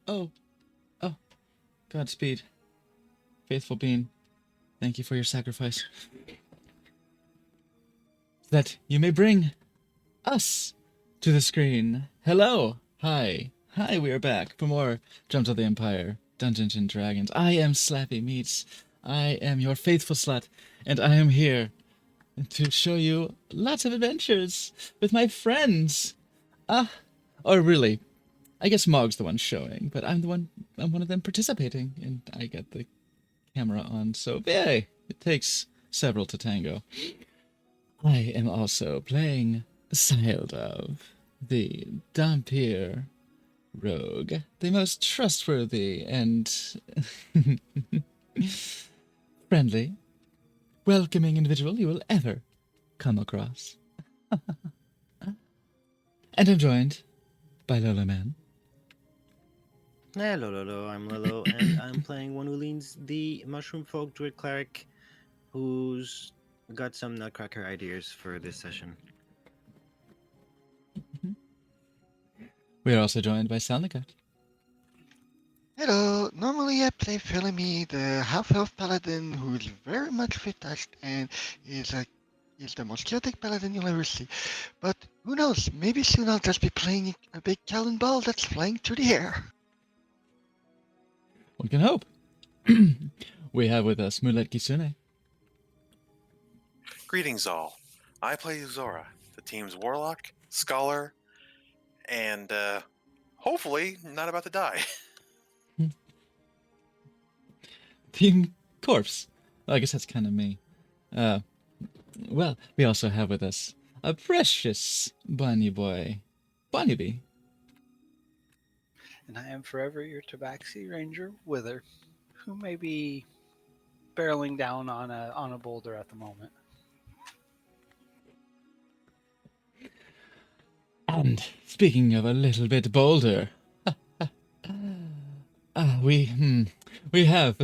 Oh, oh, Godspeed, faithful being. Thank you for your sacrifice. That you may bring us to the screen. Hello, hi, we are back for more Drums of the Empire, Dungeons and Dragons. I am Slappy Meats. I am your faithful slut, and I am here to show you lots of adventures with my friends. Or really, I guess Mog's the one showing, but I'm one of them participating, and I get the camera on, so yay! It takes several to tango. I am also playing Sildov, the Dhampir rogue, the most trustworthy and friendly, welcoming individual you will ever come across. And I'm joined by Lola Man. Hello, Lolo. I'm Lolo, and I'm playing one who leans the Mushroom Folk Druid Cleric, who's got some nutcracker ideas for this session. We are also joined by Salnika. Hello, normally I play Philemy, the half-elf paladin who's very much fitast and is the most chaotic paladin you'll ever see. But who knows, maybe soon I'll just be playing a big Talon ball that's flying through the air. One can hope. We have with us Mulet Kisune. Greetings, all. I play Zora, the team's warlock, scholar, and hopefully not about to die. Team Corpse. Well, I guess that's kind of me. Well, we also have with us a precious bunny boy, Bunnybee. And I am forever your Tabaxi Ranger Wither, who may be barreling down on a boulder at the moment. And speaking of a little bit bolder, we have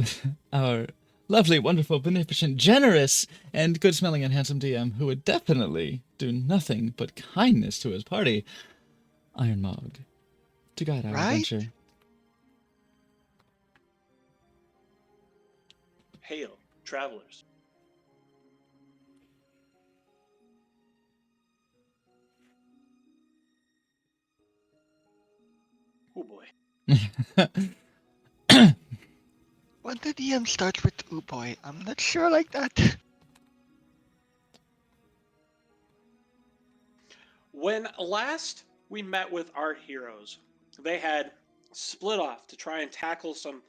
our lovely, wonderful, beneficent, generous, and good-smelling and handsome DM who would definitely do nothing but kindness to his party, Iron Mog, to guide our Right? adventure. Hail, travelers. Oh boy. When the DM starts with "ooh boy," I'm not sure like that. When last we met with our heroes, they had split off to try and tackle some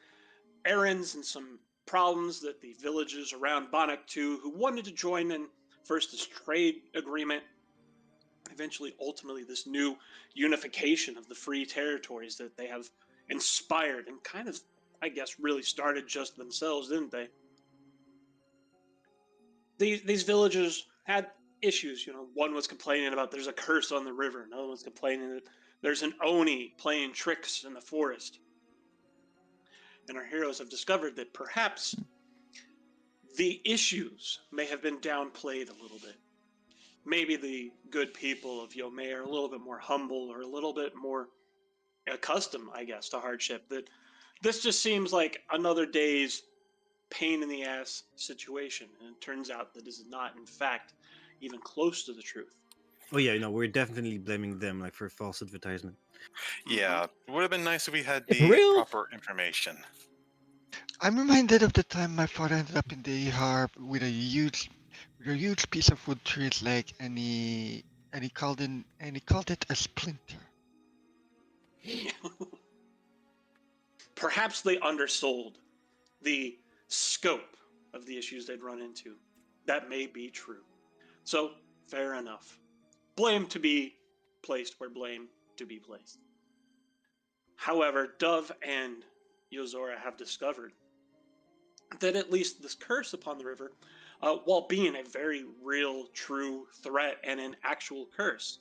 errands and some problems that the villages around Bannock 2 who wanted to join in first this trade agreement, eventually ultimately this new unification of the free territories that they have inspired and kind of, I guess, really started just themselves, didn't they? These villages had issues. One was complaining about there's a curse on the river. Another one's complaining that there's an Oni playing tricks in the forest. And our heroes have discovered that perhaps the issues may have been downplayed a little bit. Maybe the good people of Yomei are a little bit more humble or a little bit more accustomed, I guess, to hardship. That this just seems like another day's pain in the ass situation, and it turns out that is not, in fact, even close to the truth. Oh yeah, we're definitely blaming them for false advertisement. Yeah, it would have been nice if we had For the real? proper information. I'm reminded of the time my father ended up in the harp with a huge piece of wood through his leg, and he called it a splinter. Perhaps they undersold the scope of the issues they'd run into. That may be true. So, fair enough. Blame to be placed where blame to be placed. However, Dove and Yozora have discovered that at least this curse upon the river, while being a very real, true threat and an actual curse,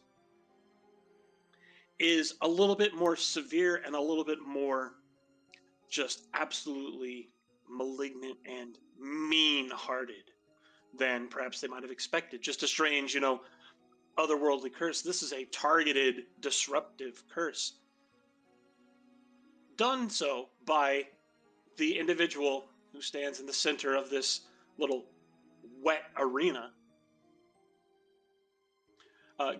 is a little bit more severe and a little bit more just absolutely malignant and mean-hearted than perhaps they might have expected. Just a strange, otherworldly curse. This is a targeted, disruptive curse. done so by the individual who stands in the center of this little wet arena.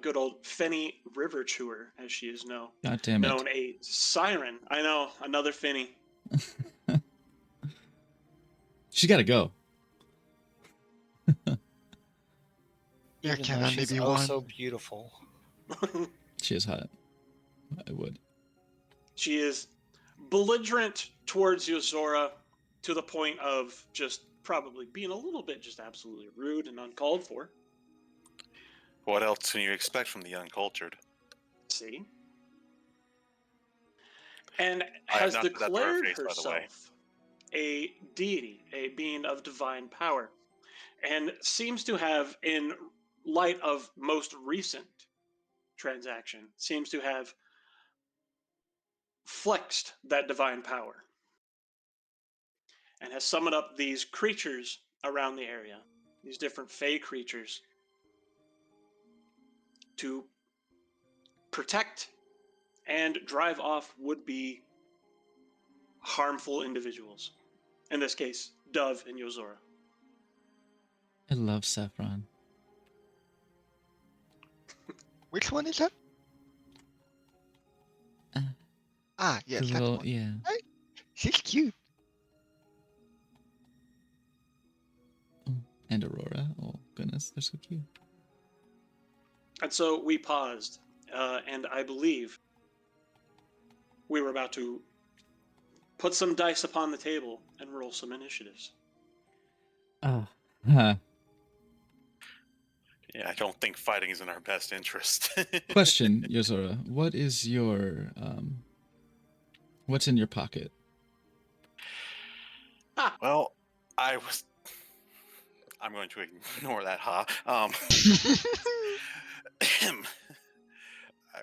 Good old Fenny River Chewer, as she is known. God damn it. Known a siren. I know, another Finny. She's got to go. There Even can though only she's be oh one. so beautiful. She is hot. I would. She is belligerent towards Yozora to the point of just probably being a little bit just absolutely rude and uncalled for. What else can you expect from the uncultured? See? And I have has not put that to her declared face, by the way. herself a deity, a being of divine power, and seems to have, in light of most recent transaction, seems to have flexed that divine power and has summoned up these creatures around the area, these different fey creatures, to protect and drive off would-be harmful individuals. In this case, Dove and Yozora. I love Saffron. Which one is that? Uh, Yes, the that little, one. yeah. She's cute. And Aurora. Oh, goodness. They're so cute. And so we paused, and I believe we were about to put some dice upon the table and roll some initiatives. Oh. Huh. Yeah, I don't think fighting is in our best interest. Question, Yozora. What is your, what's in your pocket? Well, I'm going to ignore that, huh? I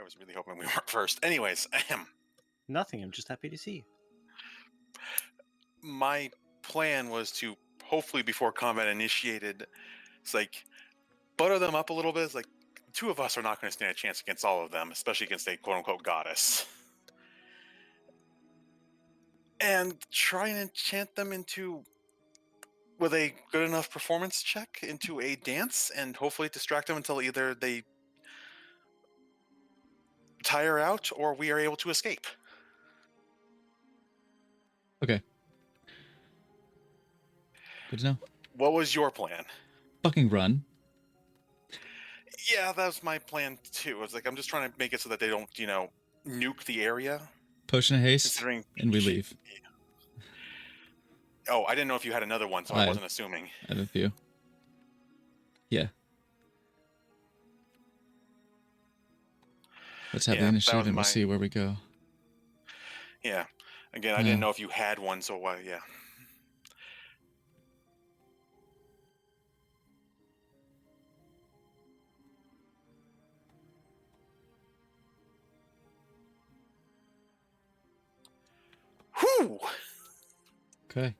was really hoping we weren't first. Anyways, Nothing. I'm just happy to see you. my plan was to hopefully before combat initiated, it's like butter them up a little bit. It's like two of us are not going to stand a chance against all of them, especially against a quote unquote goddess. And try and enchant them into, with a good enough performance check, into a dance, and hopefully distract them until either they tire out or we are able to escape. Okay. Good to know. What was your plan? Fucking run. Yeah, that was my plan too. I was like, I'm just trying to make it so that they don't, nuke the area. Potion of haste. Considering, And we leave. Oh, I didn't know if you had another one, so I wasn't assuming. I have a few. Yeah. Let's have Yeah, the that initiative was and we'll my- see where we go. Yeah. Again, I Yeah. didn't know if you had one, so yeah. Whew! Okay.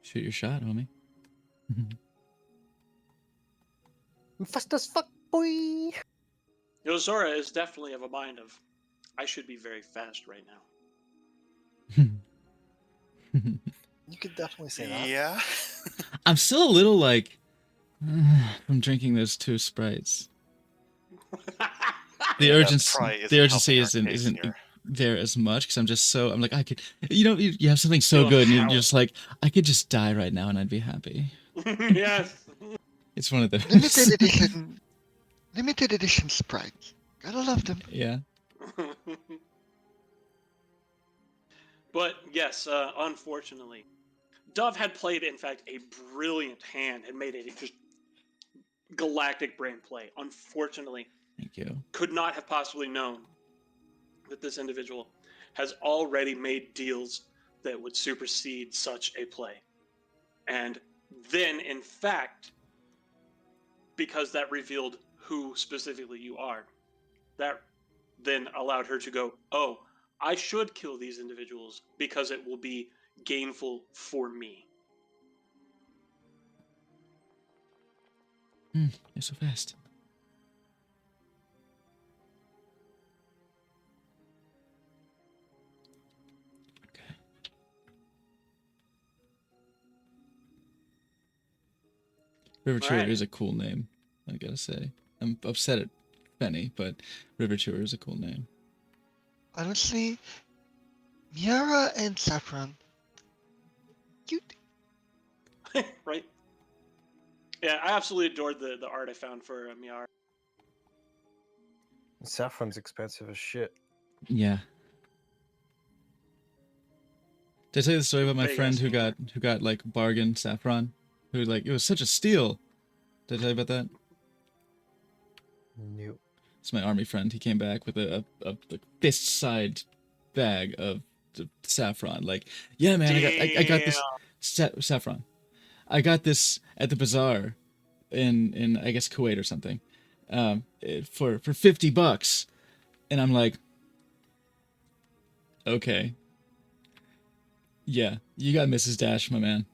Shoot your shot, homie. I'm fast as fuck, boy. Yozora is definitely of a mind of, I should be very fast right now. You could definitely say that. Yeah. I'm still a little like from drinking those two sprites. The Yeah, that urgency, probably isn't the urgency helping our isn't case here. there as much because I'm just so I'm like I could, you have something so Feeling good and you're power. just like I could just die right now and I'd be happy. Yes. It's one of those. Limited edition. Limited edition sprites. Gotta love them. Yeah. But yes, unfortunately, Dove had played, in fact, a brilliant hand and made a just galactic brain play. Unfortunately, Thank you. could not have possibly known that this individual has already made deals that would supersede such a play. And then, in fact, because that revealed who specifically you are, that then allowed her to go, oh, I should kill these individuals because it will be gainful for me. You're so fast. River Chewer Alright. is a cool name, I gotta say. I'm upset at Fenny, but River Chewer is a cool name. Honestly, Miara and Saffron, cute. Right? Yeah, I absolutely adored the art I found for Miara. Saffron's expensive as shit. Yeah. Did I tell you the story about my Big friend ass who hammer. got like bargain saffron? Who like it was such a steal. Did I tell you about that? Nope. It's my army friend. He came back with a fist-sized bag of saffron. Like, yeah, man, I got this saffron. I got this at the bazaar in I guess Kuwait or something, for $50, and I'm like, okay, yeah, you got Mrs. Dash, my man.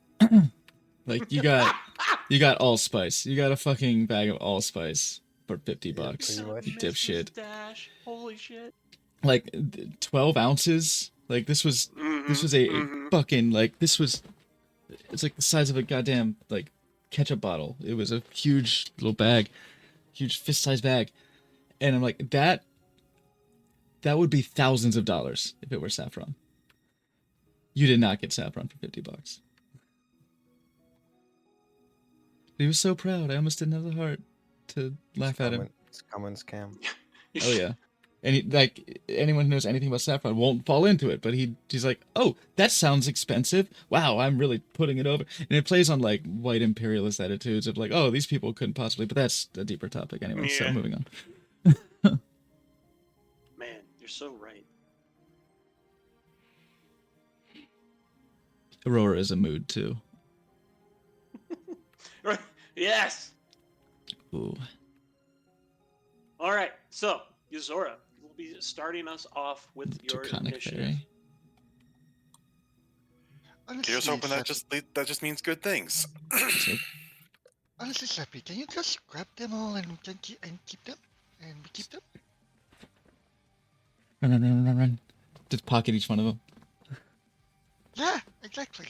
Like you got allspice. You got a fucking bag of allspice for $50, pretty much. dipshit. Dash. Holy shit. Like 12 ounces. Like this was a fucking like this was. It's like the size of a goddamn like ketchup bottle. It was a huge little bag, huge fist-sized bag, and I'm like that would be thousands of dollars if it were saffron. You did not get saffron for $50. He was so proud. I almost didn't have the heart to laugh at him. It's a common scam. Oh yeah, and he, like anyone who knows anything about saffron won't fall into it. But he's like, oh, that sounds expensive. Wow, I'm really putting it over. And it plays on like white imperialist attitudes of like, oh, these people couldn't possibly. But that's a deeper topic anyway. So Yeah. moving on. Man, you're so right. Aurora is a mood too. Right. Yes. Ooh. All right. So, Yuzora will be starting us off with your Draconic initiative. fairy. Honestly, Here's hoping that Slappy- just means good things. So, honestly, Slappy, can you just grab them all and we can keep them? And we keep them? run. Just pocket each one of them. Yeah, exactly.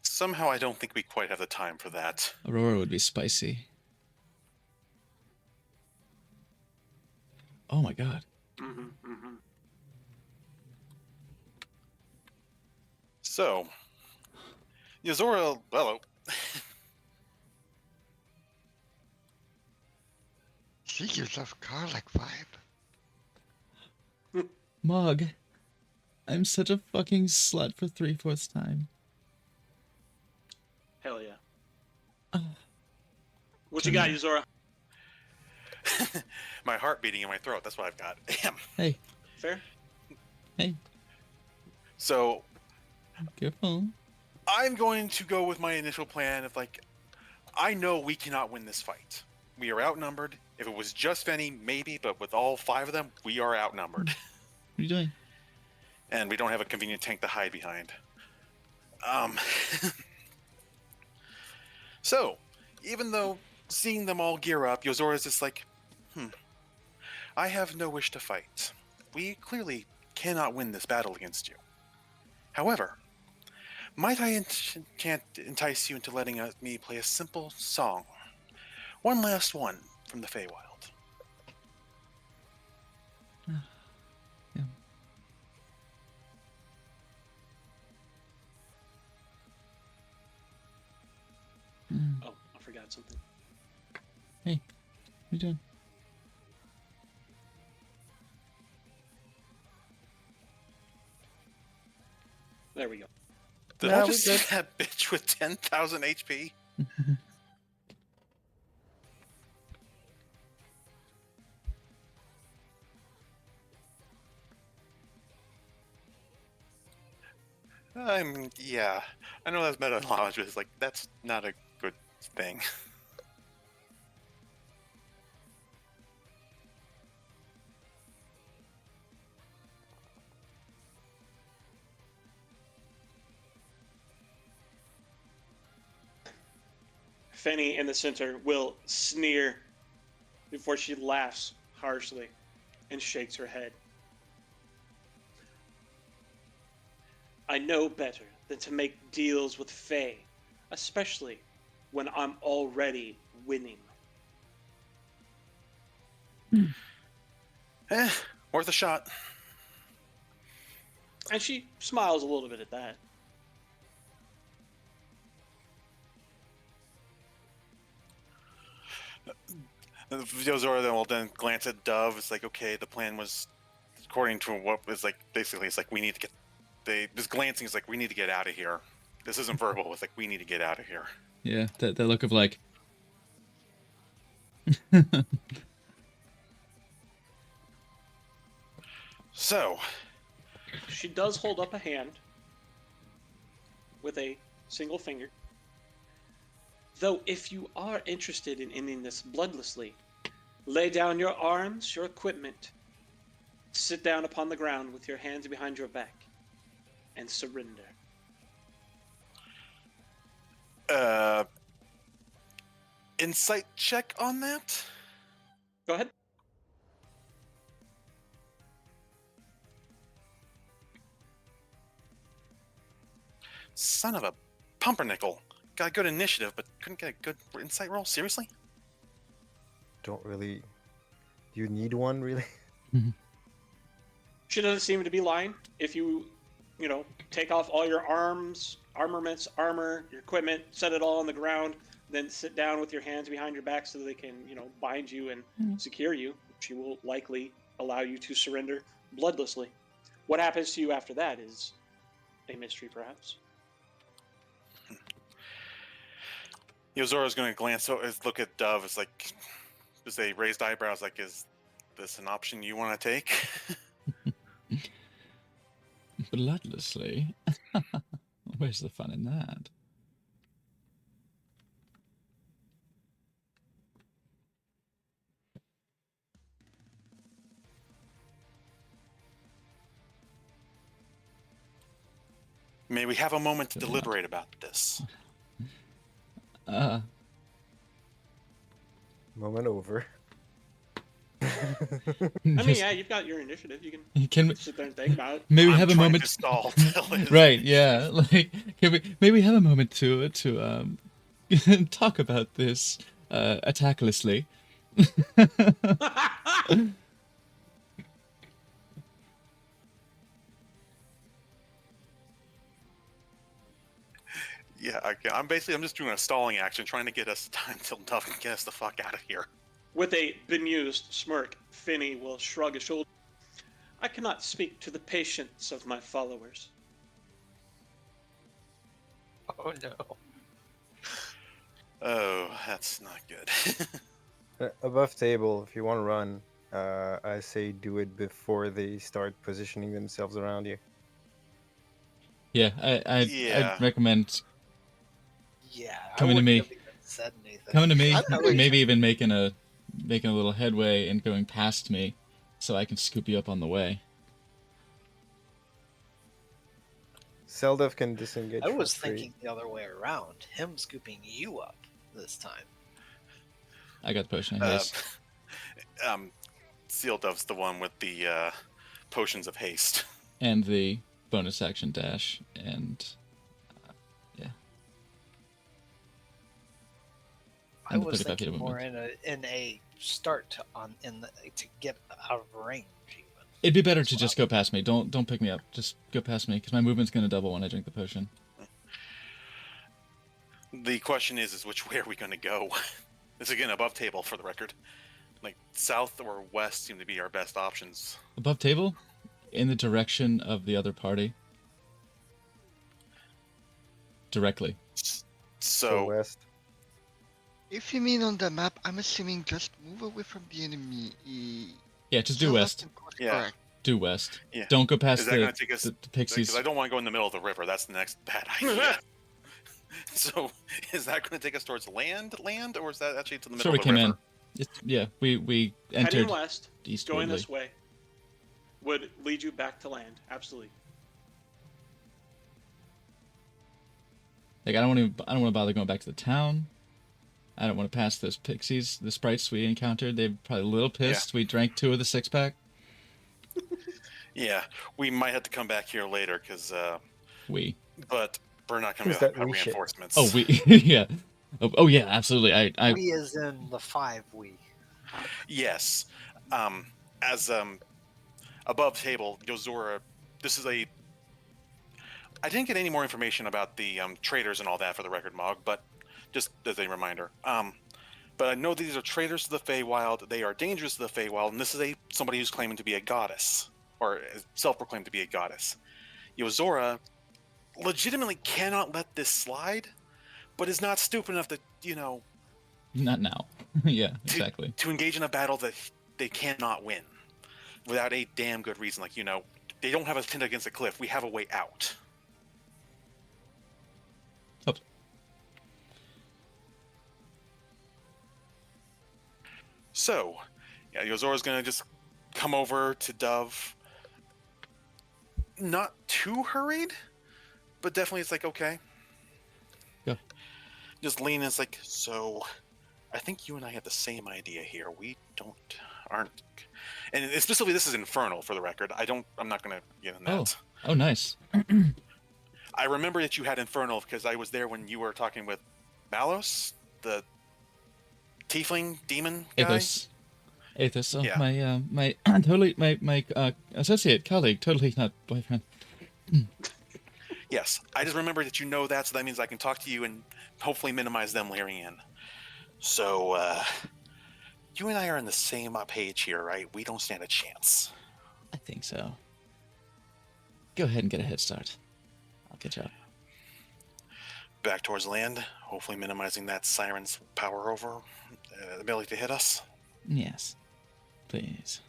Somehow I don't think we quite have the time for that. Aurora would be spicy. Oh my god. So, Yuzora, hello. She gives off car-like vibe. Mog. I'm such a fucking slut for 3/4 time. Hell yeah. Oh. What you got, Yuzora? My heart beating in my throat. That's what I've got. Damn. Hey, Fair? hey, So careful. I'm going to go with my initial plan of like, I know we cannot win this fight. We are outnumbered. If it was just Fenny, maybe, but with all 5 of them, we are outnumbered. What are you doing? And we don't have a convenient tank to hide behind. So, even though seeing them all gear up, Yozora's just like, I have no wish to fight. We clearly cannot win this battle against you. However, might I can't entice you into letting me play a simple song? One last one from the Feywild. Yeah. Oh, I forgot something. Hey, what are you doing? There we go. Did Nah, I we just see that bitch with 10,000 HP? Yeah. I know that's meta knowledge, but it's like, that's not a good thing. Fenny in the center will sneer before she laughs harshly and shakes her head. I know better than to make deals with Fae, especially when I'm already winning. Worth a shot. And she smiles a little bit at that. Yozora then will then glance at Dove. It's like, okay, the plan was according to what was like. Basically, it's like we need to get. This glancing is like we need to get out of here. This isn't verbal. It's like we need to get out of here. Yeah, that look of like. So, She does hold up a hand with a single finger. Though, if you are interested in ending this bloodlessly, lay down your arms, your equipment, sit down upon the ground with your hands behind your back, and surrender. Insight check on that. Go ahead. Son of a pumpernickel. Got a good initiative, but couldn't get a good insight roll? Seriously? Don't really. Do you need one, really? She doesn't seem to be lying. If you take off all your arms, armaments, armor, your equipment, set it all on the ground, then sit down with your hands behind your back so they can, bind you and secure you. She will likely allow you to surrender bloodlessly. What happens to you after that is a mystery, perhaps. Yozora's going to glance, look at Dove. It's like, just a raised eyebrows, like, is this an option you want to take? Bloodlessly? Where's the fun in that? May we have a moment to deliberate about this? Moment over. I mean, yeah, you've got your initiative. You can Can sit there and think about it. maybe I'm have a trying moment to stall till it- right, yeah. Like, maybe have a moment to talk about this attacklessly. Yeah, I'm just doing a stalling action, trying to get us time till Dove can get us the fuck out of here. With a bemused smirk, Finney will shrug his shoulders. I cannot speak to the patience of my followers. Oh no. Oh, that's not good. Above table, if you want to run, I say do it before they start positioning themselves around you. Yeah, I'd recommend Yeah. Coming to I me. wouldn't have even said anything. coming to me, I'm not really- maybe even making a little headway and going past me, so I can scoop you up on the way. Seldov can disengage. I for was free. thinking the other way around. Him scooping you up this time. I got the potion of haste. Seal Dove's the one with the potions of haste. And the bonus action dash, and I And the was 35 feet thinking of more movement. in a start to get out of range even. It'd be better That's to what just I go past me. Don't pick me up. Just go past me, because my movement's gonna double when I drink the potion. The question is which way are we going to go? This again above table for the record. Like south or west seem to be our best options. Above table, in the direction of the other party. Directly. So west. If you mean on the map, I'm assuming just move away from the enemy. Yeah, just do Seldov west. can course Yeah. correct. Do west. Yeah. Don't go past Is that the, gonna take us- the because pixies. I don't want to go in the middle of the river. That's the next bad idea. So is that going to take us towards land, or is that actually to the middle Sure, we of the came river? in. Yeah, we Heading entered west, going eastwardly. this way, would lead you back to land. Absolutely. Like I don't want to bother going back to the town. I don't want to pass those pixies, the sprites we encountered. They're probably a little pissed. We drank 2 of the 6-pack. Yeah, we might have to come back here later because, but we're not going Who's to that have we shit? reinforcements. Oh, we yeah. Oh yeah, absolutely. I We as in the 5 we. Yes. As above table, Yozora, this is a. I didn't get any more information about the traders and all that for the record, Mog, but just as a reminder. But I know these are traitors to the Feywild. They are dangerous to the Feywild, and this is somebody who's claiming to be a goddess, or self-proclaimed to be a goddess. Yozora legitimately cannot let this slide, but is not stupid enough to, not now. Yeah, exactly. to engage in a battle that they cannot win without a damn good reason. Like, they don't have us pinned against a cliff. We have a way out. Oh. So, yeah, Yozora's gonna just come over to Dove. Not too hurried, but definitely it's like, okay. Yeah. Just lean in, it's like, so I think you and I have the same idea here. We aren't, and specifically this is Infernal for the record. I'm not gonna get in that. Oh, nice. I remember that you had Infernal because I was there when you were talking with Malos, the tiefling demon guy. Athos. Oh, Yeah. my totally my associate colleague, totally not boyfriend. Yes, I just remember that you know that, so that means I can talk to you and hopefully minimize them layering in. So, you and I are on the same page here, right? We don't stand a chance. I think so. Go ahead and get a head start. I'll catch up. Back towards land, hopefully minimizing that siren's power over ability to hit us. Yes, please.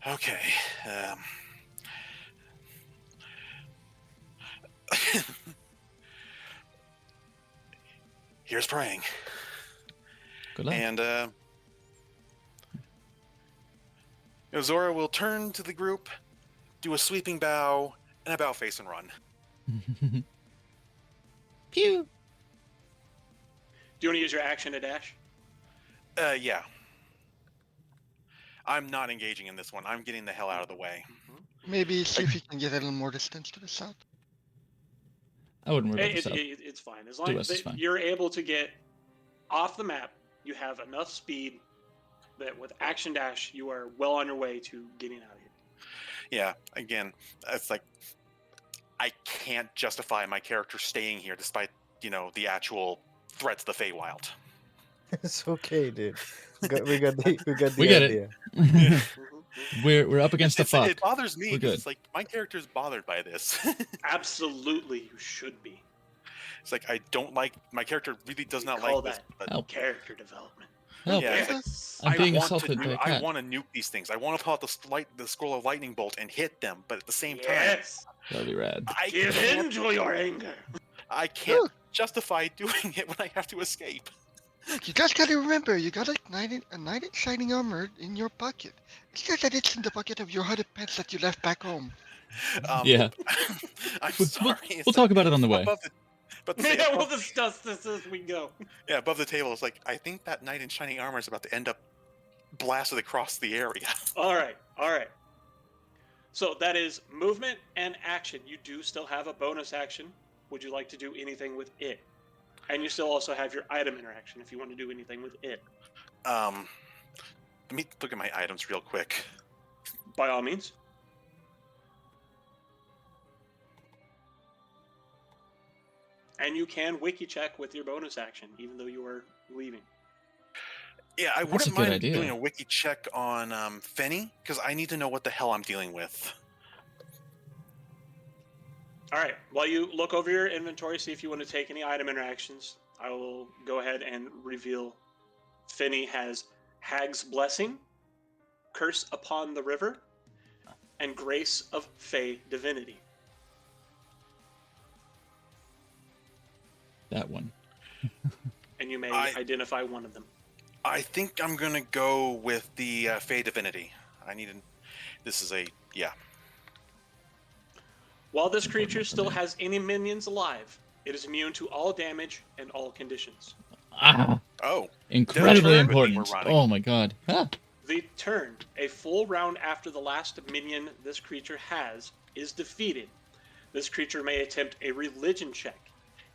Okay. Here's praying. Good luck. And Zora will turn to the group, do a sweeping bow, and about face and run. Pew. Do you want to use your action to dash? Yeah. I'm not engaging in this one. I'm getting the hell out of the way. Maybe see if you can get a little more distance to the south. I wouldn't worry about It's fine. As long Do as us is fine. you're able to get off the map, you have enough speed that with action dash, you are well on your way to getting out of here. Yeah, again, it's like I can't justify my character staying here despite, the actual threat to the Feywild. It's okay, dude. We got the We get idea. it. We're up against the fuck. It bothers me We're because good. it's like my character's bothered by this. Absolutely, you should be. It's like I don't like my character really does not Call like this. that But Help. character development. Help. yeah, it's like, Yes. I'm being want to assaulted by a I cat. want to nuke these things. I want to pull out the scroll of lightning bolt and hit them, but at the same time, Yes. That'll be rad. I Give can't, in to your anger. I can't justify doing it when I have to escape. Look, you guys gotta remember, you got a knight in shining armor in your pocket. It's not that it's in the pocket of your hooded pants that you left back home. Yeah. I'm We'll sorry. It's talk like about it on the way. above the, but the, Yeah, we'll above, discuss this as we go. yeah, above the table, it's like I think that knight in shining armor is about to end up blasted across the area. All right. So that is movement and action. You do still have a bonus action. Would you like to do anything with it? And you still also have your item interaction if you want to do anything with it. Let me look at my items real quick. By all means. And you can wiki check with your bonus action, even though you are leaving. Yeah, I That's a wouldn't good mind idea. doing a wiki check on Fenny because I need to know what the hell I'm dealing with. All right. While you look over your inventory, see if you want to take any item interactions, I will go ahead and reveal Finny has Hag's Blessing, Curse Upon the River, and Grace of Fey Divinity. That one. And you may I- identify one of them. I think I'm gonna go with the Fey Divinity. This is a While this creature still has any minions alive, it is immune to all damage and all conditions. Ah, Oh, incredibly There's a important. we're running. Oh my god. Ah. The turn, a full round after the last minion this creature has, is defeated. This creature may attempt a religion check.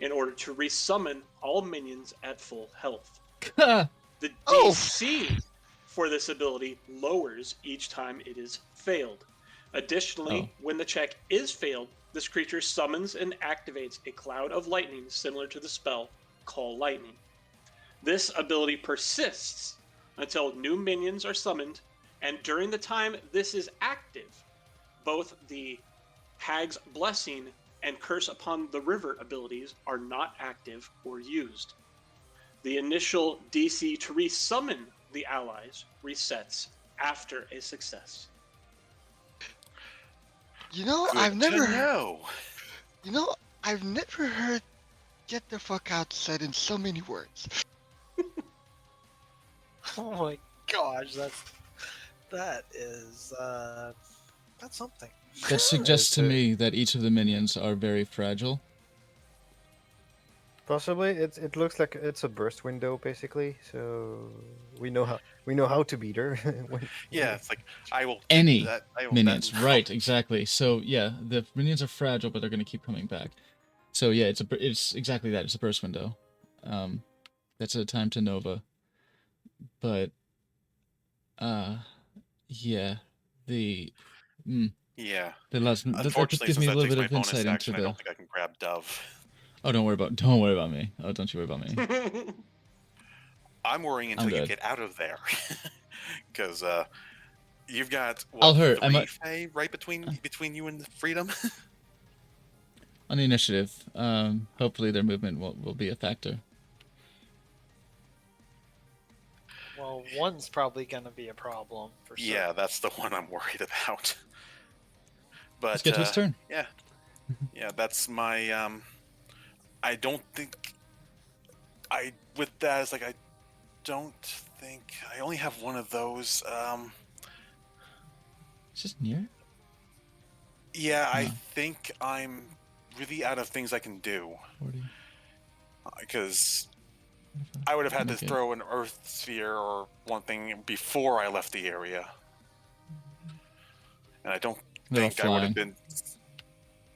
in order to resummon all minions at full health. Ha! The Oh. DC for this ability lowers each time it is failed. Additionally, when the check is failed, this creature summons and activates a cloud of lightning similar to the spell Call Lightning. This ability persists until new minions are summoned, and during the time this is active, both the Hag's Blessing and Curse Upon the River abilities are not active or used. The initial DC to resummon the allies resets after a success. You know, Good I've never to know. You know, I've never heard "get the fuck out" said in so many words. Oh my gosh, that's something. That suggests to It's, me that each of the minions are very fragile. Possibly, it looks like it's a burst window basically. So we know how to beat her. Yeah, it's like I will. Any that, I will, Minions, that, right? Exactly. So yeah, the minions are fragile, but they're going to keep coming back. So yeah, it's exactly that. It's a burst window. That's a time to Nova. But yeah, the Yeah. the last that Unfortunately, gives since me a that little takes bit my of bonus insight into action, I the. don't think I can grab Dove. Oh, don't worry about me. Oh, don't you worry about me. I'm worrying until I'm you good. get out of there, because you've got I'll hurt. I 3 might- Fae right between you and freedom. On the initiative, hopefully their movement will be a factor. Well, one's probably going to be a problem for sure. Yeah, that's the one I'm worried about. But Let's get to his turn. yeah, that's my. I don't think. With that, it's like I don't think I only have one of those. Is this near? Yeah, I No. think I'm really out of things I can do 40. because I would have had to Okay. throw an earth sphere or one thing before I left the area, and I don't They're all think I would have flying. been.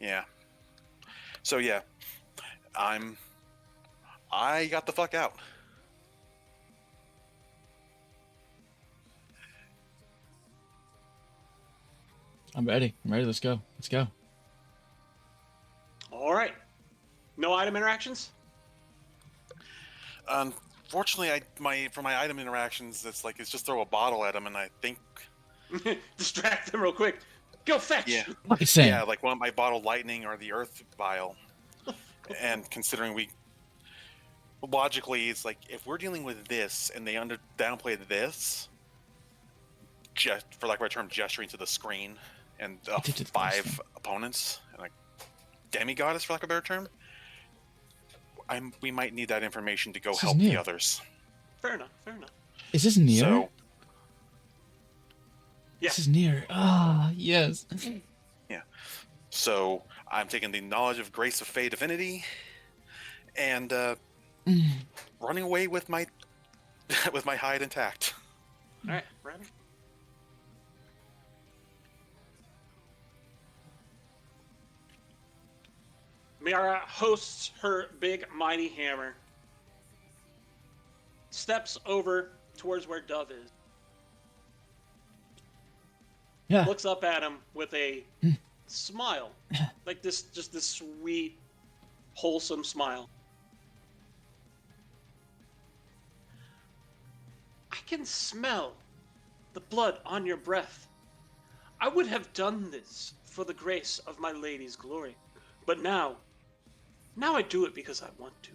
Yeah. So yeah, I got the fuck out. I'm ready. Let's go. All right. No item interactions? Unfortunately, for my item interactions, it's just throw a bottle at them, and I think Distract them real quick. Go fetch. yeah, Same. yeah, like one of my bottle lightning or the earth vial. And considering logically, it's like if we're dealing with this and they downplay this, just for lack of a better term, gesturing to the screen and did it 5 opponents and like demigoddess for lack of a better term, we might need that information to go This is help new. the others. Fair enough. Is this near? So Yeah. This is near. Ah, yes. So I'm taking the knowledge of grace of Fey divinity and running away with my with my hide intact. All right, ready? Miara hosts her big mighty hammer, steps over towards where Dove is, Yeah. looks up at him with a smile, like just this sweet, wholesome smile. I can smell the blood on your breath. I would have done this for the grace of my lady's glory, but now I do it because I want to.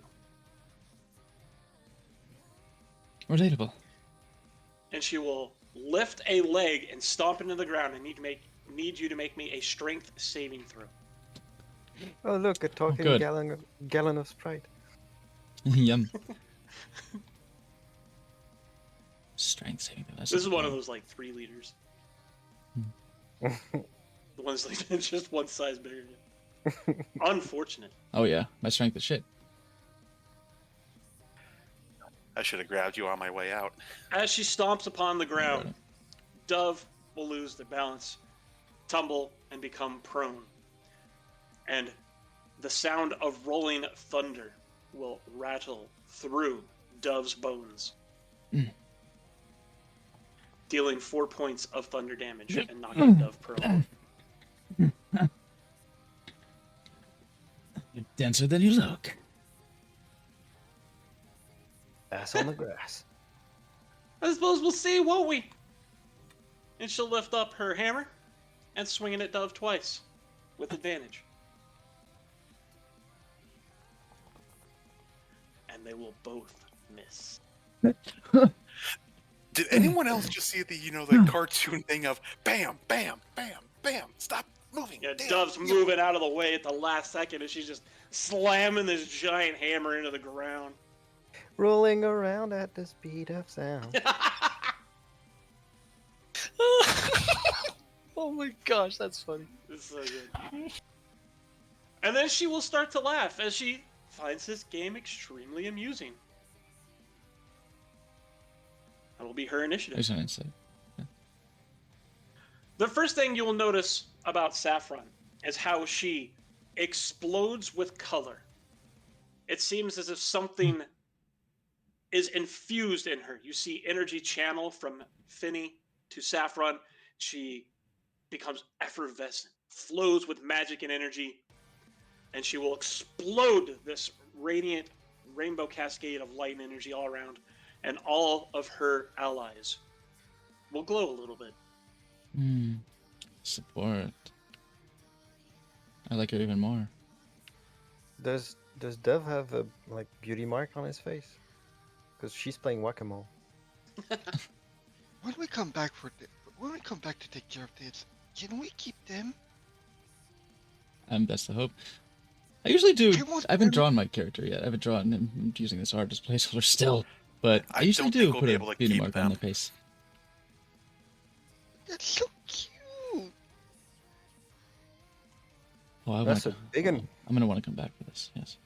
Relatable. And she will lift a leg and stomp into the ground and need you to make me a strength saving throw. Oh look, a talking good. gallon of Sprite. Yum. Strength saving. That's This is one of okay. those like 3 liters. The ones like just one size bigger. Unfortunate. Oh yeah, my strength is shit. I should have grabbed you on my way out. As she stomps upon the Got ground, it. Dove will lose their balance, tumble, and become prone. And the sound of rolling thunder will rattle through Dove's bones, dealing 4 points of thunder damage and knocking Dove prone. You're denser than you look. Ass on the grass. I suppose we'll see, won't we? And she'll lift up her hammer and swing it at Dove twice with advantage. And they will both miss. Did anyone else just see the the cartoon thing of bam, bam, bam, bam? Stop moving. Yeah, damn, Dove's yeah. moving out of the way at the last second, and she's just slamming this giant hammer into the ground. Rolling around at the speed of sound. Oh my gosh, that's funny. It's so good. And then she will start to laugh as she finds this game extremely amusing. That will be her initiative. There's an insight. The first thing you will notice about Saffron is how she explodes with color. It seems as if something is infused in her. You see energy channel from Finny to Saffron. She becomes effervescent, flows with magic and energy, and she will explode this radiant rainbow cascade of light and energy all around, and all of her allies will glow a little bit. Support. I like her even more. Does Dove have a beauty mark on his face? Because she's playing whack-a-mole. When we come back to take care of this, can we keep them? That's the hope. I usually do. I want I haven't them- drawn my character yet. I haven't drawn him. I'm using this art as placeholder still. But I I usually don't think do we'll put be a able to beauty keep mark on them. the face. That's so cute. Oh, I That's want a big one. I'm gonna want to come back for this. Yes.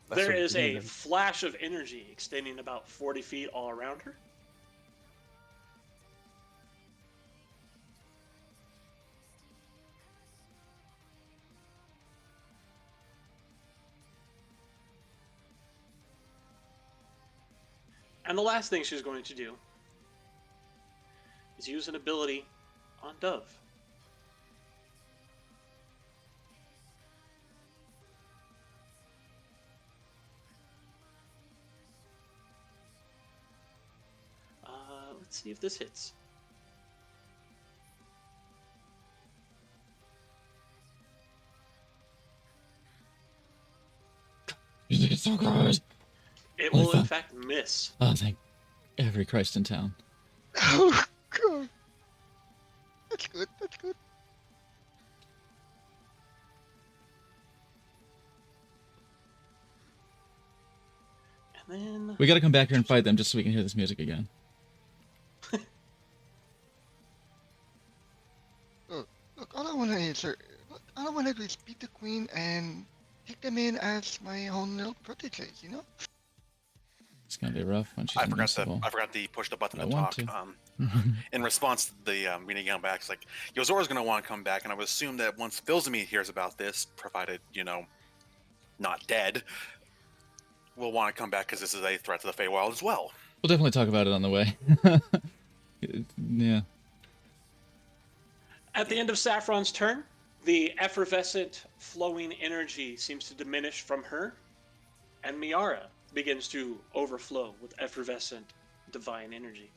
That's There a is big a one. flash of energy extending about 40 feet all around her. And the last thing she's going to do is use an ability on Dove. Let's see if this hits. You think it's so good? It Holy will in fuck. fact miss. Oh, thank every Christ in town. Oh god. That's good. That's good. And then We gotta come back here and fight them just so we can hear this music again. Look, all I want to do is beat the queen and take them in as my own little proteges, you know? It's gonna be rough when she's I forgot invincible. to push the button I to want talk. to. In response to the meeting going back, it's like Yozora's going to want to come back, and I would assume that once Filzamete hears about this, provided not dead, will want to come back because this is a threat to the Feywild as well. We'll definitely talk about it on the way. Yeah. at the end of Saffron's turn, the effervescent flowing energy seems to diminish from her, and Miara begins to overflow with effervescent divine energy.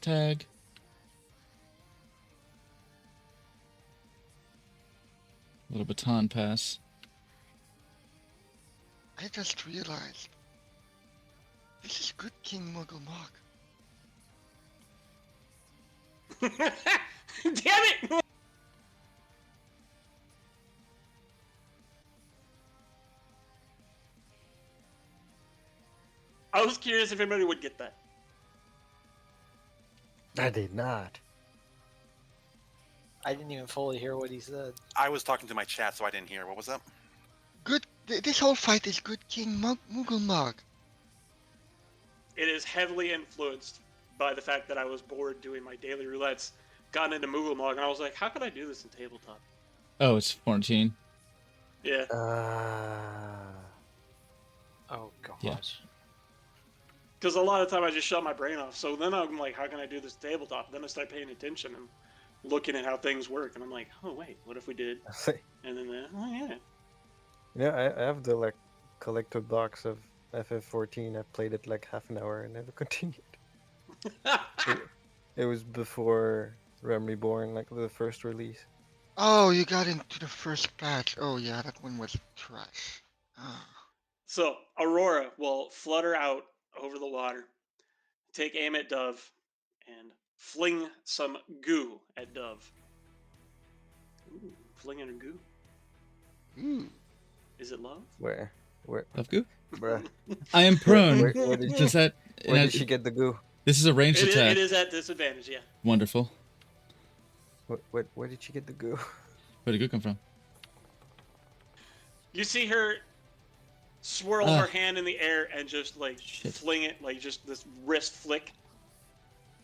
Tag. Little baton pass. I just realized. This is good King Muggle Mog. Damn it! I was curious if anybody would get that. I did not. I didn't even fully hear what he said. I was talking to my chat, so I didn't hear. What was that? This whole fight is good King Muggle Mog. It is heavily influenced by the fact that I was bored doing my daily roulettes, got into Moogle Mog, and I was like, how could I do this in tabletop? Oh, it's 14. Yeah. Oh gosh. Yeah. Because a lot of time I just shut my brain off. So then I'm like, how can I do this tabletop? Then I start paying attention and looking at how things work. And I'm like, oh, wait, what if we did? And then, oh, yeah. Yeah, I have the like collector box of FF14. I played it like half an hour and never continued. It was before Realm Reborn, like the first release. Oh, you got into the first patch. Oh yeah, that one was trash. Ah. So Aurora will flutter out over the water, take aim at Dove, and fling some goo at Dove. Ooh, flinging her goo. Ooh. Is it love? Where, Love goo? bruh? I am prone. Where did Does that? Where and did she get the goo? This is a ranged attack. It is at disadvantage, yeah. Wonderful. Where did she get the goo? Where did goo come from? You see her swirl her hand in the air and just like Shit. fling it, like just this wrist flick.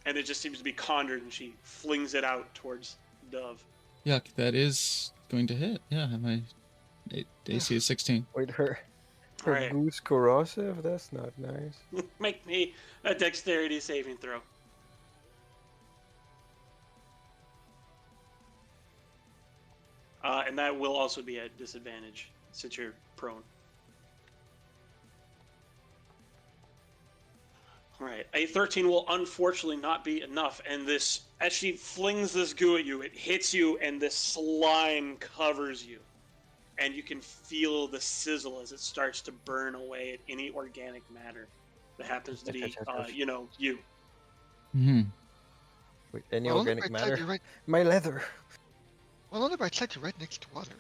And it just seems to be conjured and she flings it out towards Dove. Yuck, that is going to hit. Yeah, my AC is 16. Wait, her Alright. goo's corrosive? That's not nice. Make me a dexterity saving throw. And that will also be at disadvantage since you're prone. Alright, a 13 will unfortunately not be enough, and this, as she flings this goo at you, it hits you and this slime covers you. And you can feel the sizzle as it starts to burn away at any organic matter that happens to be, you. Mm-hmm. Wait, any Well, on the organic bright side, matter? you're right. My leather. Well, on the bright side, you're right next to water.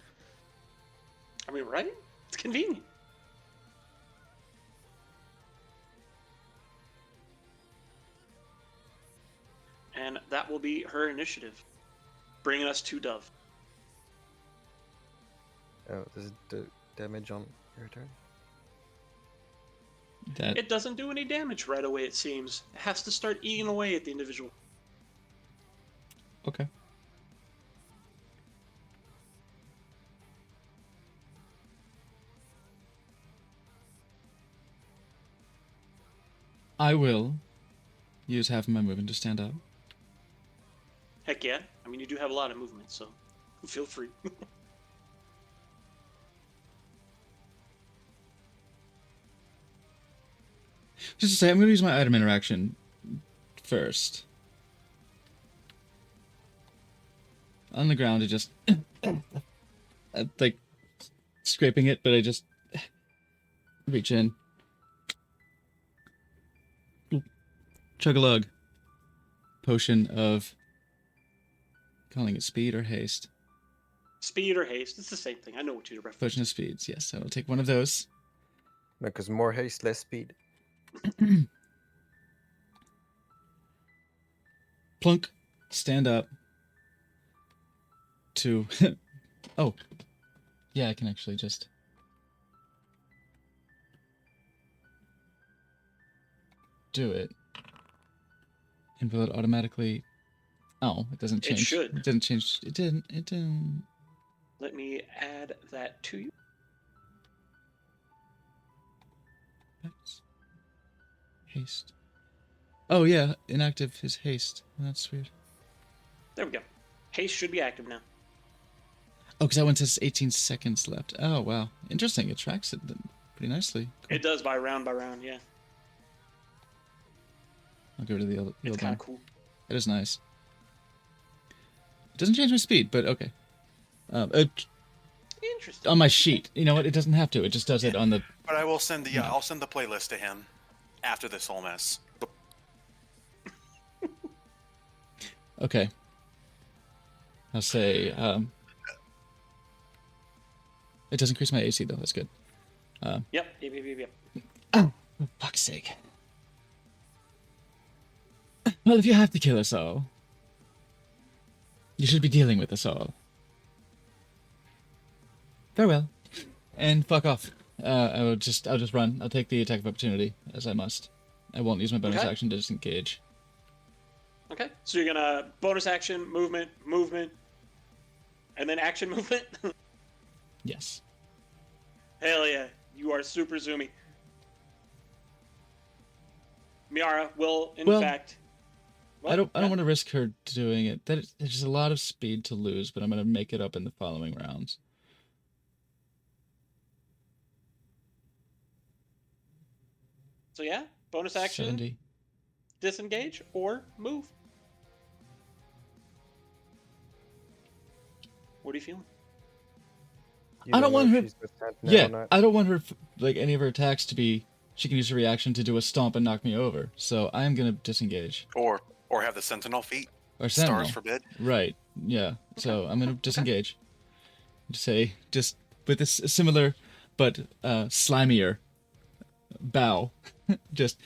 I mean, right? It's convenient. And that will be her initiative, bringing us to Dove. Oh, does it do damage on your turn? That It doesn't do any damage right away, it seems. It has to start eating away at the individual. okay. I will use half of my movement to stand up. Heck yeah. I mean, you do have a lot of movement, so feel free. Just to say, I'm going to use my item interaction first. On the ground, I just like scraping it, but I just reach in, chug a lug. Potion of calling it speed or haste. Speed or haste, it's the same thing. I know what you're referring Potion of speeds. Yes, I will take one of those. No, because more haste, less speed. Plunk. Stand up. To. Oh. Yeah, I can actually just. Do it. And will it automatically. Oh, it doesn't change. It should. It didn't change. It didn't. It didn't. Let me add that to you. Haste. Oh, yeah. Inactive is haste. That's weird. There we go. Haste should be active now. Oh, because that one says 18 seconds left. Oh, wow. Interesting. It tracks it pretty nicely. Cool. It does by round, yeah. I'll go to the other It's one. kind of cool. It is nice. It doesn't change my speed, but okay. Interesting. On my sheet. You know what? It doesn't have to. It just does it on the... But I will send I'll send the playlist to him after this whole mess. Okay. I'll say... It does increase my AC, though. That's good. Yep. Oh, for fuck's sake. Well, if you have to kill us all, you should be dealing with us all. Farewell. And fuck off. I'll just run. I'll take the attack of opportunity, as I must. I won't use my bonus Okay. action to disengage. Okay. So you're gonna bonus action, movement, and then action movement. Yes. Hell yeah, you are super zoomy. Miara will, in Well, fact. I don't yeah. want to risk her doing it. There's just a lot of speed to lose, but I'm gonna make it up in the following rounds. So yeah, bonus action, 70. disengage or move. What are you feeling? You I don't know want if her- she's with Sentinel Yeah, or not. I don't want her like any of her attacks to be. She can use her reaction to do a stomp and knock me over. So I'm gonna disengage. Or have the sentinel feet. Or Sentinel. Stars forbid. Right. Yeah. So I'm gonna disengage. Say just with this similar but slimier bow. Just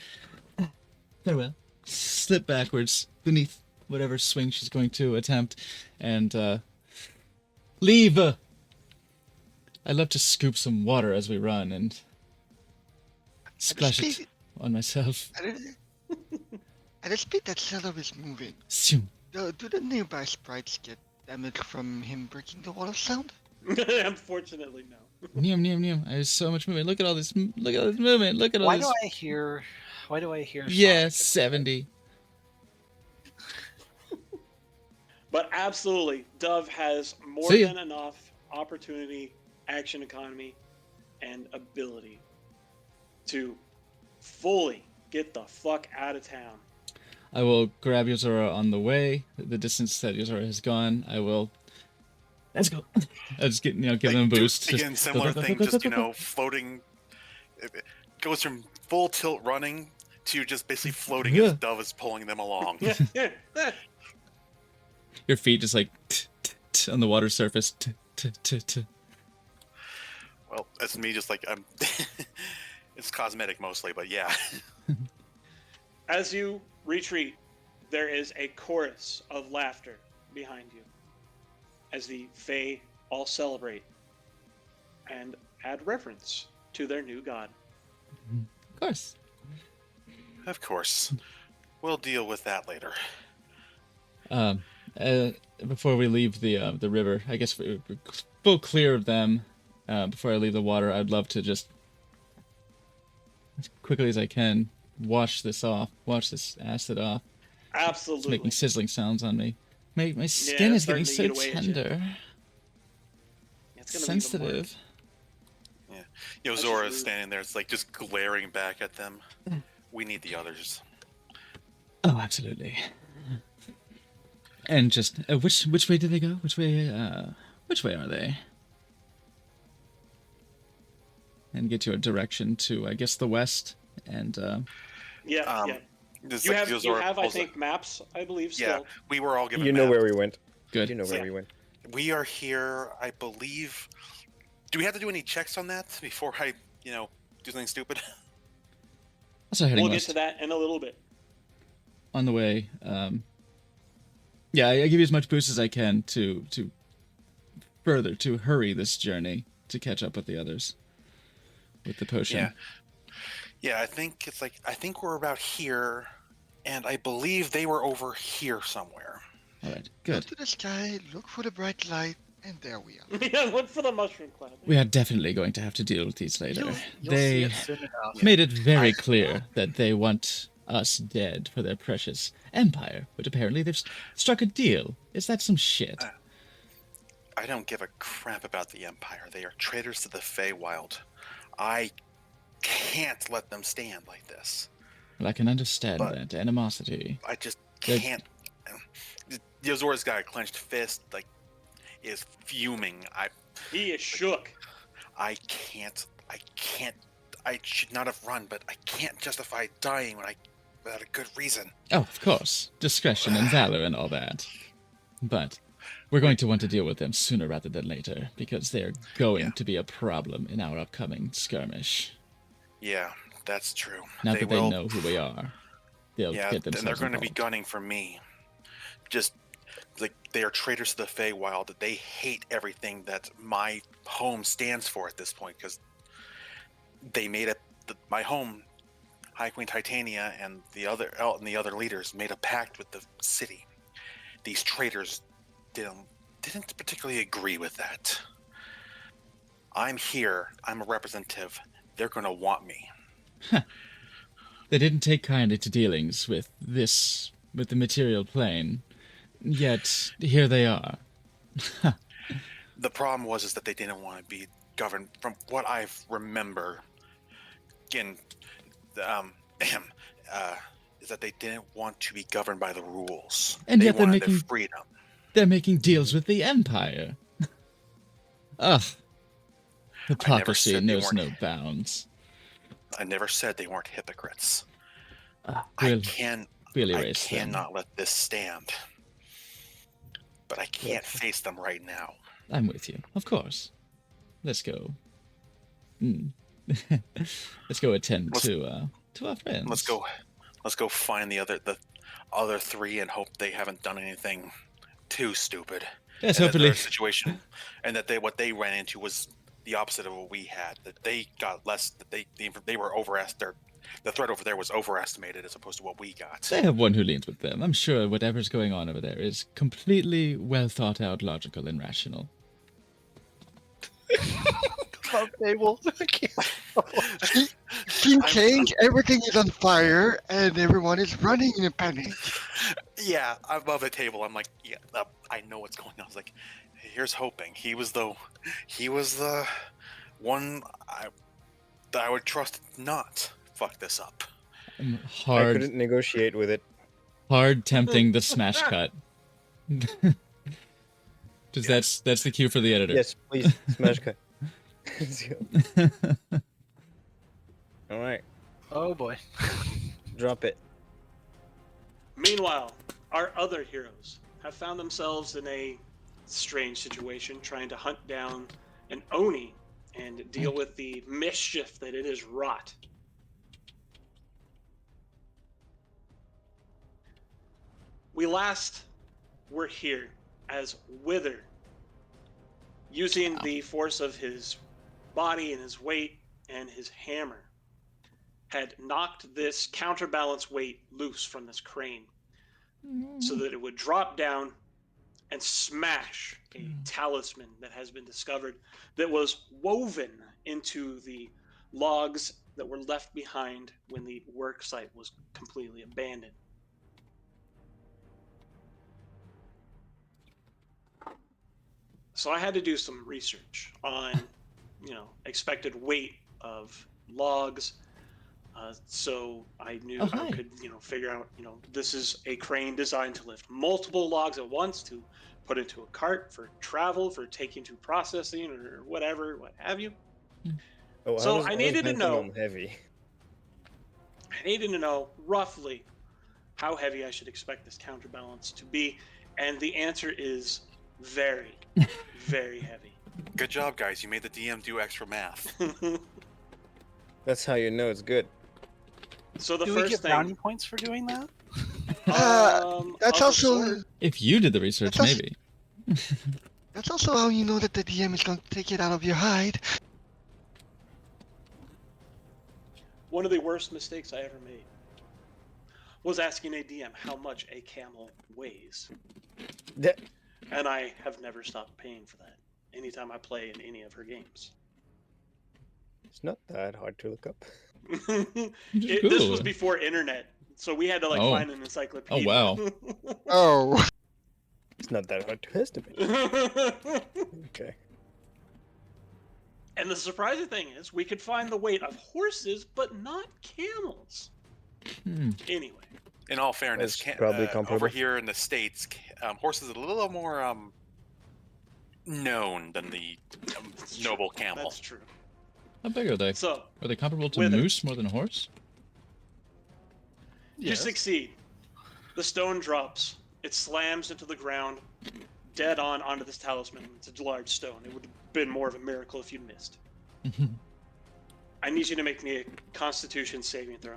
farewell. Slip backwards beneath whatever swing she's going to attempt and leave. I love to scoop some water as we run and splash it on myself. At the speed that Zelda is moving, Shoo. do the nearby sprites get damage from him breaking the wall of sound? Unfortunately, no. Neum, neum, neum. There's so much movement. Look at all this. Look at all this movement. Look at all Why this. do I hear? Why do I hear? Yeah, Sonic? 70. But absolutely, Dove has more See ya. than enough opportunity, action economy, and ability to fully get the fuck out of town. I will grab Yozora on the way. The distance that Yozora has gone, I will. Let's go. I'll just give them a boost. Again, Just similar go, go, thing. go, go, Just go, go. floating. It goes from full tilt running to just basically floating Yeah. as Dove is pulling them along. Your feet just like on the water surface. Well, that's me. Just like I'm. It's cosmetic mostly, but yeah. As you retreat, there is a chorus of laughter behind you as the Fae all celebrate and add reverence to their new god. Of course. Of course. We'll deal with that later. Before we leave the river, I guess we're full clear of them. Before I leave the water, I'd love to just, as quickly as I can, wash this acid off. Absolutely. It's making sizzling sounds on me. My skin is getting so starting to eat away at you. tender. It's gonna leave a mark. Sensitive. Yozora rude. is standing there. It's like just glaring back at them. We need the others. Oh, absolutely. And just which way did they go? Which way are they? And get you a direction to, I guess, the west. And Yeah. Just You like have, Yozora I pulls think, maps, I believe, Yeah, still. we were all given. You know maps. where we went. good. You know where Yeah. we went. We are here, I believe. Do we have to do any checks on that before I, do something stupid? Also heading We'll get west to that in a little bit. on the way. Yeah, I give you as much boost as I can to hurry this journey to catch up with the others with the potion. Yeah. Yeah, I think we're about here, and I believe they were over here somewhere. All right, Go good. to the sky, look for the bright light, and there we are. Yeah, look for the mushroom cloud. We are definitely going to have to deal with these later. You'll see They it soon enough. made it very clear that they want us dead for their precious empire, but apparently they've struck a deal. Is that some shit? I don't give a crap about the Empire. They are traitors to the Feywild. I can't let them stand like this. Well, I can understand But- that animosity. I just Good. can't. Yozora's got a clenched fist, is fuming. He is shook. I can't. I should not have run, but I can't justify dying without a good reason. Oh, of course, discretion and valor and all that. But we're going to want to deal with them sooner rather than later because they're going Yeah. to be a problem in our upcoming skirmish. Yeah, that's true. Now that will, they know who we are, they'll Yeah, get and themselves they're going to be involved. gunning for me. Just they are traitors to the Feywild. They hate everything that my home stands for at this point because they made my home, High Queen Titania, and the other leaders made a pact with the city. These traitors didn't particularly agree with that. I'm here. I'm a representative. They're going to want me. They didn't take kindly to dealings with the material plane. Yet, here they are. The problem is that they didn't want to be governed. From what I remember, again, is that they didn't want to be governed by the rules. And they yet they're wanted their making- freedom. They're making deals with the Empire. Ugh. Hypocrisy said they knows weren't- no bounds. I never said they weren't hypocrites. We'll I erase them. cannot let this stand. But I can't face them right now. I'm with you, of course. Let's go. Let's go attend to our friends. Let's go find the other three and hope they haven't done anything too stupid. Yes, and hopefully. that their situation, and that what they ran into was the opposite of what we had. That they got less. That they were overestimated. The threat over there was overestimated as opposed to what we got. They have one who leans with them. I'm sure whatever's going on over there is completely well thought out, logical, and rational. Club table. Scene change, everything is on fire, and everyone is running in a panic. Yeah, I'm above the table. I'm like, yeah, I know what's going on. I was like, here's hoping. He was the one that I would trust not fuck this up. I'm I hard, couldn't negotiate with it. hard tempting the smash cut. Just that's the cue for the editor. Yes, please, smash cut. Let's go. All right, Oh boy. drop it. Meanwhile, our other heroes have found themselves in a strange situation trying to hunt down an Oni and deal with the mischief that it has wrought. We last were here as Wither, using the force of his body and his weight and his hammer, had knocked this counterbalance weight loose from this crane so that it would drop down and smash a talisman that has been discovered that was woven into the logs that were left behind when the work site was completely abandoned. So I had to do some research on, expected weight of logs. So I knew Oh, I hi. could, figure out, this is a crane designed to lift multiple logs at once to put into a cart for travel, for taking to processing or whatever, what have you. Oh, So was- I was needed to hinting know- on heavy. I needed to know roughly how heavy I should expect this counterbalance to be. And the answer is very, very heavy. Good job, guys. You made the DM do extra math. That's how you know it's good. So the Do we first get thing, brownie points for doing that? That's of also sort. If you did the research, That's also- maybe. that's also how you know that the DM is going to take it out of your hide. One of the worst mistakes I ever made was asking a DM how much a camel weighs. That- And I have never stopped paying for that anytime I play in any of her games. It's not that hard to look up. This was Google. before internet, so we had to Oh. find an encyclopedia. wow. Oh, It's not that hard to estimate. Okay. And the surprising thing is, we could find the weight of horses, but not camels. Hmm. Anyway, In all fairness, That's probably over comparable. here in the States, horses are a little more known than the That's noble true. camel. That's true. How big are they? So, Are they comparable to Wither. moose more than a horse? you succeed. The stone drops. It slams into the ground, dead on onto this talisman. It's a large stone. It would have been more of a miracle if you missed. I need you to make me a Constitution saving throw.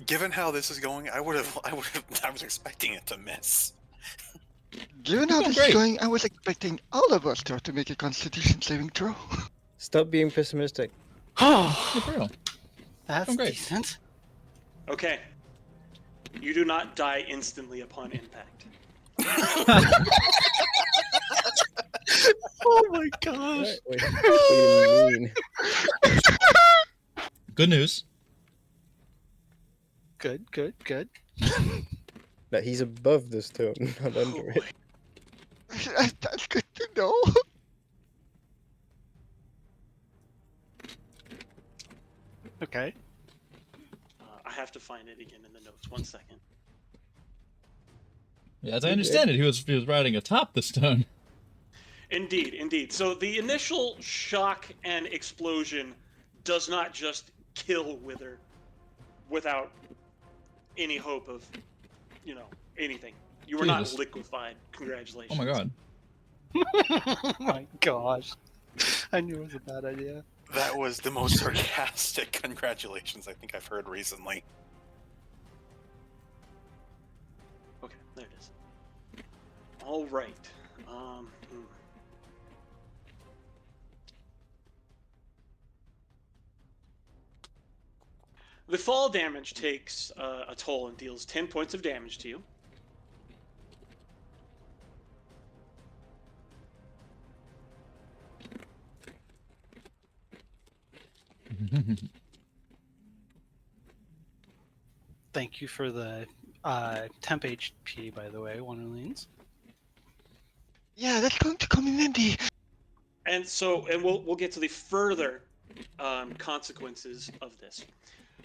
Given how this is going, I was expecting it to miss. given how Oh, this is great. going, I was expecting all of us to have to make a Constitution saving throw. Stop being pessimistic. Yeah, for real. That's Oh, great. decent. Okay. You do not die instantly upon impact. Oh my gosh. What do you mean? Good news. Good, good, good. That he's above the stone, not Oh, under it. boy. That's good to know. Okay. I have to find it again in the notes. 1 second. Yeah, as I You understand it, he was riding atop the stone. Indeed, indeed. So the initial shock and explosion does not just kill Wither without any hope of, anything. You were not Jesus. liquefied. Oh Congratulations. my god. Oh my gosh. I knew it was a bad idea. That was the most sarcastic congratulations I think I've heard recently. Okay, there it is. All right. The fall damage takes a toll and deals 10 points of damage to you. Thank you for the temp HP, by the way, One Orleans. Yeah, that's going to come in handy. And so, and we'll get to the further consequences of this.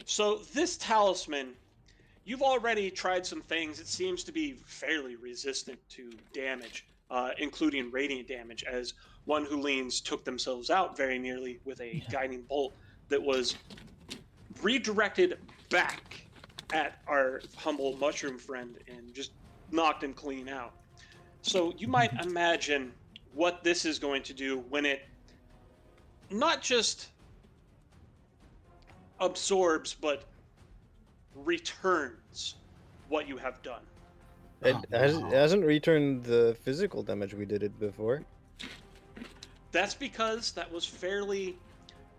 So this talisman, you've already tried some things. It seems to be fairly resistant to damage, including radiant damage, as One Who Leans took themselves out very nearly with a guiding bolt that was redirected back at our humble mushroom friend and just knocked him clean out. So you might imagine what this is going to do when it not just absorbs, but returns what you have done. It Oh, hasn't returned the physical damage we did it before. That's because that was fairly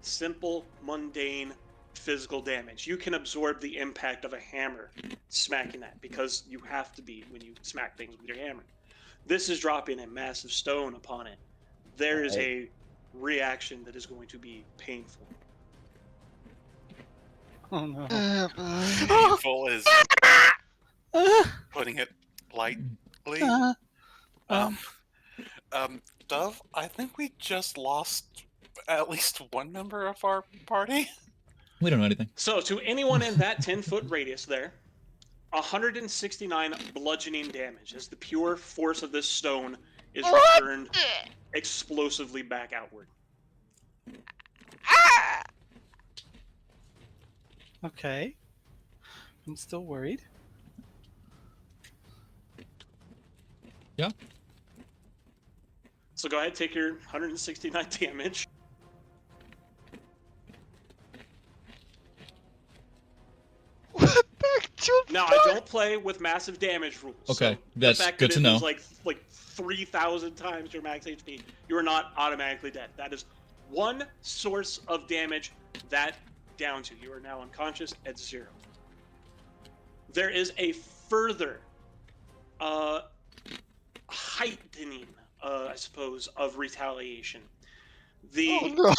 simple, mundane physical damage. You can absorb the impact of a hammer smacking that because you have to be when you smack things with your hammer. This is dropping a massive stone upon it. There is a reaction that is going to be painful. Oh no. Painful is putting it lightly. Dove, I think we just lost at least one member of our party. We don't know anything. So to anyone in that 10-foot radius there, 169 bludgeoning damage as the pure force of this stone is returned explosively back outward. Okay. I'm still worried. Yeah. So go ahead, take your 169 damage. Back to Now I don't play with massive damage rules. Okay, so that's the fact good that to it know. was like 3,000 times your max HP, you are not automatically dead. That is one source of damage that downs you. You are now unconscious at 0. There is a further heightening, I suppose, of retaliation. The Oh no!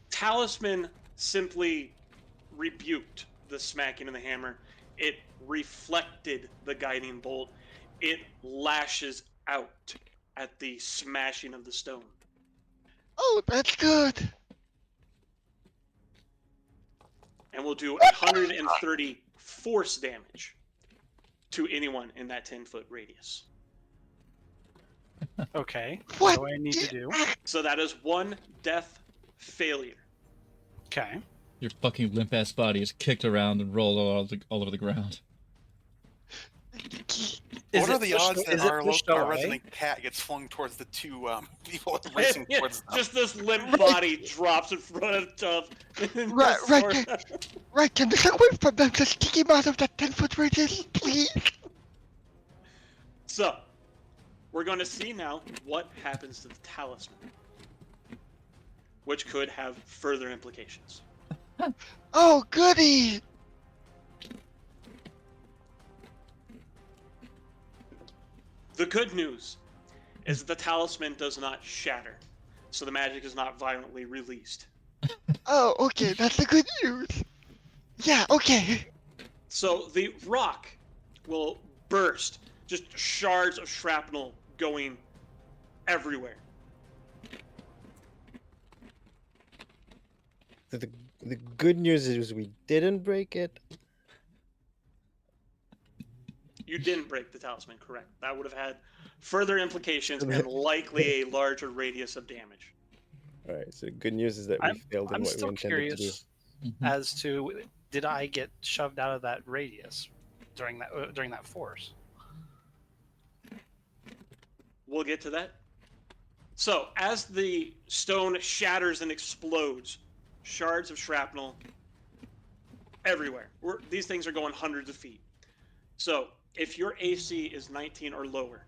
talisman simply rebuked the smacking of the hammer. It reflected the guiding bolt. It lashes out at the smashing of the stone. Oh, that's good. And will do 130 force damage to anyone in that 10-foot radius. Okay. What? What do I need to do? So that is one death failure. Okay. Your fucking limp ass body is kicked around and rolled all over the ground. What are the odds that our pushed our away? resident cat gets flung towards the two people racing Yeah, towards them? just this limp body drops in front of Tuff. Right, right, can this away from them? Just kick him out of that 10-foot radius, please. So, we're going to see now what happens to the talisman, which could have further implications. Oh, goody! The good news is that the talisman does not shatter so the magic is not violently released. Oh, okay, that's the good news. Yeah, okay. So the rock will burst, just shards of shrapnel going everywhere. The good news is we didn't break it. You didn't break the talisman, correct? That would have had further implications and likely a larger radius of damage. All right. So the good news is that we failed in I'm what we still intended to do. curious Mhm. as to did I get shoved out of that radius during that force? We'll get to that. So, as the stone shatters and explodes, shards of shrapnel everywhere. These things are going hundreds of feet. So, if your AC is 19 or lower,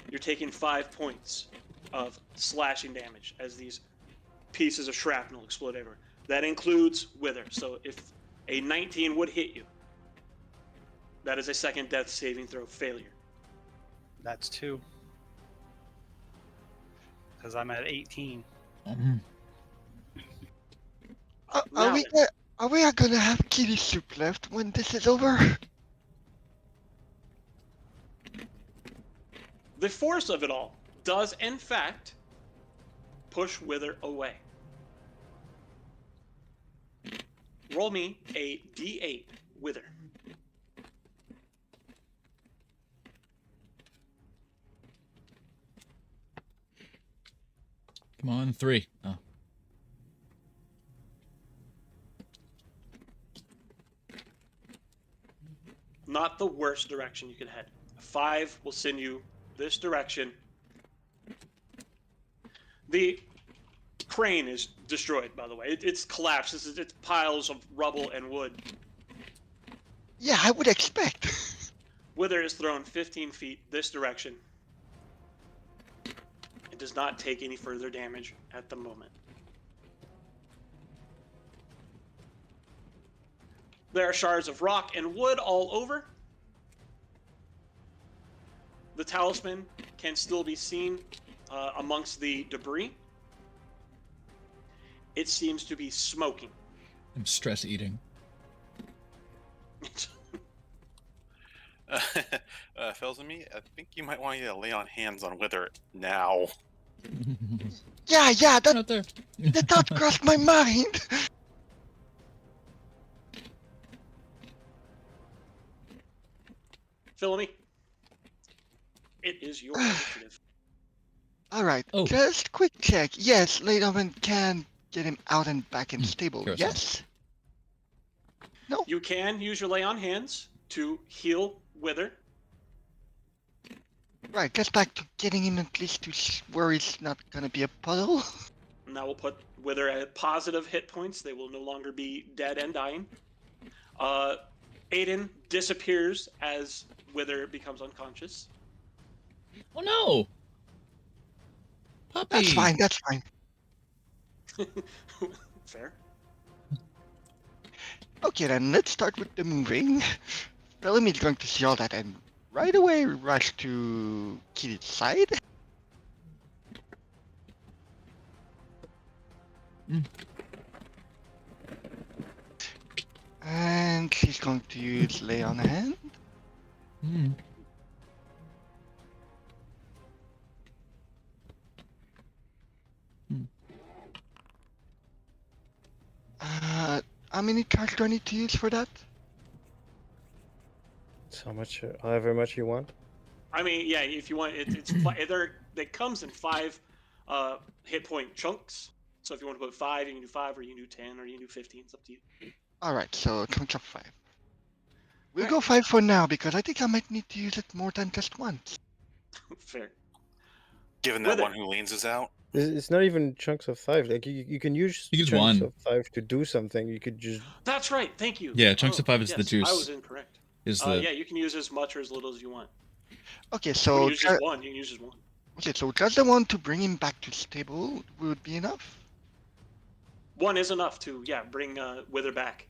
you're taking 5 points of slashing damage as these pieces of shrapnel explode everywhere. That includes Wither. So, if a 19 would hit you, that is a second death saving throw failure. That's 2. Because I'm at 18. Mhm. Are Now we then, are we gonna have kitty soup left when this is over? the force of it all does, in fact, push Wither away. Roll me a d8 Wither. Come on, 3. Oh. Not the worst direction you could head. 5 will send you this direction. The crane is destroyed, by the way. It's collapsed. It's piles of rubble and wood. Yeah, I would expect. Wither is thrown 15 feet this direction. It does not take any further damage at the moment. There are shards of rock and wood all over. The talisman can still be seen amongst the debris. It seems to be smoking. I'm stress eating. Fells and me, I think you might want to lay on hands on Wither now. Yeah, Out that there. thought crossed my mind. Philemy, it is your initiative. All right, Oh. just quick check. Yes, Laydoven can get him out and back in stable. Sure, sure. Yes. You can use your lay on hands to heal Wither. Right, just back to getting him at least to where he's not gonna be a puddle. And that will put Wither at positive hit points. They will no longer be dead and dying. Aiden disappears as Wither becomes unconscious. Oh no! Puppy! That's fine. That's fine. Fair. Okay, then let's start with the moving. Bellamy's going to see all that and right away rush to Kitty's side. And she's going to use Lay on Hand. Hmm. How many cards do I need to use for that? It's how much, however much you want. I mean, yeah, if you want, it comes in 5 hit point chunks. So if you want to put 5, you can do 5, or you can do 10, or you can do 15. It's up to you. Alright, so chunks of 5. We'll Right. go 5 for now because I think I might need to use it more than just once. Fair. Given that Wither. one who leans is out. It's not even chunks of 5. Like you can use You use chunks one. of 5 to do something. You could just That's right. Thank you. Yeah, chunks of 5 is the yes, juice. I was incorrect. Is the Yeah, you can use as much or as little as you want. Okay, You so can use just one. You can use just one. okay, so just the one to bring him back to stable would be enough. One is enough to bring Wither back.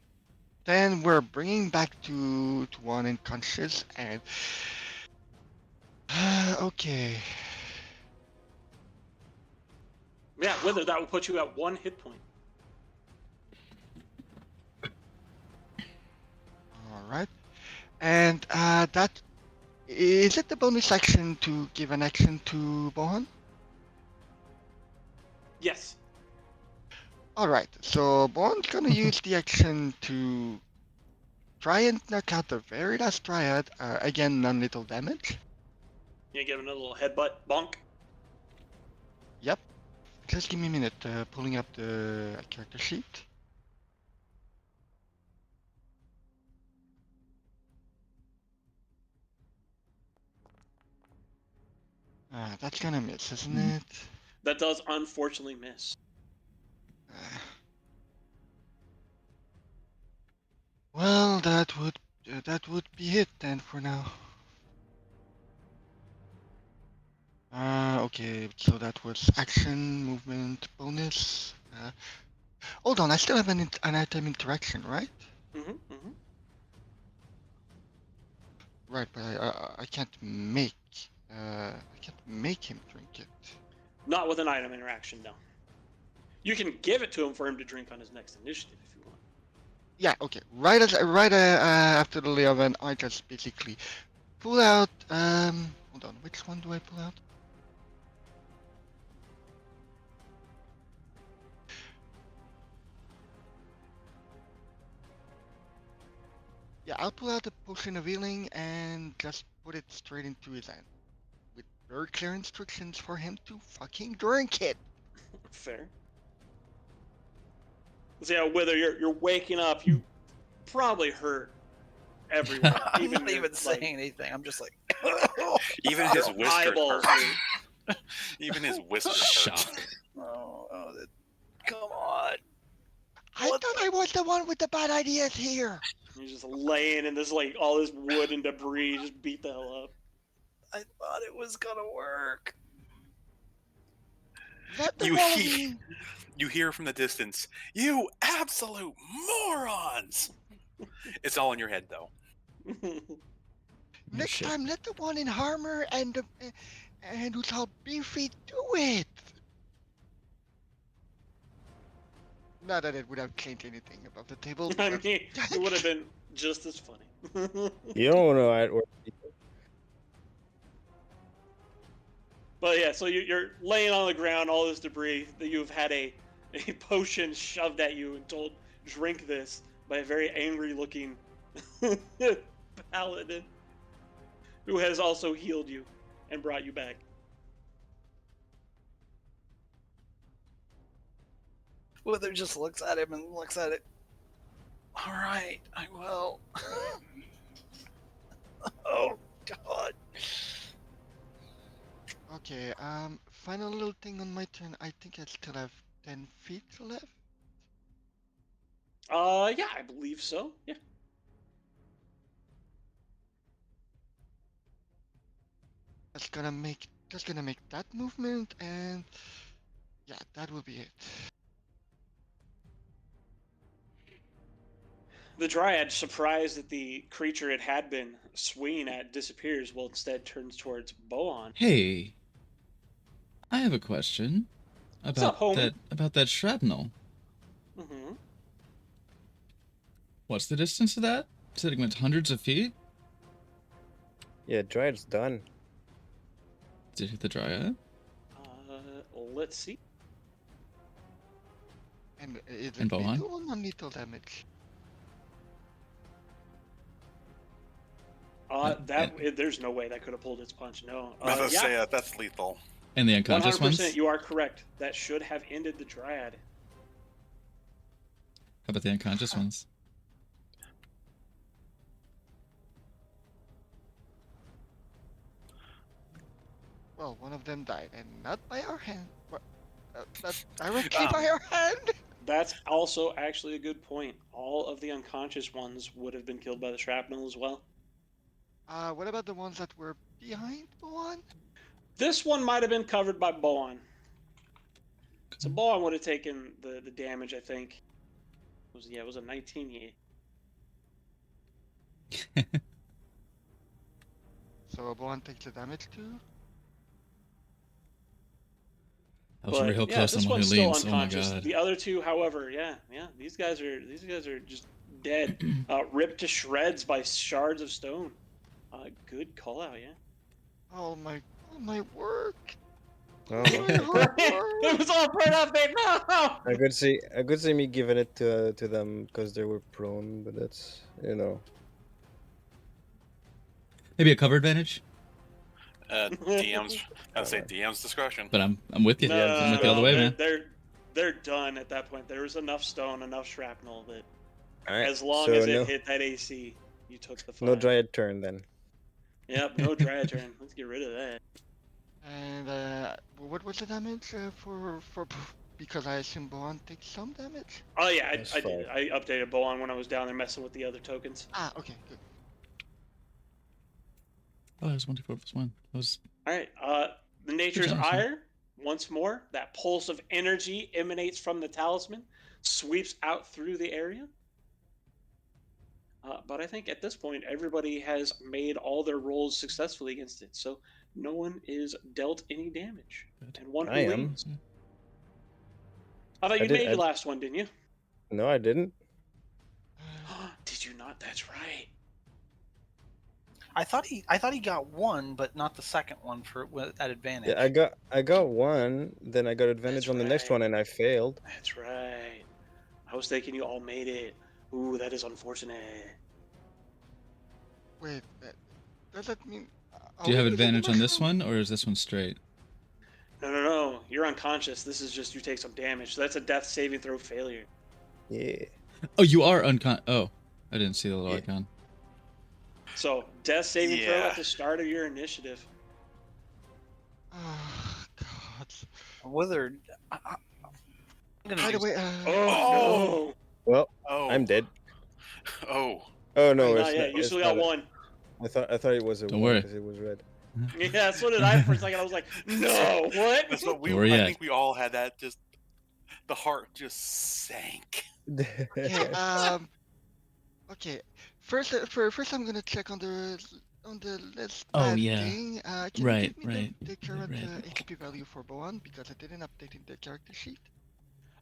Then we're bringing back to one unconscious and okay. Yeah, Wither, that will put you at 1 hit point. All right. And that is it. The bonus action to give an action to Bohan. Yes. All right. So Bohan's gonna use the action to try and knock out the very last Dryad. Again, non-lethal damage. You give it a little headbutt, bonk. Yep. Just give me a minute. Pulling up the character sheet. That's gonna miss, isn't it? That does unfortunately miss. Well, that would be it then for now. Okay, so that was action, movement, bonus. Hold on, I still have an item interaction, right? Mm-hmm, mm-hmm. Right, but I can't make him drink it. Not with an item interaction, no. You can give it to him for him to drink on his next initiative if you want. Yeah, okay. Right after the Leovan, I just basically pull out. Hold on, which one do I pull out? Yeah, I'll pull out the potion of healing and just put it straight into his hand, with very clear instructions for him to fucking drink it. Fair. See how Wither, you're waking up. You probably hurt everywhere. I'm not your, even saying anything. I'm just like, Even his your whiskers eyeballs hurt. hurt. Even his whiskers hurt. Shock. come on. I thought I was the one with the bad ideas here. You're just laying in this like all this wood and debris, just beat the hell up. I thought it was gonna work. Let the You one hear, you hear from the distance, "You absolute morons!" It's all in your head, though. Next shit. time, let the one in armor and who's all beefy do it. Not that it would have changed anything about the table. I but- mean, it would have been just as funny. You don't know how it works. But yeah, so you're laying on the ground, all this debris that you've had a potion shoved at you and told, drink this, by a very angry looking paladin who has also healed you and brought you back. Wither just looks at him and looks at it. All right, I will. Oh God. Okay, final little thing on my turn. I think I still have 10 feet left. Yeah, I believe so. Yeah. Just gonna make that movement, and yeah, that will be it. The Dryad, surprised that the creature it had been swinging at disappears, well, instead turns towards Bohan. Hey, I have a question up, about homie? that shrapnel. Mm-hmm. What's the distance of that? Said it went hundreds of feet. Yeah, Dryad's done. Did it hit the Dryad? Let's see. And is And it Bohan? lethal or non-lethal damage? There's no way that could have pulled its punch. No. I was gonna Yeah, say that's lethal. And the unconscious 100%. ones? You are correct. That should have ended the Dryad. How about the unconscious ones? Well, one of them died, and not by our hand. Not directly by our hand. That's also actually a good point. All of the unconscious ones would have been killed by the shrapnel as well. What about the ones that were behind the one? This one might have been covered by Bohan. So Bohan would have taken the damage, I think. It was a 19 year. So Bohan takes the damage too. I was real yeah, close on this one who one's still leans. Oh my unconscious. god. The other two, however, yeah, these guys are just dead, ripped to shreds by shards of stone. Good call out, yeah. All my work. Oh, All no. my hard It work. was all for nothing. No. I could see me giving it to them because they were prone, but that's, you know. Maybe a cover advantage, DM's. I'd say DM's discretion. but I'm with you. No, Yeah, I'm with you all the way, man. They're done at that point. There was enough stone, enough shrapnel that All right. as long so as it no, hit that AC, you took the fire. no dryad turn then. Yep, no dry turn. Let's get rid of that. And what was the damage for because I assume Boan takes some damage. Oh yeah, That's I did. I updated Boan when I was down there messing with the other tokens. Ah, okay, good. Oh, it was 1d4 plus 1. That was All right. The Nature's job, son. Ire. Once more, that pulse of energy emanates from the talisman, sweeps out through the area. But I think at this point, everybody has made all their rolls successfully against it, so no one is dealt any damage. Good. And one who I am. leads. I thought I you did- made I- the last one, didn't you? No, I didn't. Did you not? That's right. I thought he got one, but not the second one at advantage. Yeah, I got one. Then I got advantage That's on the next right. one, and I failed. That's right. I was thinking you all made it. Ooh, that is unfortunate. Wait, does that mean? Do you have are we getting advantage on this mushroom? one, or is this one straight? No. You're unconscious. This is just you take some damage. So that's a death saving throw failure. Yeah. Oh, you are Oh, I didn't see the little Yeah. icon. So death saving throw Yeah. at the start of your initiative. Oh God. Wizard. I'm gonna By the use- way, Oh, Well, Oh. I'm dead. Oh. Oh no! no, Not it's yet. not. You it's still got not a- one. I thought it was a Don't one worry. because it was red. Yeah, so did I for a second. I was like, no, what? That's what we. Where you I at? think we all had that. Just the heart just sank. okay, okay. First, first, I'm gonna check on the list. Oh, bad yeah. thing. Can Right, you give me right, the current right. HP value for Boan because I didn't update in the character sheet.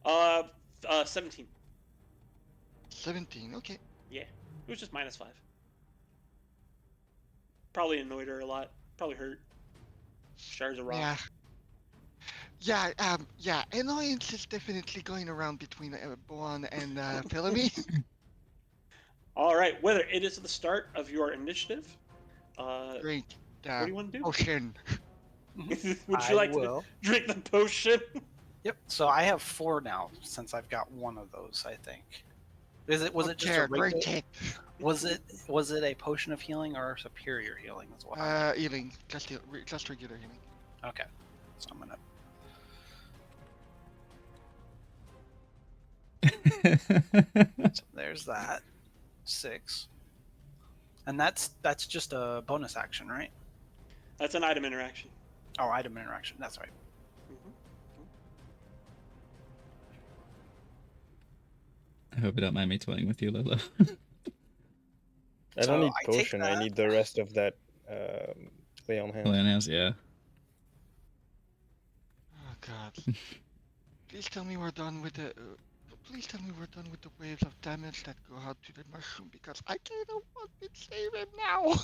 17. 17. Okay. Yeah, it was just -5. Probably annoyed her a lot. Probably hurt. Shards of rock. Yeah. Yeah. Annoyance is definitely going around between Boan and Philomene. All right, Wither, it is the start of your initiative. Great. What do you want to do? Potion. Would you I like will. to drink the potion? Yep. So I have 4 now since I've got one of those. I think. Was it just a Great regular, hit. was it a potion of healing or a superior healing as well? Healing. Just regular healing. Okay. So I'm gonna. So there's that. 6. And that's just a bonus action, right? That's an item interaction. Oh, item interaction. That's right. I hope you don't mind me toying with you, Lolo. I So don't need I take potion. I that. need the rest of that lay on hand. Lana's, yeah. Oh God. Please tell me we're done with the. Please tell me we're done with the waves of damage that go out to the mushroom because I kind of want to save him now.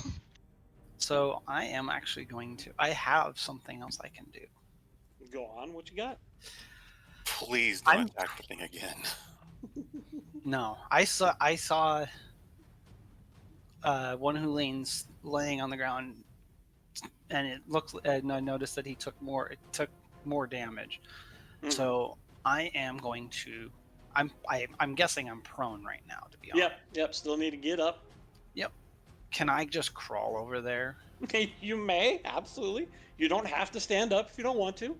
So I am actually going to. I have something else I can do. Go on, what you got? Please don't I'm- attack the thing again. No, I saw one who leans laying on the ground, and it looks. And I noticed that he took more. It took more damage. Mhm. So I am going to. I'm guessing I'm prone right now. To be honest. Yep. Still need to get up. Can I just crawl over there? You may, absolutely. You don't have to stand up if you don't want to.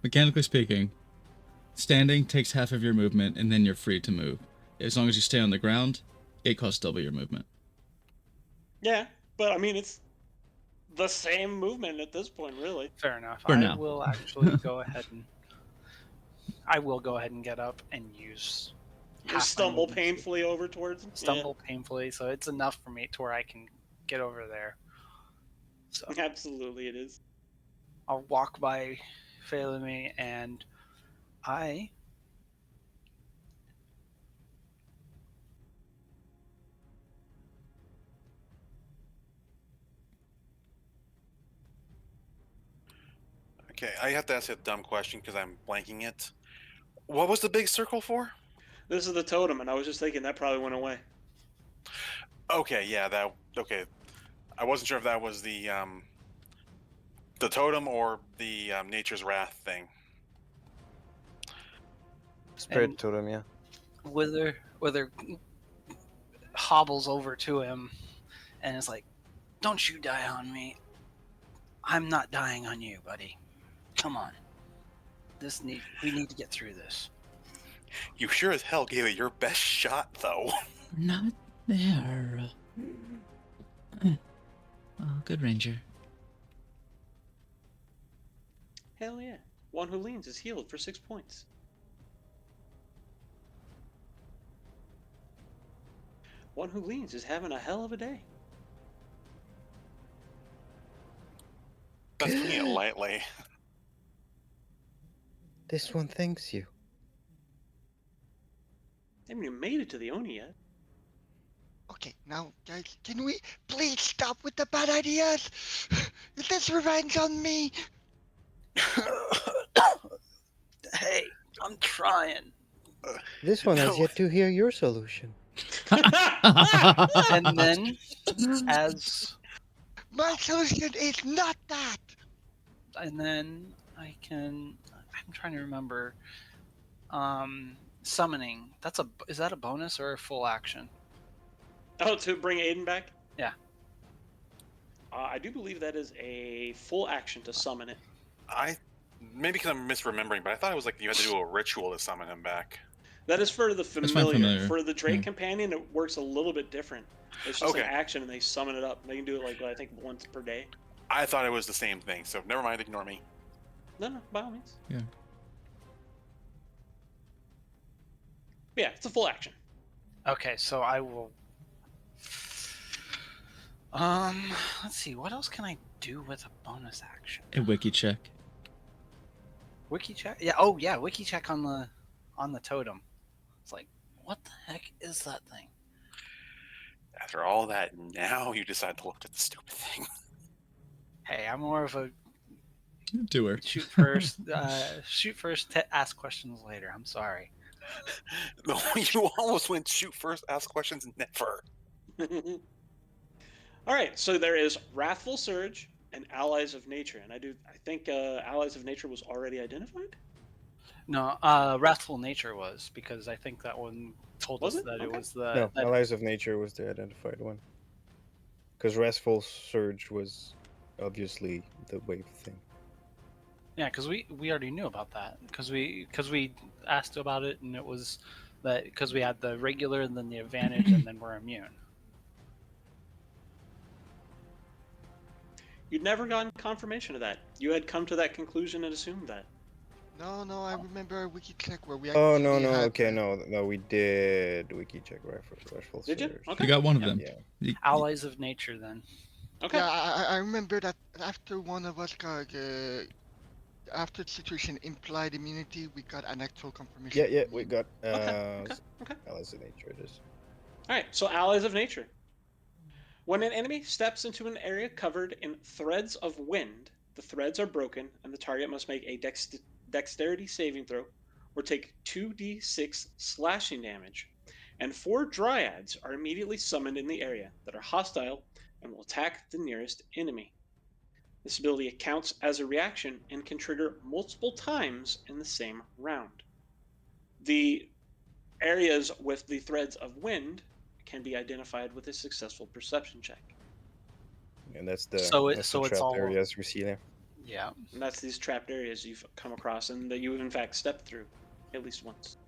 Mechanically speaking, standing takes half of your movement, and then you're free to move. As long as you stay on the ground, it costs double your movement. Yeah, but I mean, it's the same movement at this point, really. Fair enough. For I now. will actually go ahead and. I will go ahead and get up and use. You half my stumble movement. painfully over towards him. Stumble painfully, so it's enough for me to where I can get over there. So Yeah, absolutely, it is. I'll walk by failing me, and I Okay, I have to ask you a dumb question because I'm blanking it. What was the big circle for? This is the totem, and I was just thinking that probably went away. Okay, yeah, that okay. I wasn't sure if that was the totem or the nature's wrath thing. Spirit And- totem, yeah. Wither hobbles over to him and is like, "Don't you die on me. I'm not dying on you, buddy. Come on. We need to get through this." You sure as hell gave it your best shot, though. Not there. Oh, good ranger. Hell yeah. One who leans is healed for 6 points. One who leans is having a hell of a day. That's putting it lightly. This one thanks you. I haven't even made it to the Oni yet. Okay, now, guys, can we please stop with the bad ideas? Is this revenge on me? Hey, I'm trying. This one has No. yet to hear your solution. And then, as My solution is not that. and then I can. I'm trying to remember. Summoning. Is that a bonus or a full action? Oh, to bring Aiden back? Yeah. I do believe that is a full action to summon it. Maybe because I'm misremembering, but I thought it was like you had to do a ritual to summon him back. That is for the fine, familiar. familiar. For the Drake Yeah. companion, it works a little bit different. It's just Okay. an action, and they summon it up. They can do it like I think once per day. I thought it was the same thing, so never mind. Ignore me. No, by all means. Yeah. Yeah, it's a full action. Okay, so I will. Let's see. What else can I do with a bonus action? A wiki check. Wiki check? Yeah. Oh, yeah. Wiki check on the totem. It's like, what the heck is that thing? After all that, now you decide to look at the stupid thing. Hey, I'm more of a Doer. shoot first, ask questions later. I'm sorry. No, you almost went shoot first, ask questions, never. All right, so there is Wrathful Surge and Allies of Nature, and I think Allies of Nature was already identified. No, Wrathful Nature was, because I think that one told Was us it? that it Okay. was the. No, that- Allies of Nature was the identified one. Because Restful Surge was obviously the wave thing. Yeah, because we already knew about that. Because we asked about it, and it was that because we had the regular and then the advantage, and then we're immune. You'd never gotten confirmation of that. You had come to that conclusion and assumed that. No, I remember a wiki check where we Oh, actually no, had okay, no, we did wiki check Restful Did you? Surge. Okay. You got one of Yeah. them. Yeah. Allies of Nature, then. Okay. Yeah, I remember that after one of us got after the situation implied immunity, we got an actual confirmation. Yeah, we got Okay. Allies of Nature. It is. All right, so Allies of Nature. When an enemy steps into an area covered in threads of wind, the threads are broken, and the target must make a dexterity saving throw or take 2d6 slashing damage. And 4 dryads are immediately summoned in the area that are hostile and will attack the nearest enemy. This ability counts as a reaction and can trigger multiple times in the same round. The areas with the threads of wind can be identified with a successful perception check. And that's the So that's the it's trapped all- areas we see there. Yeah. And that's these trapped areas you've come across and that you, in fact, stepped through at least once.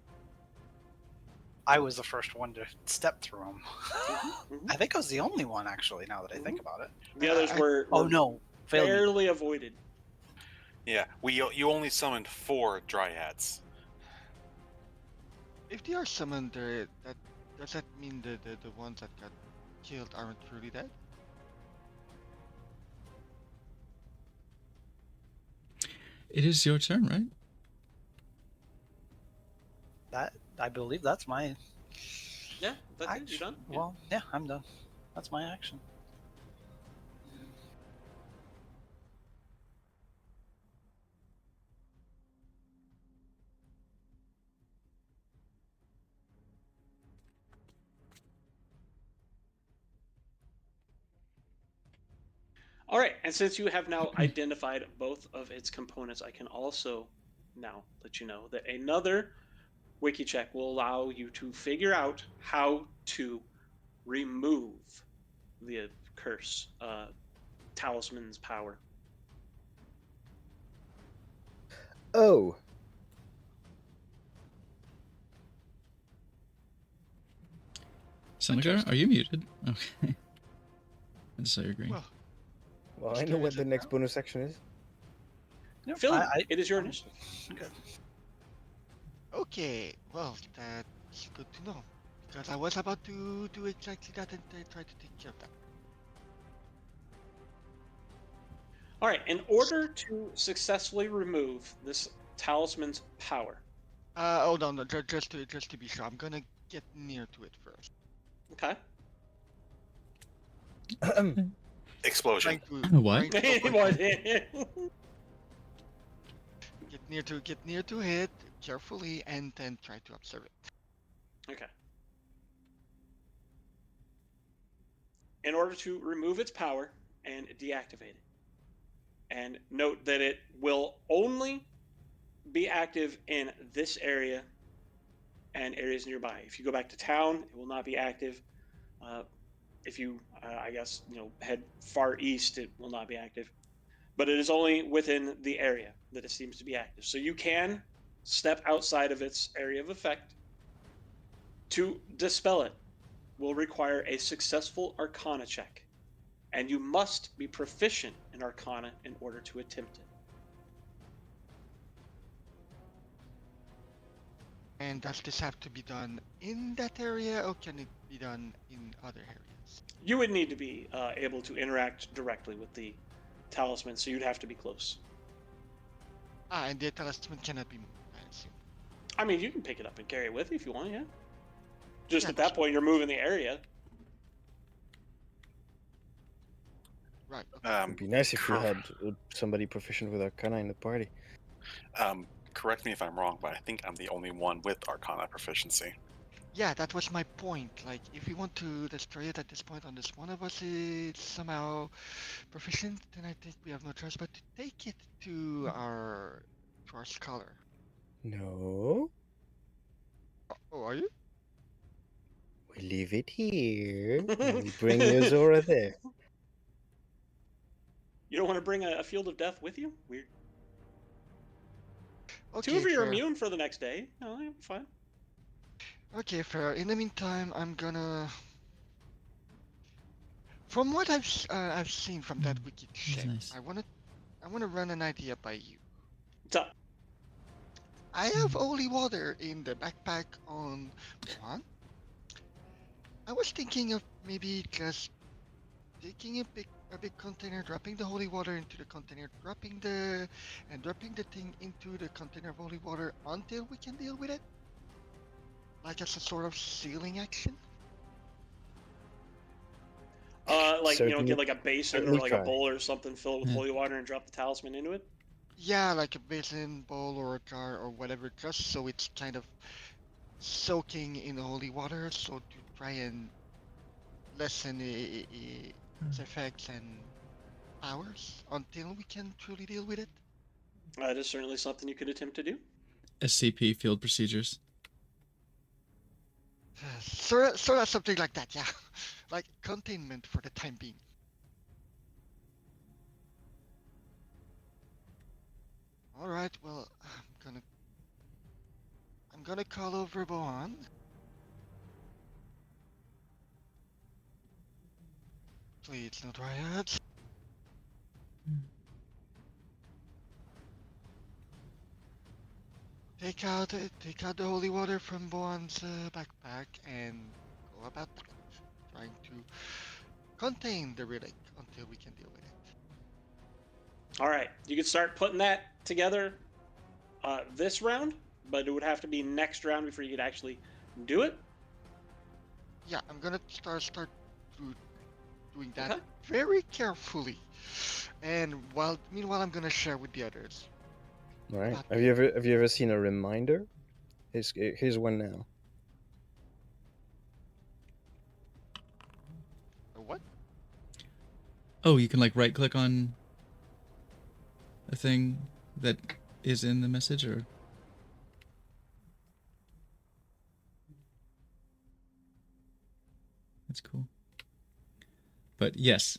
I was the first one to step through them. Mhm. I think I was the only one, actually. Now that I think about it. The others were, Oh no, failed me. barely avoided. Yeah, you only summoned 4 dryads. If they are summoned, does that mean the ones that got killed aren't truly dead? It is your turn, right? That I believe that's my Yeah, that's it. You're action. done. Yeah. Well, yeah, I'm done. That's my action. All right, and since you have now identified both of its components, I can also now let you know that another wiki check will allow you to figure out how to remove the curse, talisman's power. Oh, Seneca, are you muted? Okay. I just saw your green. Well, well, Which I know turn what is the it next now? bonus section is. Yep, Philly, I- it is your initiative. okay. Well, that's good to know. Because I was about to do exactly that and try to take care of that. All right, in order to successfully remove this talisman's power, Oh no, just to be sure, I'm gonna get near to it first. okay? Explosion. What? Trying to What? get near to it carefully and then try to observe it. Okay. In order to remove its power and deactivate it, and note that it will only be active in this area and areas nearby. If you go back to town, it will not be active. If you, I guess, head far east, it will not be active. But it is only within the area that it seems to be active. So you can step outside of its area of effect. To dispel it will require a successful Arcana check, and you must be proficient in Arcana in order to attempt it. And does this have to be done in that area, or can it be done in other areas? You would need to be able to interact directly with the talisman, so you'd have to be close. And the talisman cannot be moved, I assume. I mean, you can pick it up and carry it with you if you want, yeah. Just Yeah, at that's that point, you're moving the area. Right. Okay. It'd be nice if you cor- had somebody proficient with Arcana in the party. Correct me if I'm wrong, but I think I'm the only one with Arcana proficiency. Yeah, that was my point. Like, if we want to destroy it at this point, unless one of us is somehow proficient, then I think we have no choice but to take it to our scholar. No, Oh, are you? we leave it here and we bring Yozora there. You don't want to bring a field of death with you? Weird. Okay, Two of you are fair. immune for the next day. No, you'll be fine. Okay, fair. In the meantime, I'm gonna. From what I've seen from that wiki That's check, nice. I wanna run an idea by you. What's up? I have holy water in the backpack on Mohan. I was thinking of maybe just taking a big container, dropping the holy water into the container, dropping the thing into the container of holy water until we can deal with it. Like as a sort of sealing action. Like, Certainly- get like a basin or certainly like a try. bowl or something filled with Yeah. holy water and drop the talisman into it. Yeah, like a basin, bowl, or a jar, or whatever, just so it's kind of soaking in holy water, so to try and lessen its effects and powers until we can truly deal with it. That is certainly something you could attempt to do. SCP field procedures. Sort of something like that, yeah. Like containment for the time being. All right, well, I'm gonna call over Bohan. Please, no dryads. Take out the holy water from Bohan's backpack and go about that, trying to contain the relic until we can deal with it. All right, you can start putting that together this round, but it would have to be next round before you could actually do it. Yeah, I'm gonna start doing that Okay. very carefully. And meanwhile, I'm gonna share with the others. All right. Not Have you ever seen a reminder? Here's one now. What? Oh, you can like right click on a thing that is in the message, or that's cool. But yes.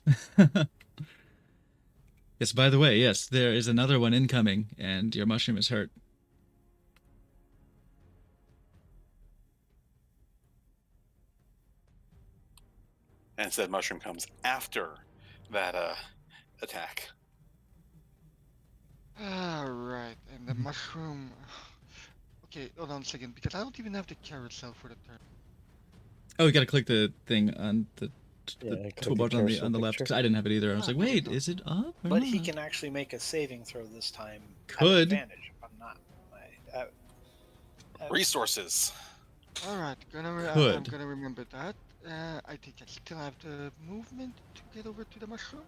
Yes, by the way, yes, there is another one incoming, and your mushroom is hurt. And said mushroom comes after that attack. Alright, and the mushroom. Okay, hold on a second, because I don't even have the carousel for the turn. Oh, you gotta click the thing on the Yeah, click the toolbar carousel on the left, picture. because I didn't have it either. I was like, there we wait, go. is it up or But he not? can actually make a saving throw this time. Could. At advantage. If I'm not. Resources. Alright, I'm Could. gonna remember that. I think I still have the movement to get over to the mushroom.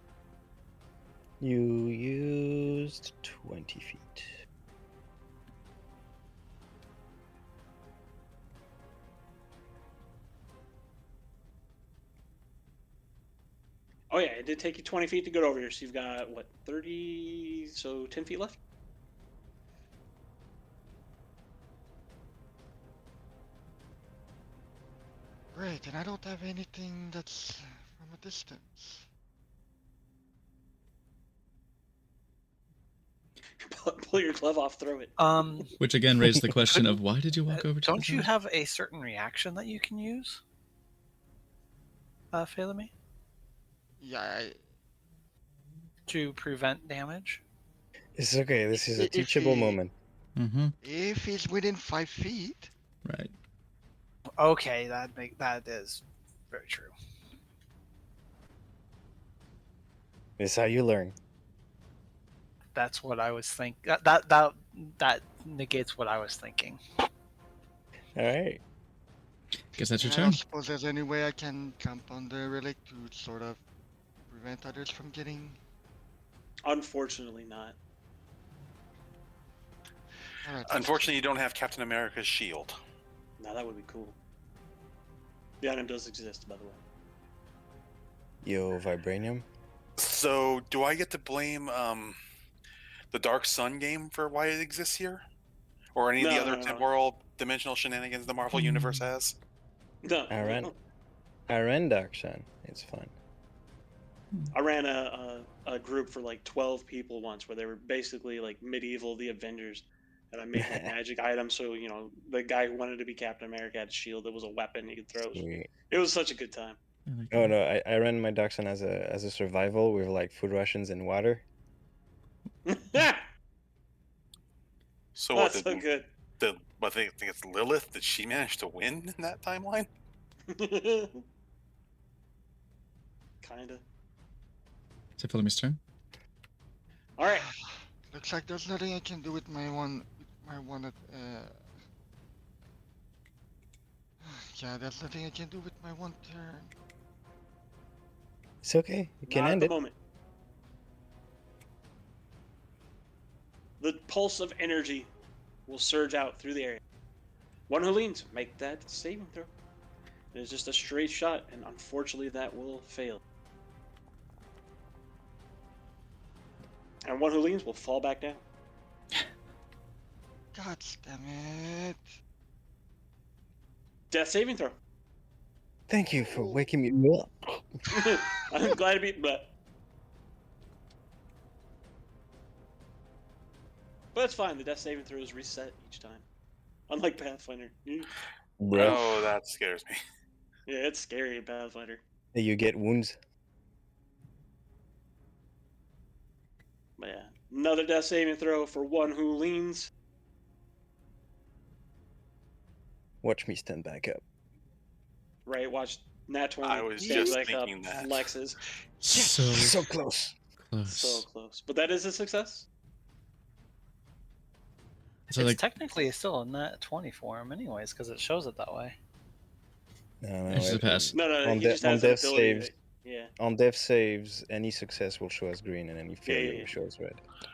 You used 20 feet. Oh yeah, it did take you 20 feet to get over here, so you've got what 30, so 10 feet left. Great, and I don't have anything that's from a distance. Pull your glove off, throw it. Which again raised the question of why did you walk over to Don't the you side? have a certain reaction that you can use? Phalemy? Yeah, To prevent damage? It's okay. This is a If teachable he- moment. Mm-hmm. if he's within 5 feet, Right. Okay, that is very true. This is how you learn. That's what I was thinking. That negates what I was thinking. All right. Guess that's your and I turn. don't suppose there's any way I can jump on the relic to sort of prevent others from getting. Unfortunately, not. Alright, Unfortunately, you don't have Captain America's shield. Now that would be cool. The item does exist, by the way. Yo, vibranium. So, do I get to blame the Dark Sun game for why it exists here, or any of the No, other no. temporal dimensional shenanigans the Marvel Universe has? No, I ran Dark Sun. It's fun. I ran a group for like 12 people once, where they were basically like medieval the Avengers, and I made like magic items. So the guy who wanted to be Captain America had a shield that was a weapon he could throw. Sweet. It was such a good time. I like Oh that. no, I ran my Dark Sun as a survival with like food rations and water. So what? That's so good. I think it's Lilith. Did she manage to win in that timeline? Kinda. Is it Philemy's turn? All right. looks like there's nothing I can do with my one. Yeah, there's nothing I can do with my one turn. It's okay. You can Not end at it. the moment. The pulse of energy will surge out through the area. One who leans, make that saving throw. It is just a straight shot, and unfortunately that will fail. And one who leans will fall back down. God damn it. Death saving throw. Thank you for waking me up. I'm glad to be, but it's fine. The death saving throw is reset each time, unlike Pathfinder. Bro. Oh, that scares me. Yeah, it's scary in Pathfinder. You get wounds. But yeah, another death saving throw for one who leans. Watch me stand back up. Right, watch Nat 20. I was stands just back up, thinking that. flexes. So So close. Close. So close. But that is a success. So it's like, technically still a net 20 for him, anyways, because it shows it that way. No, no. it's just a pass. No, On he de- just on has an death ability. saves. Yeah. On death saves, any success will show us green, and any failure yeah. will show us red.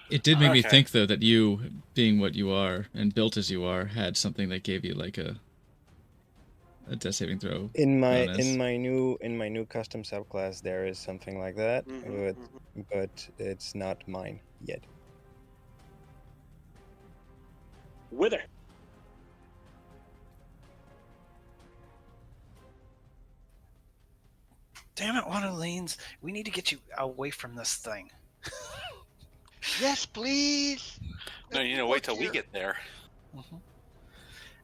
It did make me Okay. think though that you, being what you are and built as you are, had something that gave you like a death saving throw. In my bonus. in my new custom subclass, there is something like that, Mhm, but it's not mine yet. Wither. Damn it, one of Leans. We need to get you away from this thing. Yes, please. No, Let you me know, walk wait till we here. get there. Mhm.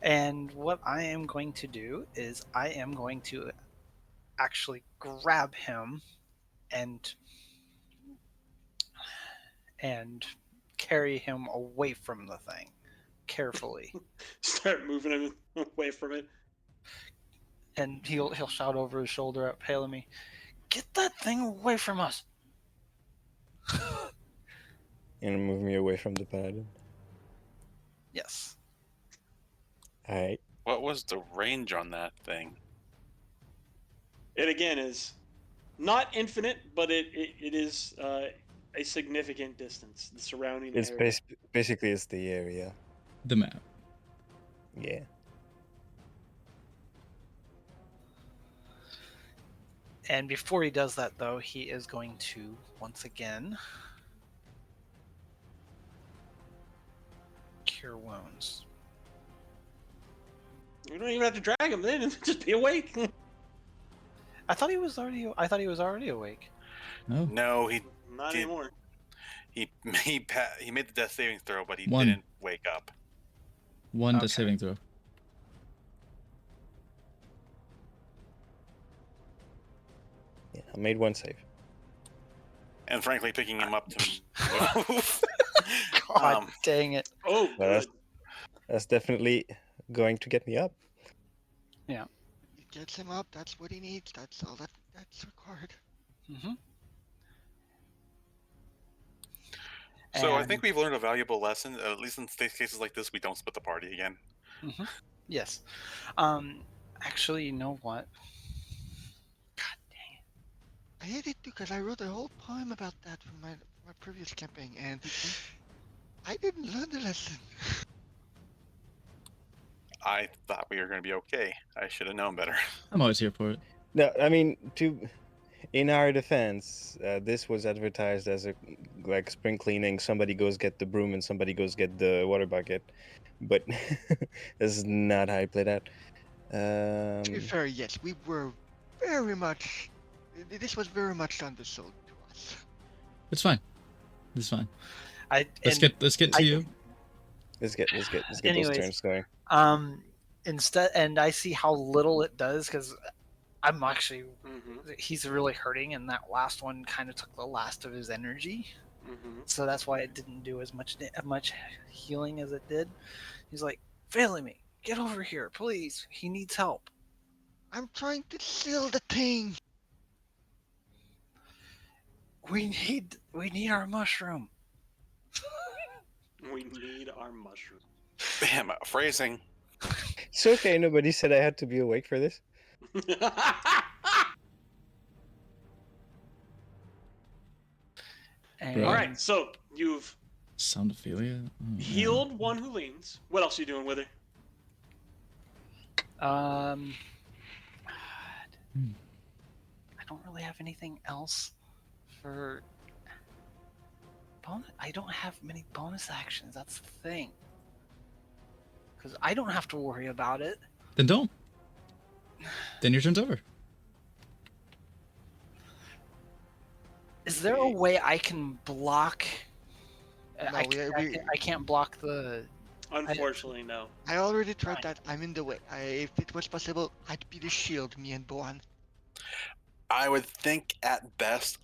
And what I am going to do is I am going to actually grab him and carry him away from the thing carefully. Start moving him away from it. And he'll shout over his shoulder at Palemy, "Get that thing away from us!" And move me away from the paladin. Yes. Alright. What was the range on that thing? It again is not infinite, but it is a significant distance. The surrounding It's area. basically it's the area. The map. Yeah. And before he does that, though, he is going to once again cure wounds. You don't even have to drag him then. Just be awake. I thought he was already awake. Oh, No, he Not Did- anymore. he made the death saving throw, but he One. didn't wake up. one Okay. death saving throw. Yeah. I made one save. And frankly, picking him up to move. God dang it. Oh, Well, good. That's definitely going to get me up. It gets him up. That's what he needs. That's all that's required. Mm-hmm. So I think we've learned a valuable lesson. At least in cases like this, we don't split the party again. Yes. Actually, you know what? God dang it. I hate it too because I wrote a whole poem about that from my previous campaign, and I didn't learn the lesson. I thought we were going to be okay. I should have known better. I'm always here for it. No, I mean, in our defense, this was advertised as a like spring cleaning. Somebody goes get the broom and somebody goes get the water bucket, but this is not how I played out. To be fair, yes, we were very much. This was very much undersold to us. It's fine. It's fine. Let's And get to I- you. Let's get those Anyways. turns going. Instead, and I see how little it does because I'm actually Mm-hmm. he's really hurting, and that last one kind of took the last of his energy. Mm-hmm. So that's why it didn't do as much healing as it did. He's like, "Failing me, get over here, please. He needs help." I'm trying to seal the thing. We need our mushroom. We need our mushroom. Damn, phrasing. It's okay. Nobody said I had to be awake for this. And Bro. All right, so you've Sound Ophelia. Oh, man. healed one who leans. What else are you doing with her? Hmm. Hmm. I don't really have anything else for bonus. I don't have many bonus actions. That's the thing. Because I don't have to worry about it. Then don't. Then your turn's over. Is there a way I can block? No, I can't block the. Unfortunately, no. I already tried Fine. that. I'm in the way. If it was possible, I'd be the shield, me and Boan. I would think at best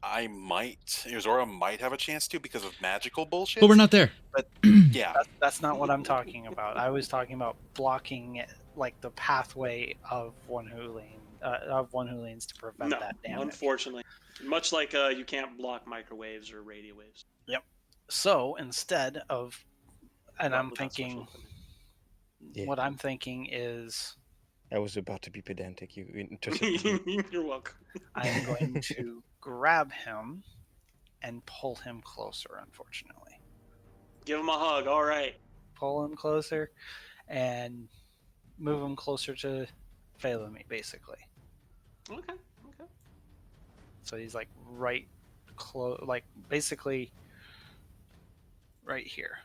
Zora might have a chance to because of magical bullshit. But we're not there. Yeah. That's not what I'm talking about. I was talking about blocking like the pathway of one who leans of one who leans to prevent No, that damage. unfortunately. Much like you can't block microwaves or radio waves. So instead of, and Well, I'm without special thinking, equipment. Yeah. what I'm thinking is I was about to be pedantic. You intercepted me. You're welcome. I'm going to grab him and pull him closer, unfortunately. Give him a hug. All right. Pull him closer and move him closer to Phalami, basically. Okay. So he's like right close, like basically right here.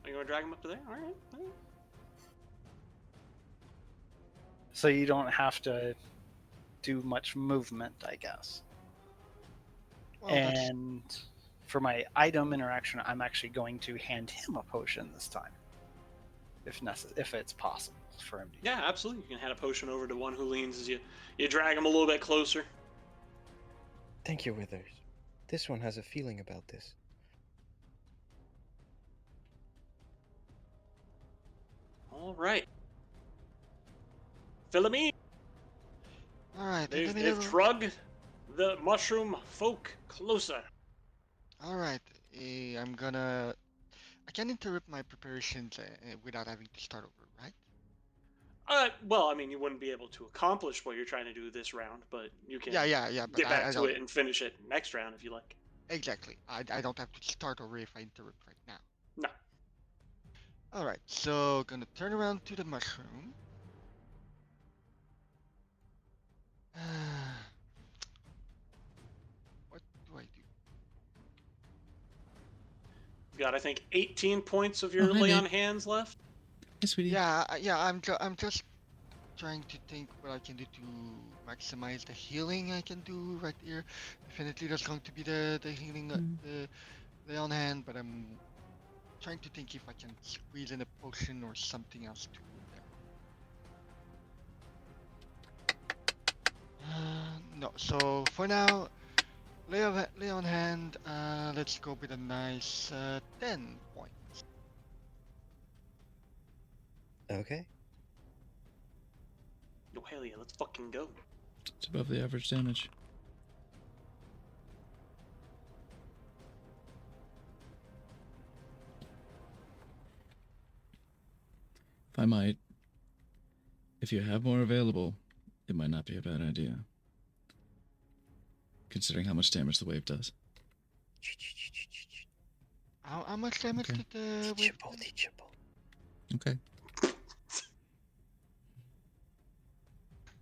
Are you going to drag him up to there? All right. So you don't have to do much movement, I guess. Well, that's, And for my item interaction, I'm actually going to hand him a potion this time, if it's possible for him to. Yeah, absolutely. You can hand a potion over to one who leans as you drag him a little bit closer. Thank you, Withers. This one has a feeling about this. All right. Philomene, all right. they've drugged the mushroom folk closer. All right. I'm gonna. I can interrupt my preparations without having to start over, right? Well, I mean, you wouldn't be able to accomplish what you're trying to do this round, but you can Yeah. But get back I to don't. it and finish it next round if you like. Exactly. I don't have to start over if I interrupt right now. No. All right. So gonna turn around to the mushroom. What do I do? You've got, I think, 18 points of your hi, lay on Nate. hands left. Hey, sweetie. Yeah. I'm just trying to think what I can do to maximize the healing I can do right here. Definitely there's going to be the healing the lay on hand, but I'm trying to think if I can squeeze in a potion or something else to there. No, so for now, lay on hand, let's go with a nice 10 points. Okay. Oh, hell yeah, let's fucking go. It's above the average damage. If I might, if you have more available, it might not be a bad idea. Considering how much damage the wave does. How much damage Okay. did the wave Teachable, do? teachable. Okay.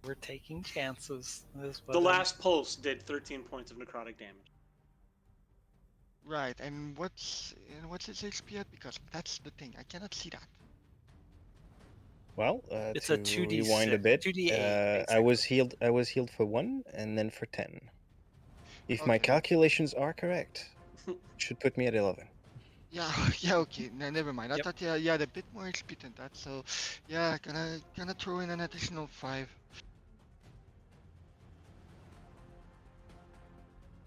We're taking chances. The last pulse did 13 points of necrotic damage. Right, and what's its HP at? Because that's the thing, I cannot see that. Well, It's to a 2d6, rewind a bit, 2d8, I was healed for 1 and then for 10. If my Okay. calculations are correct, it should put me at 11. Yeah, yeah, okay, no, never mind. I Yep. thought you had a bit more HP than that, so yeah, gonna throw in an additional 5.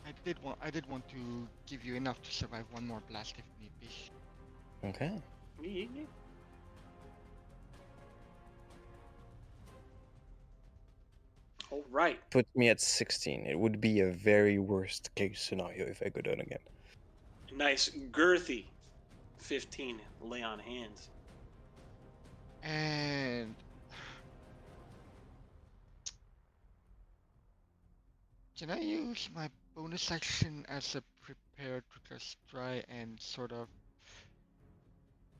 I did want to give you enough to survive one more blast if need be. Okay. All right. Put me at 16. It would be a very worst case scenario if I go down again. Nice, girthy 15 lay on hands. And can I use my bonus action as a prepare to just try and sort of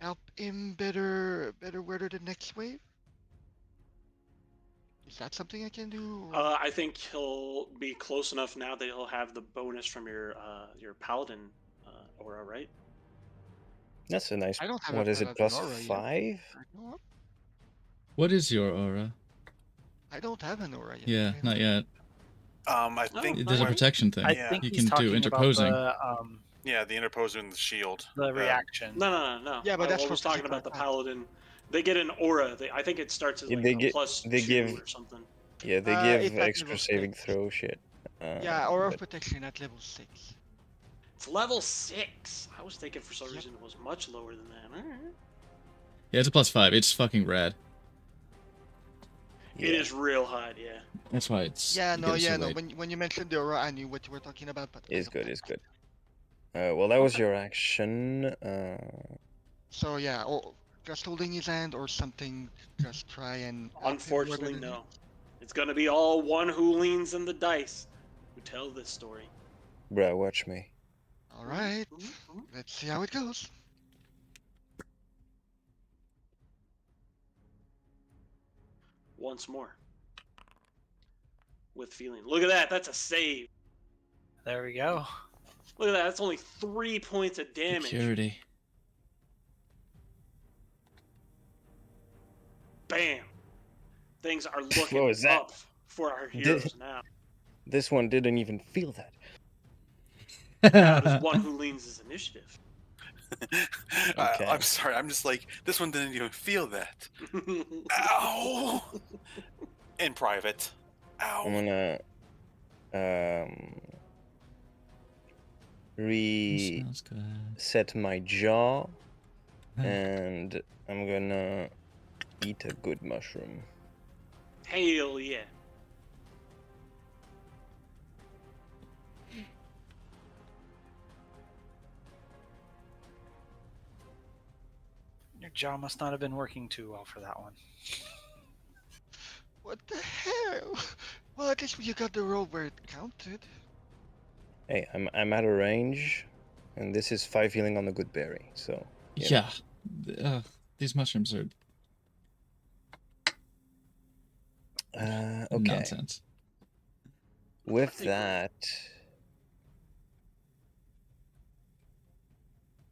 help him better weather the next wave? Is that something I can do? Or... I think he'll be close enough now that he'll have the bonus from your paladin aura, right? That's a nice. I don't have What a is it? paladin Plus aura yet. 5? I know of. What is your aura? I don't have an aura yet. Yeah, I not don't- yet. I Oh, think There's a when- protection thing. I Yeah. think You he's can do talking interposing. about yeah, the interposer and the shield. the reaction. No. Yeah, but that's I for was talking physical about the attack. paladin. They get an aura. I think it starts as Yeah, like they a get- plus they 2 give- or something. Yeah, they it's give at extra level saving 6. throw shit. Yeah, aura of but- protection at level 6. It's level 6. I was thinking for some Yep. reason it was much lower than that. All right. Yeah, it's a +5. It's fucking rad. It is real hot, yeah. That's why it's. Yeah, you no, get it so yeah, no. late. When you mentioned the aura, I knew what you were talking about, but I Is don't good, have is that. good. Well, that was Okay. your action. So yeah, or just holding his hand or something. Just try and help him Unfortunately, whatever it no. It's gonna be all one who leans in the dice who tell this story. Bruh, watch me. is. All right, Mhm. let's see how it goes. Once more. With feeling. Look at that. That's a save. There we go. Look at that. That's only 3 points of damage. Security. Bam. Things are looking was that? up for our heroes now. This one didn't even feel that. How does one who leans his initiative? Okay. I'm sorry. I'm just like, this one didn't even feel that. Ow! In private. Ow. I'm gonna Smells good. reset my jaw, Huh. and I'm gonna eat a good mushroom. Hell yeah. Your jaw must not have been working too well for that one. What the hell? Well, at least you got the roll where it counted. Hey, I'm out of range, and this is 5 healing on a good berry. So Yeah. These mushrooms are okay. nonsense. With Pretty cool. that,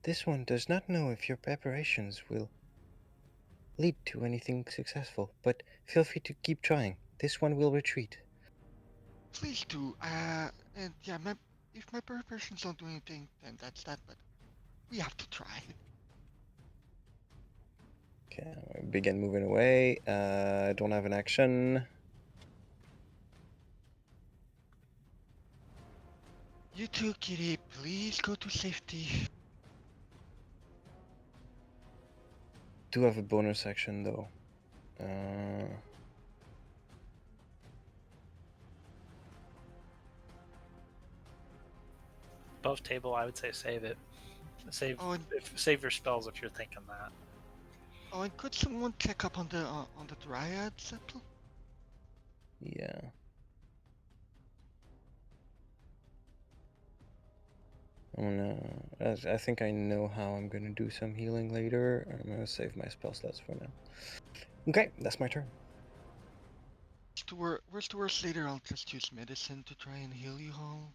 this one does not know if your preparations will lead to anything successful, but feel free to keep trying. This one will retreat. Please do. And yeah, if my preparations don't do anything, then that's that. But we have to try. Okay, I begin moving away. I don't have an action. You too, Kitty. Please go to safety. Do have a bonus action though. Above table, I would say save it. Save Oh, and, save your spells if you're thinking that. oh, and could someone check up on the Dryad Settle? Yeah. I think I know how I'm gonna do some healing later. I'm gonna save my spell slots for now. Okay, that's my turn. Worst to worst later, I'll just use medicine to try and heal you all.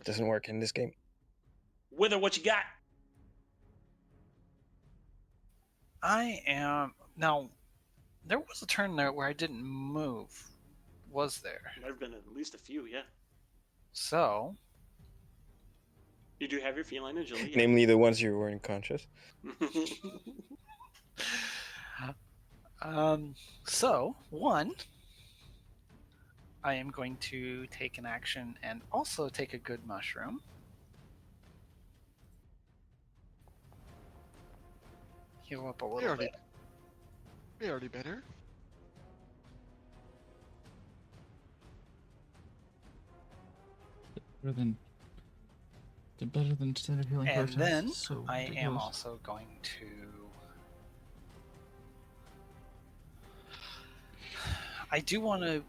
Doesn't work in this game. Wither, what you got? I am now. There was a turn there where I didn't move. Was there? There have been at least a few, yeah. So You do have your feline agility. Namely the ones you weren't conscious. Yeah. So one, I am going to take an action and also take a good mushroom. Heal up a little bit. Barely better. They're better than standard healing And potions. then So I am ridiculous. also going to. I do want to.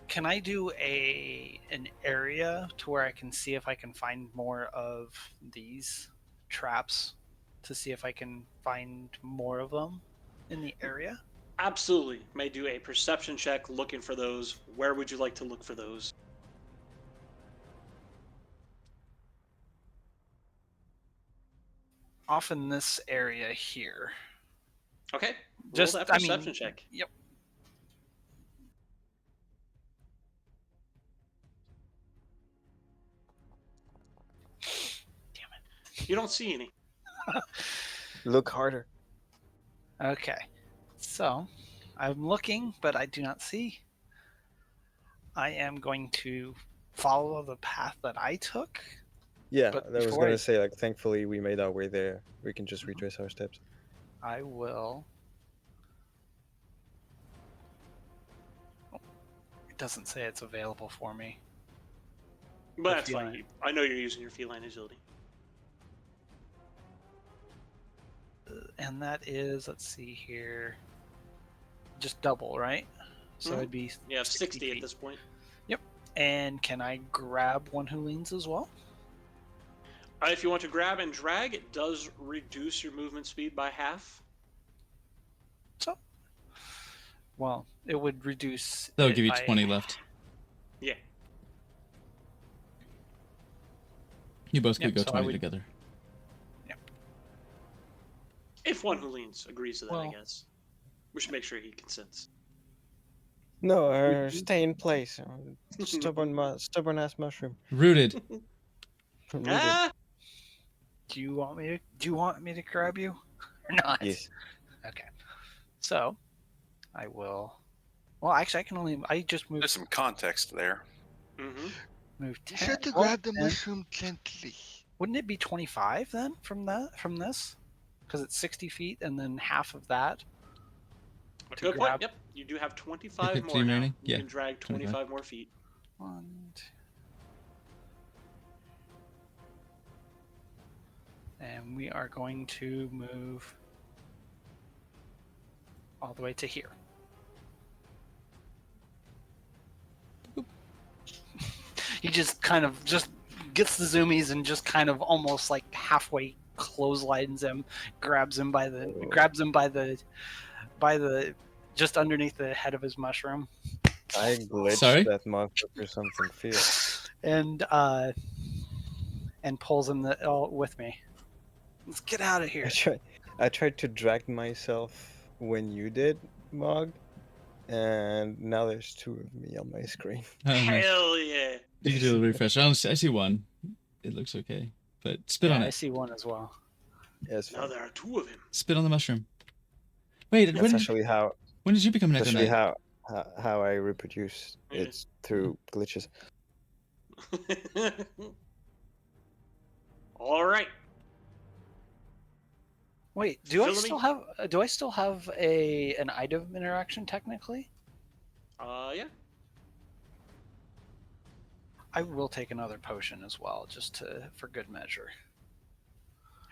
Can I do an area to where I can see if I can find more of these traps, to see if I can find more of them in the area? Absolutely. May do a perception check looking for those. Where would you like to look for those? Off in this area here. Okay. Just Roll that perception check. Yep. Damn it. You don't see any. Look harder. Okay. So, I'm looking, but I do not see. I am going to follow the path that I took. Yeah, But I was before gonna I- say, like, thankfully we made our way there. We can just retrace our steps. I will doesn't say it's available for me. But that's feline. fine. I know you're using your feline agility. And that is, let's see here, just double, right? So Mhm. it'd be You have 60 at feet. this point. And can I grab one who leans as well? If you want to grab and drag, it does reduce your movement speed by half. So, well, it would reduce. That'll it give you by- 20 left. Yeah. You both could Yep, go so I 20 would- together. If one who leans agrees to that, I Well- guess. We should make sure he consents. No, stay in place. Stubborn ass mushroom. Rooted. Rooted. Ah! Do you want me to grab you or not? Yes. Okay. So, I will. Well, actually, I can only. I just moved. There's some context there. Mm-hmm. Move Be 10. sure to well, grab the then, mushroom gently. Wouldn't it be 25 then from this? Because it's 60 feet, and then half of that. To Good grab- point. Yep. You do have 25 15 more now. remaining? You Yeah, can drag 25 more feet. 1, 2. And we are going to move all the way to here. He just kind of just gets the zoomies and just kind of almost like halfway clotheslines him, grabs him by the just underneath the head of his mushroom, I glitched Sorry? that motherfucker something fierce. and pulls him with me. Let's get out of here. I tried to drag myself when you did, Mog, and now there's 2 of me on my screen. Oh, nice. Hell yeah. You can do a refresh. I see one. It looks okay. But spit Yeah, on I it. see one as well. Yes, Now there are 2 of him. Spit on the mushroom. Wait, that's actually how when did you become an that's actually Echo how I reproduce. Yeah. It's through glitches. All right. Wait, do I Fill me. still have an item interaction technically? Yeah. I will take another potion as well, just for good measure.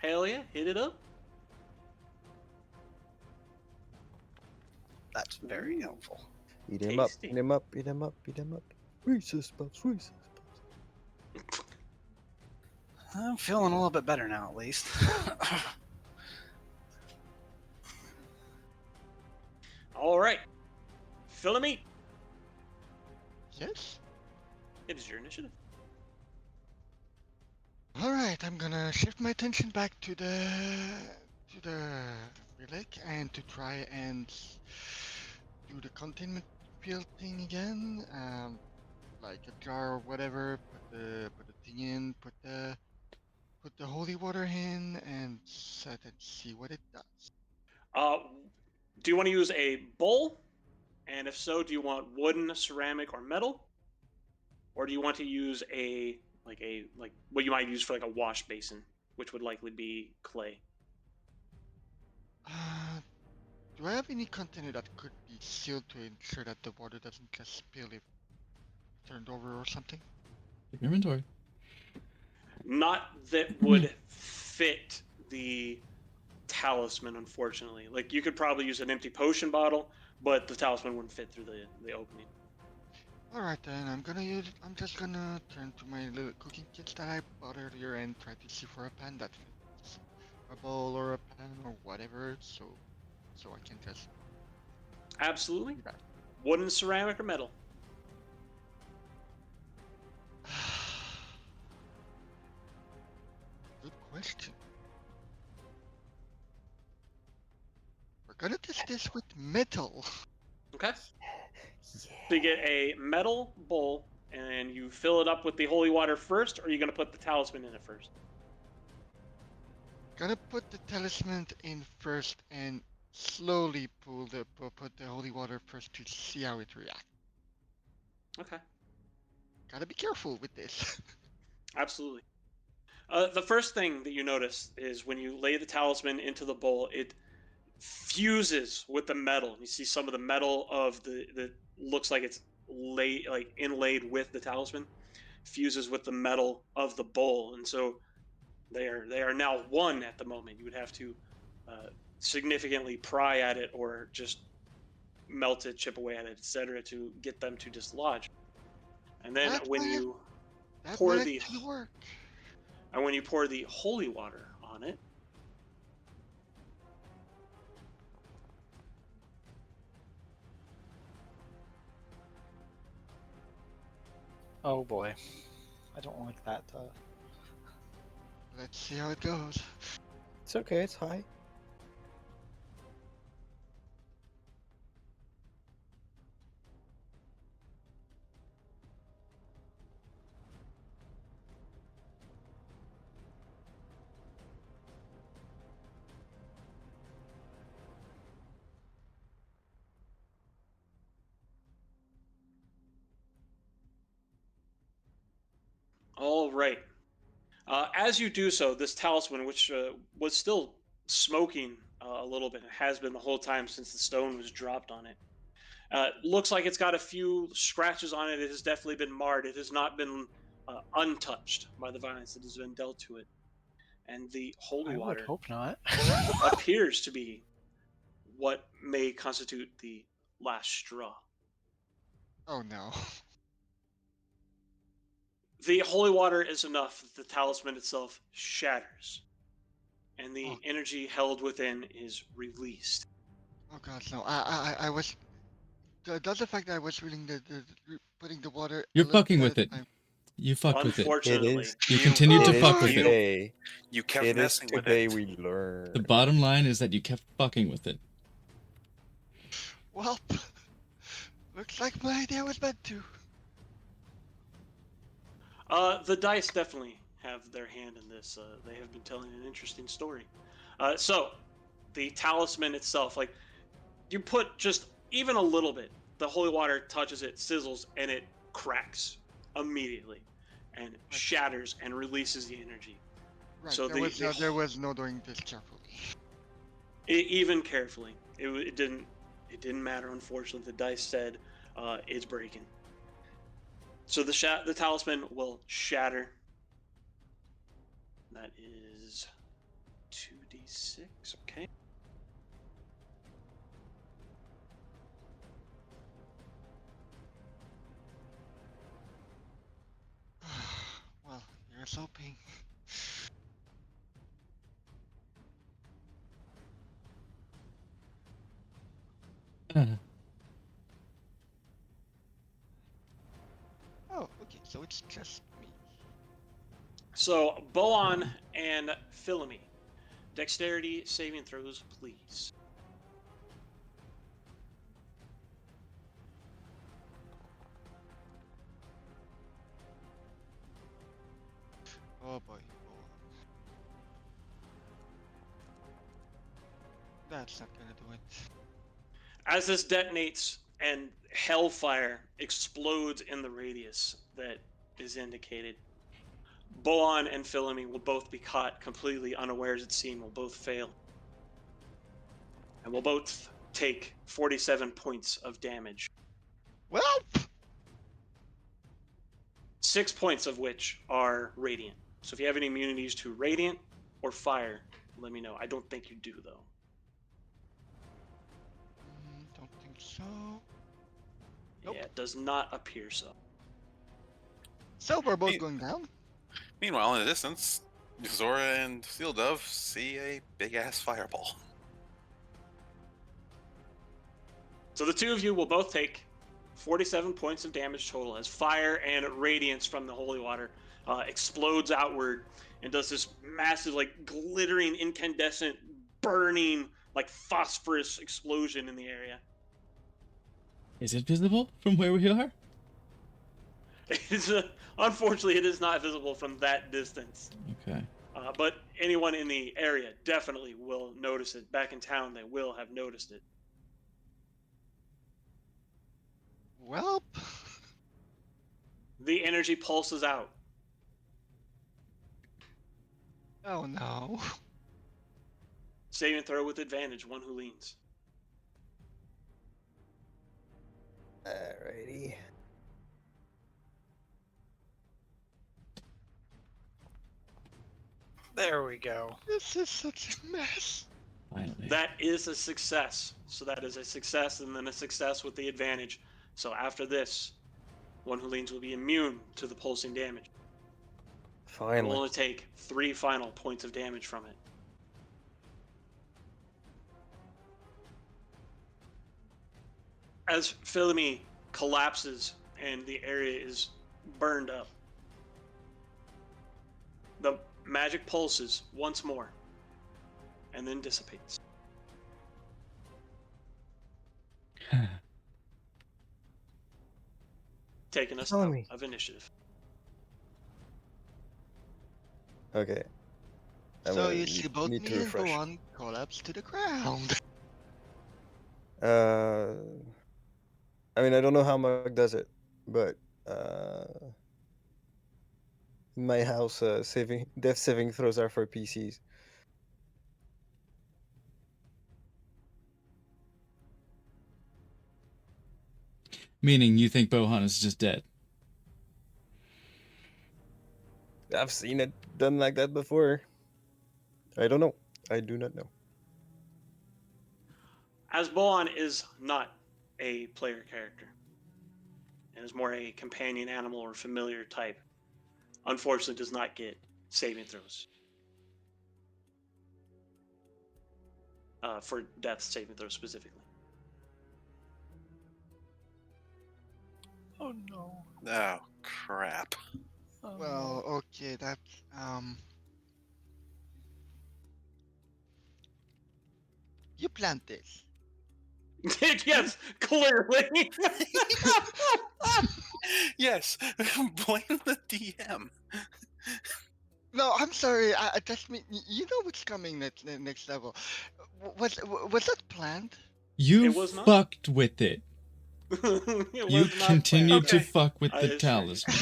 Hell yeah. Hit it up. That's very helpful. Eat him up, Tasty. eat him up, eat him up, eat him up. Reese's Puffs, Reese's Puffs. I'm feeling a little bit better now, at least. All right. Philomene, Yes? it is your initiative. Alright, I'm gonna shift my attention back to the relic and to try and do the containment field thing again. Like a jar or whatever, put the thing in, put the holy water in and set and see what it does. Do you want to use a bowl? And if so, do you want wooden, ceramic, or metal? Or do you want to use a what you might use for like a wash basin, which would likely be clay? Do I have any container that could be sealed to ensure that the water doesn't just spill if turned over or something? Your inventory. Not that would fit the talisman, unfortunately. Like you could probably use an empty potion bottle, but the talisman wouldn't fit through the opening. Alright then, I'm just gonna turn to my little cooking kits that I bought earlier and try to see for a pan that fits. A bowl or a pan or whatever, so I can just... Absolutely. Right. Wooden, ceramic, or metal? Good question. We're gonna test this with metal. Okay. So you get a metal bowl, and you fill it up with the holy water first, or are you going to put the talisman in it first? Gonna put the talisman in first and slowly put the holy water first to see how it reacts. Okay. Gotta be careful with this. Absolutely. The first thing that you notice is when you lay the talisman into the bowl, it fuses with the metal. You see some of the metal of the looks like it's inlaid with the talisman fuses with the metal of the bowl, and so they are now one at the moment. You would have to significantly pry at it or just melt it, chip away at it, etc., to get them to dislodge. And then That when might- you That pour might the actually work. holy water on it, Oh boy. I don't like that. Let's see how it goes. It's okay. It's high. all right. As you do so, this talisman, which was still smoking a little bit, has been the whole time since the stone was dropped on it, looks like it's got a few scratches on it. It has definitely been marred. It has not been untouched by the violence that has been dealt to it. And the holy I would water hope not. appears to be what may constitute the last straw. Oh no. The holy water is enough that the talisman itself shatters, and the Oh. energy held within is released. Oh god, no. I was. Does the fact that I was reading putting the water. You're a little fucking bit with at a it. time. You fucked with it. Unfortunately, You continue to Oh, fuck no, with you- it. Today, You kept it is messing with today it. we learn. The bottom line is that you kept fucking with it. Well, looks like my idea was meant to. the dice definitely have their hand in this. They have been telling an interesting story. So, the talisman itself, like, you put just even a little bit, the holy water touches it, sizzles, and it cracks immediately and shatters and releases the energy. Right. So there was no doing this carefully. Even carefully, it didn't matter. Unfortunately, the dice said it's breaking. So the talisman will shatter. That is 2d6. Okay. Well, here's hoping. Oh, okay. So it's just me. So Boan and Philemy, dexterity saving throws, please. Oh boy. That's not gonna do it. As this detonates and hellfire explodes in the radius that is indicated, Boan and Philemy will both be caught completely unawares at sea, will both fail. And will both take 47 points of damage. Well, 6 points of which are radiant. So if you have any immunities to radiant or fire, let me know. I don't think you do, though. don't think so. Nope. Yeah, it does not appear so. So we're both Me- going down. Meanwhile, in the distance, Zora and Steel Dove see a big ass fireball. So the two of you will both take 47 points of damage total as fire and radiance from the holy water explodes outward and does this massive, like, glittering, incandescent, burning, like, phosphorus explosion in the area. Is it visible from where we are? Unfortunately, it is not visible from that distance. Okay. But anyone in the area definitely will notice it. Back in town, they will have noticed it. Well, The energy pulses out. oh no. Saving throw with advantage, one who leans. Alrighty. There we go. This is such a mess. Finally. That is a success. So that is a success and then a success with the advantage. So after this, one who leans will be immune to the pulsing damage. It will Finally. only take 3 final points of damage from it. As Philemy collapses and the area is burned up, the magic pulses once more and then dissipates. Taking us out Philemy. of initiative. Okay. So you see both need me to and refresh. Boan collapse to the ground. I mean, I don't know how Mug does it, but in my house, death saving throws are for PCs. Meaning you think Bohan is just dead. I've seen it done like that before. I don't know. I do not know. As Boan is not a player character and is more a companion animal or familiar type, unfortunately does not get saving throws. For death saving throws specifically. Oh no. Oh, crap. Oh, Well, okay, that's you planned this. Yes, clearly. Yes, blame the DM. No, I'm sorry. I just mean you know what's coming next level. Was that planned? You It was not. fucked with it. It You was not continued planned. to Okay. fuck with I the assure you. talisman.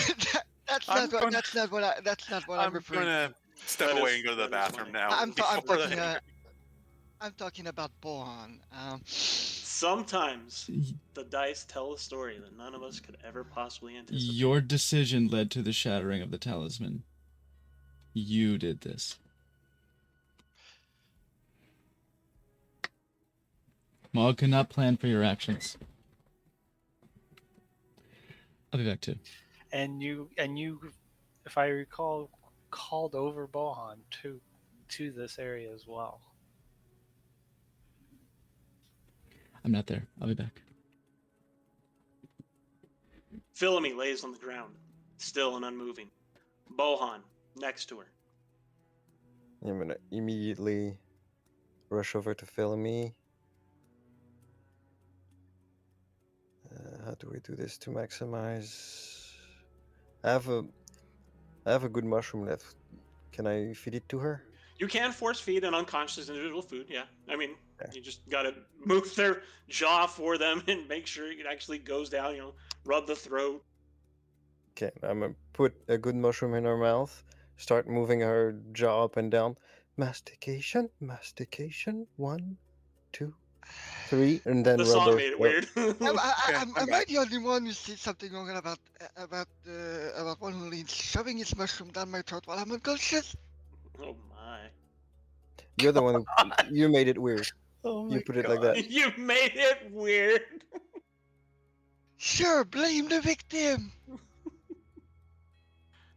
That's I'm not what. gonna- That's not what. That's not what I'm I'm referring gonna to. step That away is- and go to the that is bathroom my- now. I'm before talking. the- I'm talking about Bohan. Sometimes the dice tell a story that none of us could ever possibly anticipate. Your decision led to the shattering of the talisman. You did this. Maul could not plan for your actions. I'll be back too. And you, if I recall, called over Bohan to this area as well. I'm not there. I'll be back. Philemy lays on the ground, still and unmoving. Bohan next to her. I'm gonna immediately rush over to Philemy. How do we do this to maximize? I have a good mushroom left. Can I feed it to her? You can force feed an unconscious individual food, yeah. I mean, Okay. you just gotta move their jaw for them and make sure it actually goes down, rub the throat. Okay, I'm gonna put a good mushroom in her mouth. Start moving her jaw up and down. Mastication, mastication. 1, 2, 3, and then The rub song her made it throat. weird. Am I back. the only one who sees something wrong about one who leans shoving his mushroom down my throat while I'm unconscious? Oh my. You're the one who you made it weird. Oh You put it like that. You made it weird. Sure, blame the victim.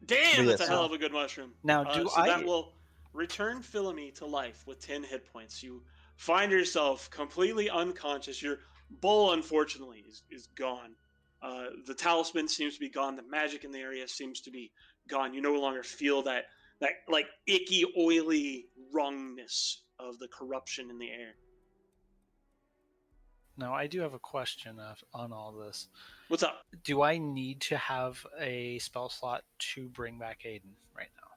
Damn, But that's yes. a hell of a good mushroom. Now, do so I? that will return Philemy to life with 10 hit points. You find yourself completely unconscious. Your bowl, unfortunately, is gone. The talisman seems to be gone. The magic in the area seems to be gone. You no longer feel that like icky, oily wrongness of the corruption in the air. Now, I do have a question on all this. What's up? Do I need to have a spell slot to bring back Aiden right now?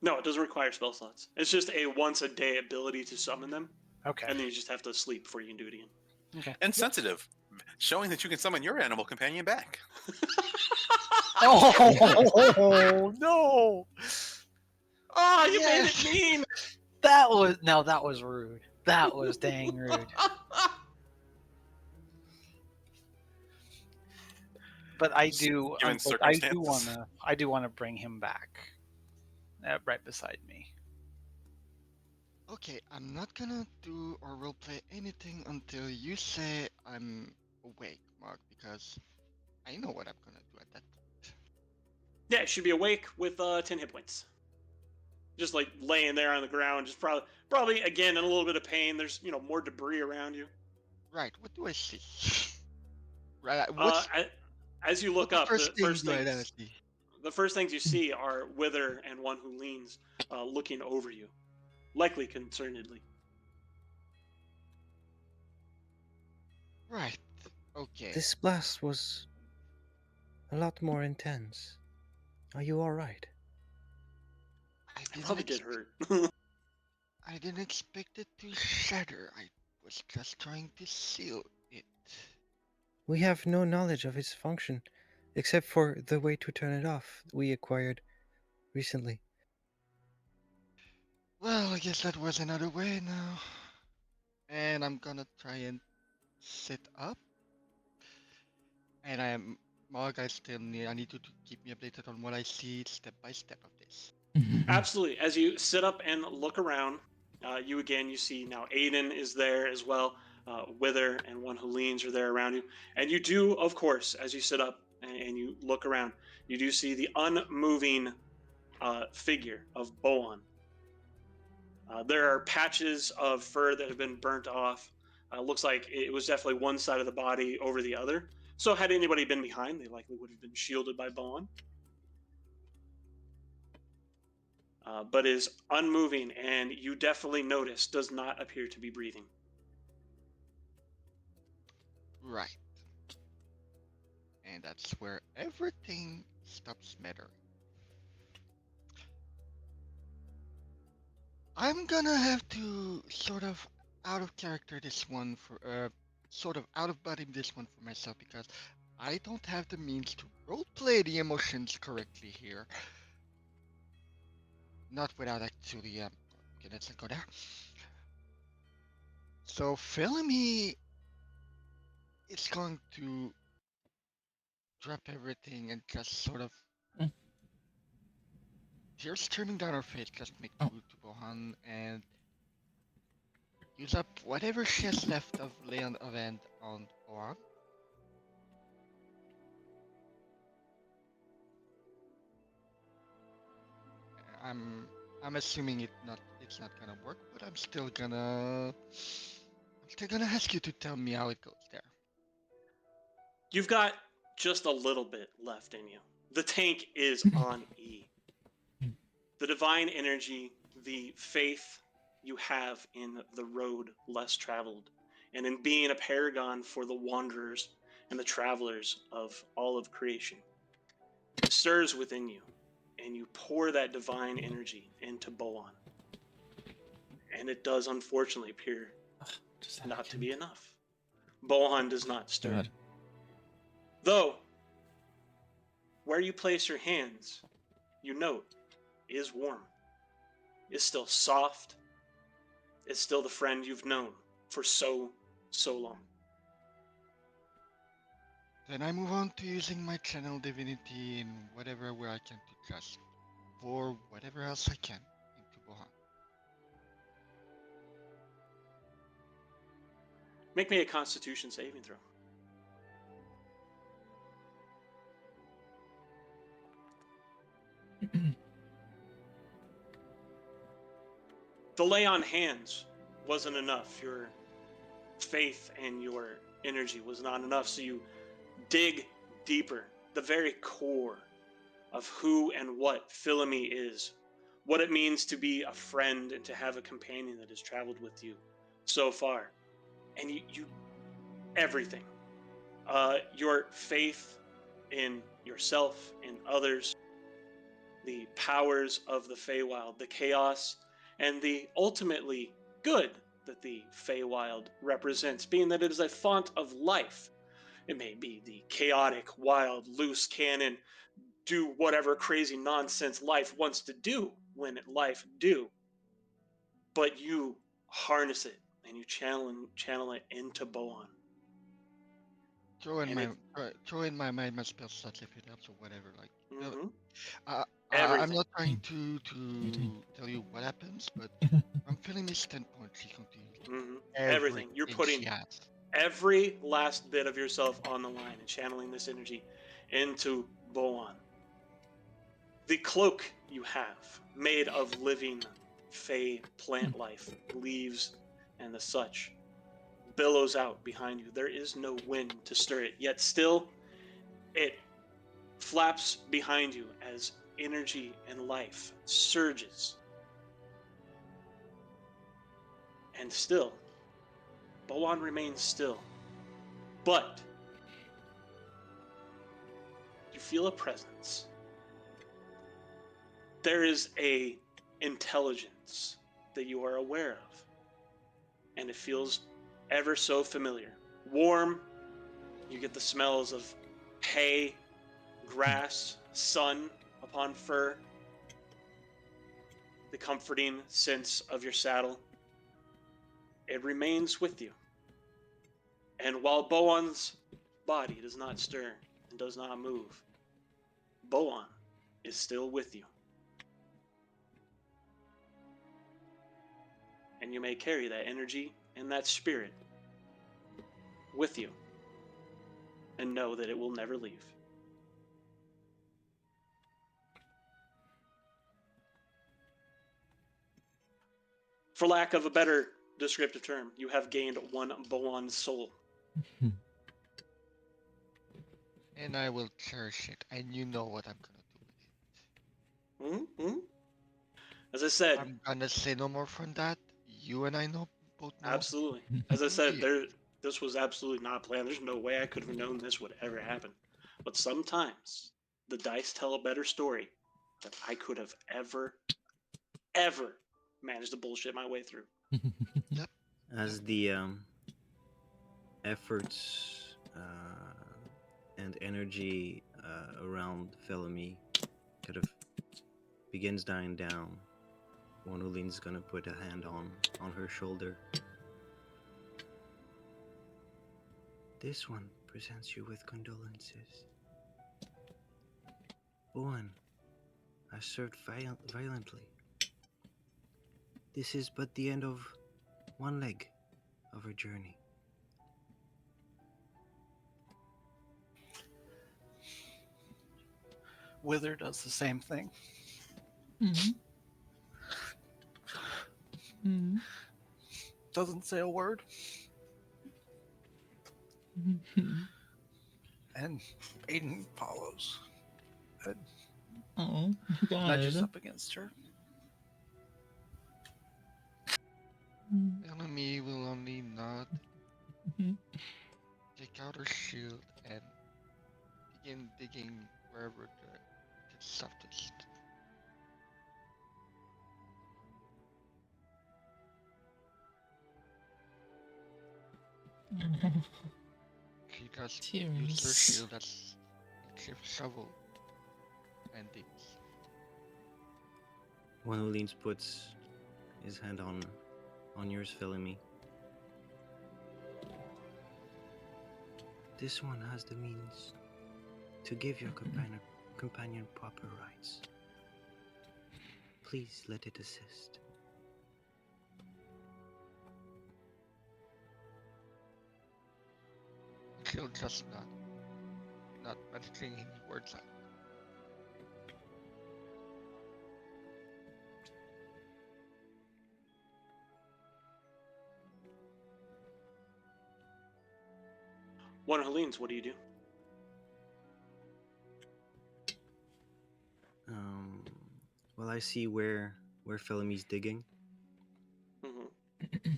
No, it doesn't require spell slots. It's just a once a day ability to summon them, Okay. and then you just have to sleep before you can do it again. Okay. And sensitive, showing that you can summon your animal companion back. Oh no! Oh, you Yes. made it mean. That was rude. That was dang rude. But I do Given I do circumstances. wanna bring him back. right beside me. Okay, I'm not gonna do or roleplay anything until you say I'm awake, Mark, because I know what I'm gonna do at that point. Yeah, you should be awake with 10 hit points. Just like laying there on the ground, just probably again in a little bit of pain. There's more debris around you. Right, what do I see? Right, As you what look the up, first thing do I see? the first things you see are Wither and one who leans, looking over you, likely concernedly. Right, okay. This blast was a lot more intense. Are you alright? I It didn't probably did expect hurt. I didn't expect it to shatter. I was just trying to seal it. We have no knowledge of its function, except for the way to turn it off we acquired recently. Well, I guess that was another way now. And I'm gonna try and sit up. And Mark, I need you to keep me updated on what I see step by step of this. Absolutely. As you sit up and look around, you see now Aiden is there as well. Wither and one who leans are there around you. And you do, of course, as you sit up and you look around, you do see the unmoving figure of Boan. There are patches of fur that have been burnt off. Looks like it was definitely one side of the body over the other. So had anybody been behind, they likely would have been shielded by Boan. But is unmoving, and you definitely notice does not appear to be breathing. Right. And that's where everything stops mattering. I'm gonna have to sort of out of character this one for sort of out of body this one for myself because I don't have the means to roleplay the emotions correctly here. Not without actually okay, let's not go there. So Felony is going to drop everything and just sort of tears streaming down her face, just make Oh. food to Bohan and use up whatever she has left of Leon Event on Bohan. I'm assuming it's not gonna work, but I'm still gonna ask you to tell me how it goes there. You've got just a little bit left in you. The tank is on E. The divine energy, the faith you have in the road less traveled, and in being a paragon for the wanderers and the travelers of all of creation, stirs within you, and you pour that divine energy into Boan. And it does unfortunately appear not to be enough. Bohan does not stir. God. Though, where you place your hands, you note, is warm, is still soft, is still the friend you've known for so long. Then I move on to using my channel divinity in whatever way I can to just pour whatever else I can into Bohan. Make me a Constitution saving throw. The lay on hands wasn't enough. Your faith and your energy was not enough. So you dig deeper, the very core of who and what Philemy is, what it means to be a friend and to have a companion that has traveled with you so far. And you everything. Your faith in yourself and others, the powers of the Feywild, the chaos, and the ultimately good that the Feywild represents, being that it is a font of life. It may be the chaotic, wild, loose cannon, do whatever crazy nonsense life wants to do when life do. But you harness it and you channel it into Boan. Throw in my spell slots if it helps or whatever. Like Mhm. I'm Everything. not trying to Everything. tell you what happens, but I'm feeling this 10 points she continues. Everything. You're Everything putting she has. every last bit of yourself on the line and channeling this energy into Boan. The cloak you have, made of living fey plant life, leaves, and the such, billows out behind you. There is no wind to stir it, yet still it flaps behind you as energy and life surges. And still, Boan remains still. But you feel a presence. There is a intelligence that you are aware of. And it feels ever so familiar. Warm, you get the smells of hay, grass, sun upon fur, the comforting sense of your saddle. It remains with you. And while Boan's body does not stir and does not move, Boan is still with you. And you may carry that energy and that spirit with you and know that it will never leave. For lack of a better descriptive term, you have gained one Boan soul. And I will cherish it, and you know what I'm gonna do with it. Mm-hmm. As I said, I'm gonna say no more from that. You and I both know. absolutely. As I said, Yeah. this was absolutely not planned. There's no way I could have known this would ever happen. But sometimes the dice tell a better story than I could have ever managed to bullshit my way through. As the efforts and energy around Felemy kind of begins dying down, Wanulin's gonna put a hand on her shoulder. This one presents you with condolences. Boan has served violently. This is but the end of one leg of her journey. Wither does the same thing. Doesn't say a word. And Aiden follows. Oh, Nudges God. up against her. Enemy will only nod, Mhm. take out her shield, and begin digging wherever the softest. She does use her Tears. shield as a shovel and digs. Wanulins puts his hand on yours, Felemy. This one has the means to give your companion proper rights. Please let it assist. She'll just not mentioning his words out. One Helene's, what do you do? Well, I see where Felemy's digging. Mm-hmm.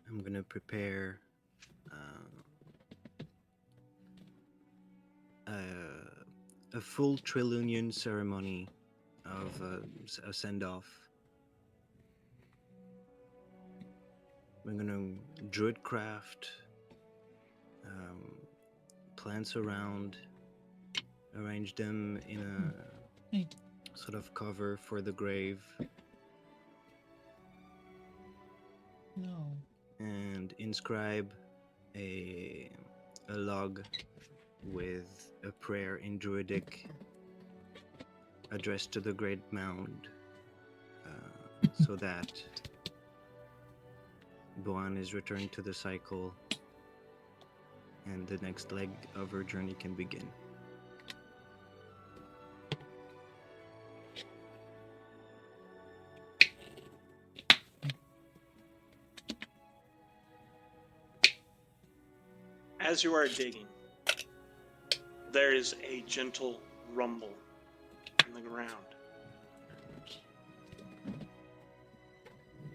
I'm gonna prepare a full Trilunion ceremony of a send-off. We're gonna druidcraft plants around, arrange them in a sort of cover for the grave, No. and inscribe a log with a prayer in Druidic addressed to the Great Mound, so that Boan is returned to the cycle and the next leg of her journey can begin. As you are digging, there is a gentle rumble in the ground.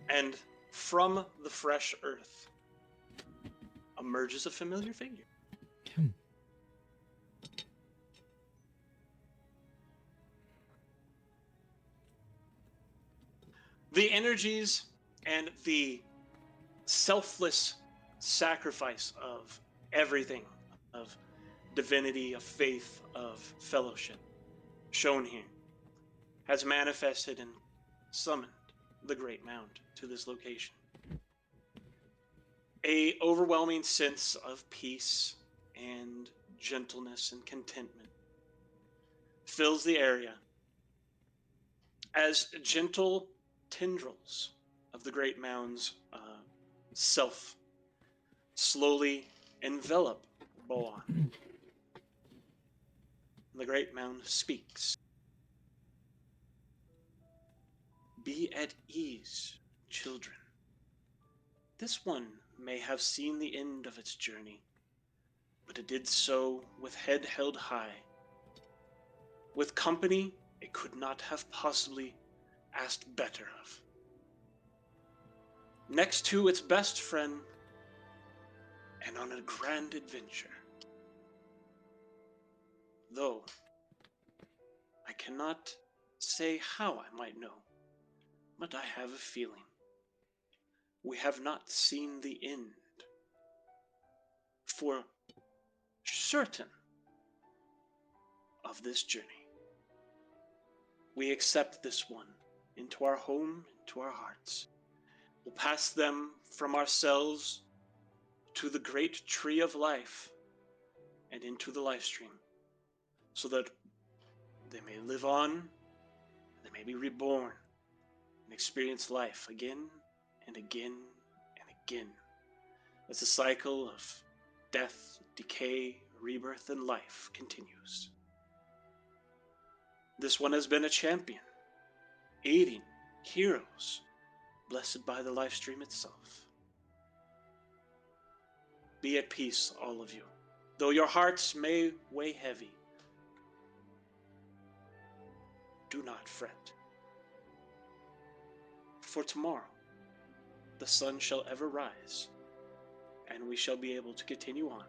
And from the fresh earth emerges a familiar figure. Hmm. The energies and the selfless sacrifice of everything, of divinity, of faith, of fellowship, shown here, has manifested and summoned the Great Mound to this location. A overwhelming sense of peace and gentleness and contentment fills the area as gentle tendrils of the Great Mound's self slowly envelop Boan. The Great Mound speaks. Be at ease, children. This one may have seen the end of its journey, but it did so with head held high. With company it could not have possibly asked better of. Next to its best friend, and on a grand adventure. Though I cannot say how I might know, but I have a feeling we have not seen the end. For certain of this journey. We accept this one into our home, into our hearts. We'll pass them from ourselves to the great tree of life and into the life stream, so that they may live on, they may be reborn, and experience life again and again and again, as the cycle of death, decay, rebirth, and life continues. This one has been a champion, aiding heroes, blessed by the life stream itself. Be at peace, all of you. Though your hearts may weigh heavy, do not fret. For tomorrow, the sun shall ever rise, and we shall be able to continue on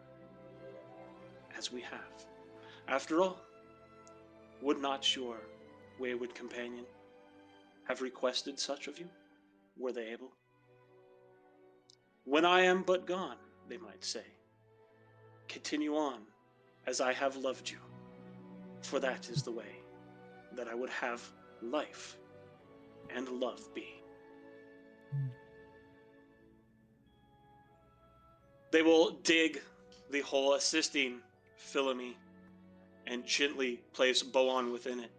as we have. After all, would not your wayward companion have requested such of you? Were they able? When I am but gone, they might say, continue on as I have loved you, for that is the way that I would have life and love be. They will dig the hole, assisting Philomene, and gently place Boan within it.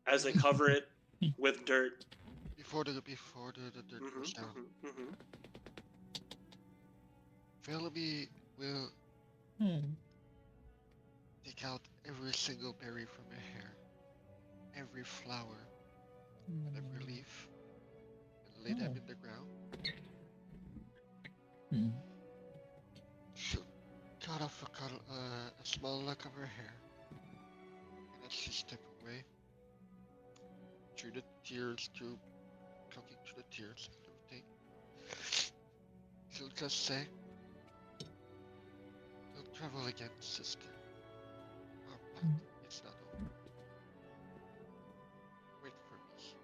As they cover it with dirt. Before the dirt goes down, Philomene will take out every single berry from her hair, every flower, and every leaf, and lay them in the ground. She'll cut off a small lock of her hair, and as she steps away, through the tears, talking through the tears and everything, she'll just say, "We'll travel again, sister. Our path is not over. Wait for me."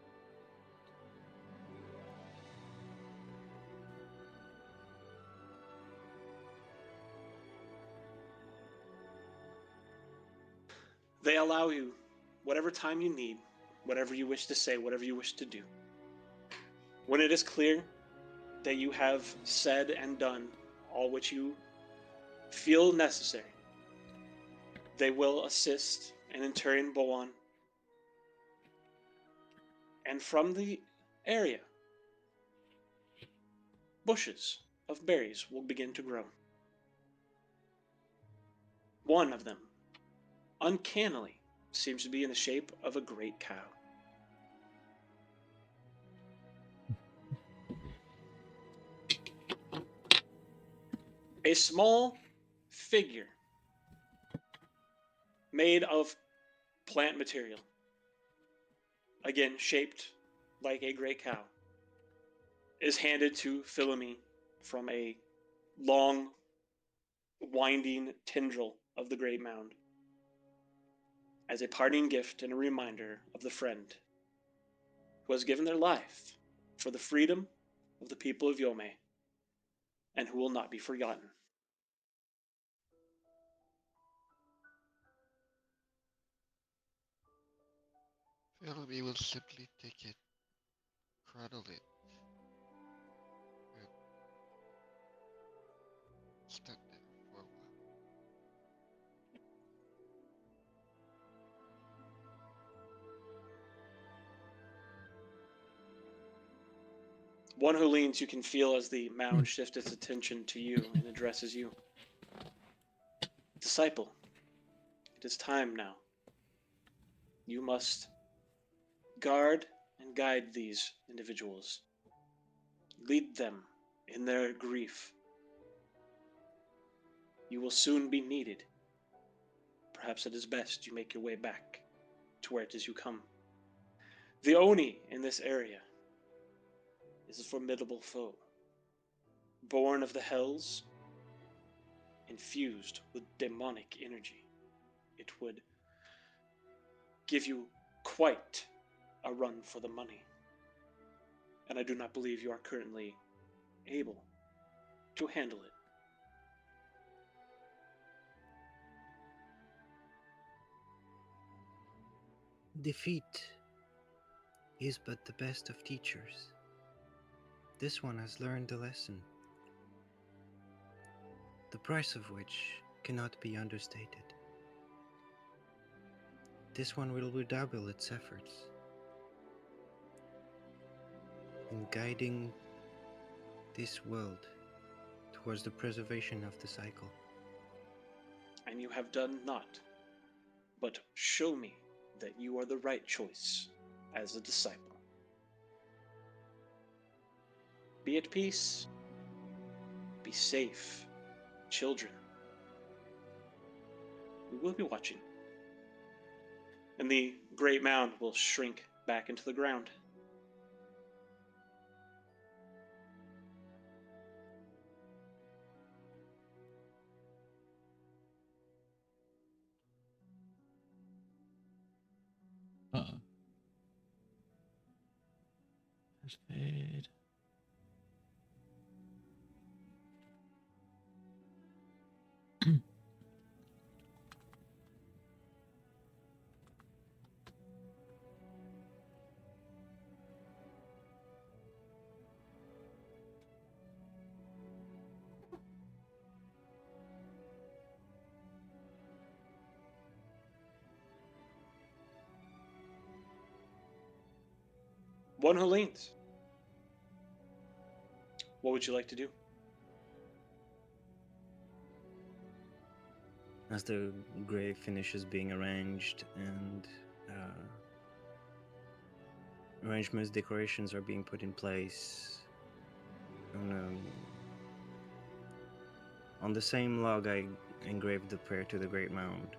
They allow you whatever time you need, whatever you wish to say, whatever you wish to do. When it is clear, that you have said and done all which you feel necessary. They will assist and interring Boan. And from the area, bushes of berries will begin to grow. One of them, uncannily, seems to be in the shape of a great cow. A small figure made of plant material, again shaped like a great cow, is handed to Philomene from a long, winding tendril of the great mound as a parting gift and a reminder of the friend who has given their life for the freedom of the people of Yome and who will not be forgotten. Philby will simply take it, cradle it, and stuck there for a while. One who leans, you can feel as the mound shifts its attention to you and addresses you. Disciple, it is time now. You must guard and guide these individuals. Lead them in their grief. You will soon be needed. Perhaps it is best you make your way back to where it is you come. The Oni in this area is a formidable foe, born of the hells, infused with demonic energy. It would give you quite a run for the money, and I do not believe you are currently able to handle it. Defeat is but the best of teachers. This one has learned the lesson, the price of which cannot be understated. This one will redouble its efforts in guiding this world towards the preservation of the cycle. And you have done naught but show me that you are the right choice as a disciple. Be at peace. Be safe, children. We will be watching. And the great mound will shrink back into the ground. First fade. One who leans. What would you like to do? As the grave finishes being arranged and arrangements, decorations are being put in place, on the same log I engraved the prayer to the Great Mound.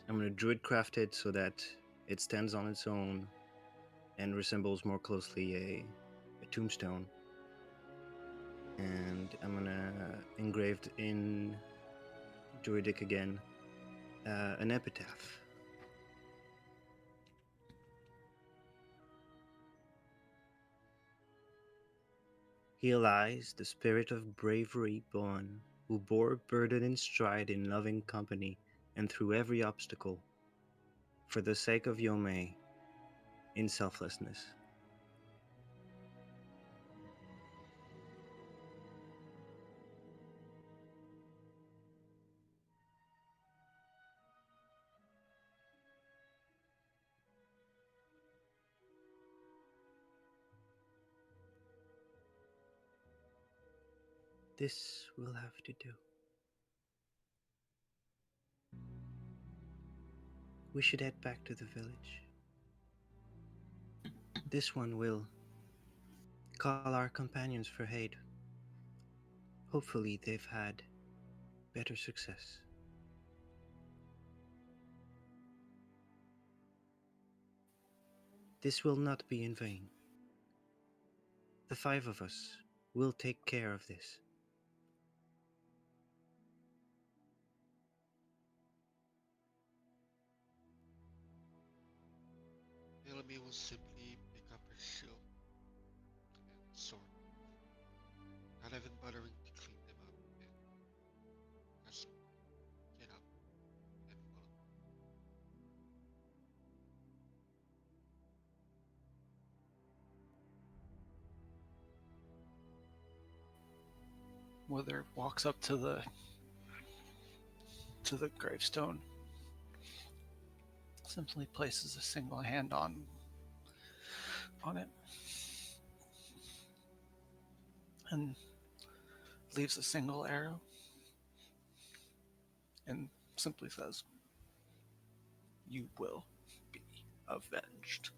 I'm going to druid craft it so that it stands on its own and resembles more closely a tombstone. And I'm going to engrave in druidic again an epitaph. Here lies the spirit of bravery born, who bore burden in stride in loving company, and through every obstacle, for the sake of Yome, in selflessness. This will have to do. We should head back to the village. This one will call our companions for aid. Hopefully, they've had better success. This will not be in vain. The 5 of us will take care of this. Bellamy will simply pick up her shield and sword, not even bothering to clean them up, and just get up and follow. Wither walks up to the gravestone, simply places a single hand on it, and leaves a single arrow, and simply says, "You will be avenged."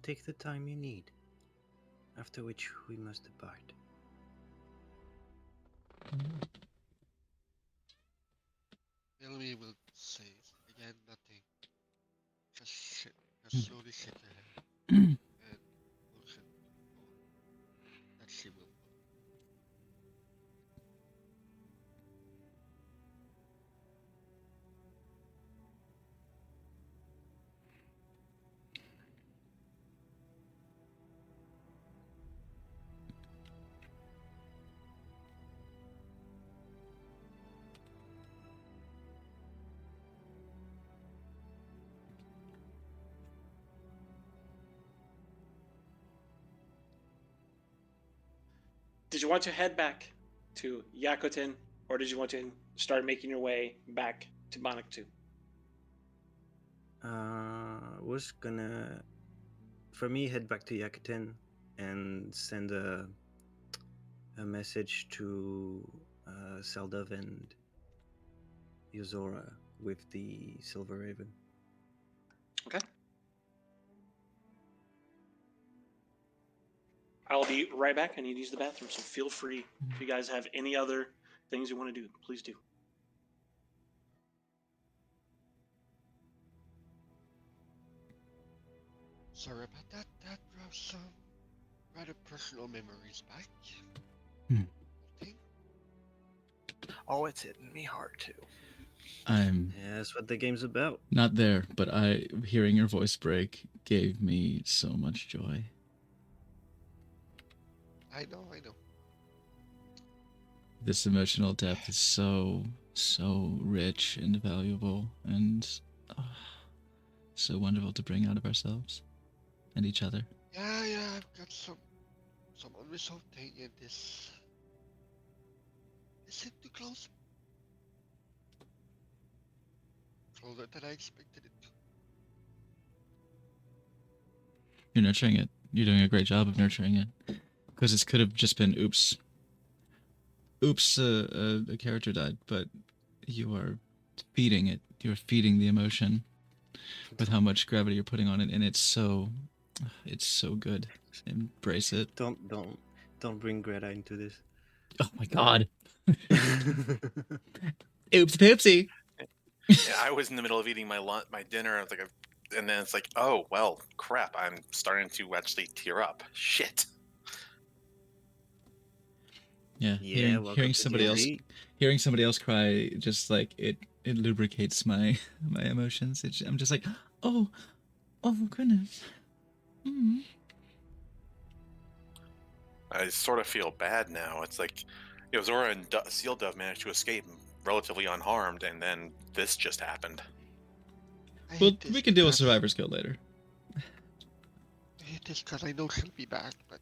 Take the time you need, after which we must depart. Bellamy will say again nothing. Just slowly shake her head and motion that she will follow. Did you want to head back to Yakutin, or did you want to start making your way back to Banaktu? Was gonna, for me, head back to Yakutin and send a message to Seldov and Yozora with the Silver Raven. Okay. I'll be right back. I need to use the bathroom, so feel free. If you guys have any other things you want to do, please do. Sorry about that. That brought some rather personal memories back. Hmm. Okay. Oh, it's hitting me hard too. I'm Yeah, that's what the game's about. not there, but hearing your voice break gave me so much joy. I know. This emotional depth is so rich and valuable, and so wonderful to bring out of ourselves and each other. Yeah, I've got some unresolved thing in this. Is it too close? Closer than I expected it to. You're nurturing it. You're doing a great job of nurturing it. Because this could have just been oops, a character died, but you are feeding it. You're feeding the emotion with how much gravity you're putting on it, and it's so good. Embrace it. Don't bring Greta into this. Oh my god. Oops poopsie. Yeah, I was in the middle of eating my dinner. I was like, and then it's like, oh well, crap! I'm starting to actually tear up. Shit. Yeah, Yeah, hearing somebody else cry, just like it lubricates my emotions. I'm just like, oh goodness. Mm. I sort of feel bad now. It's like, Zora and Seal Dove managed to escape relatively unharmed, and then this just happened. I Well, hate this we can deal with because- Survivor's Guild later. I hate this because I know she'll be back, but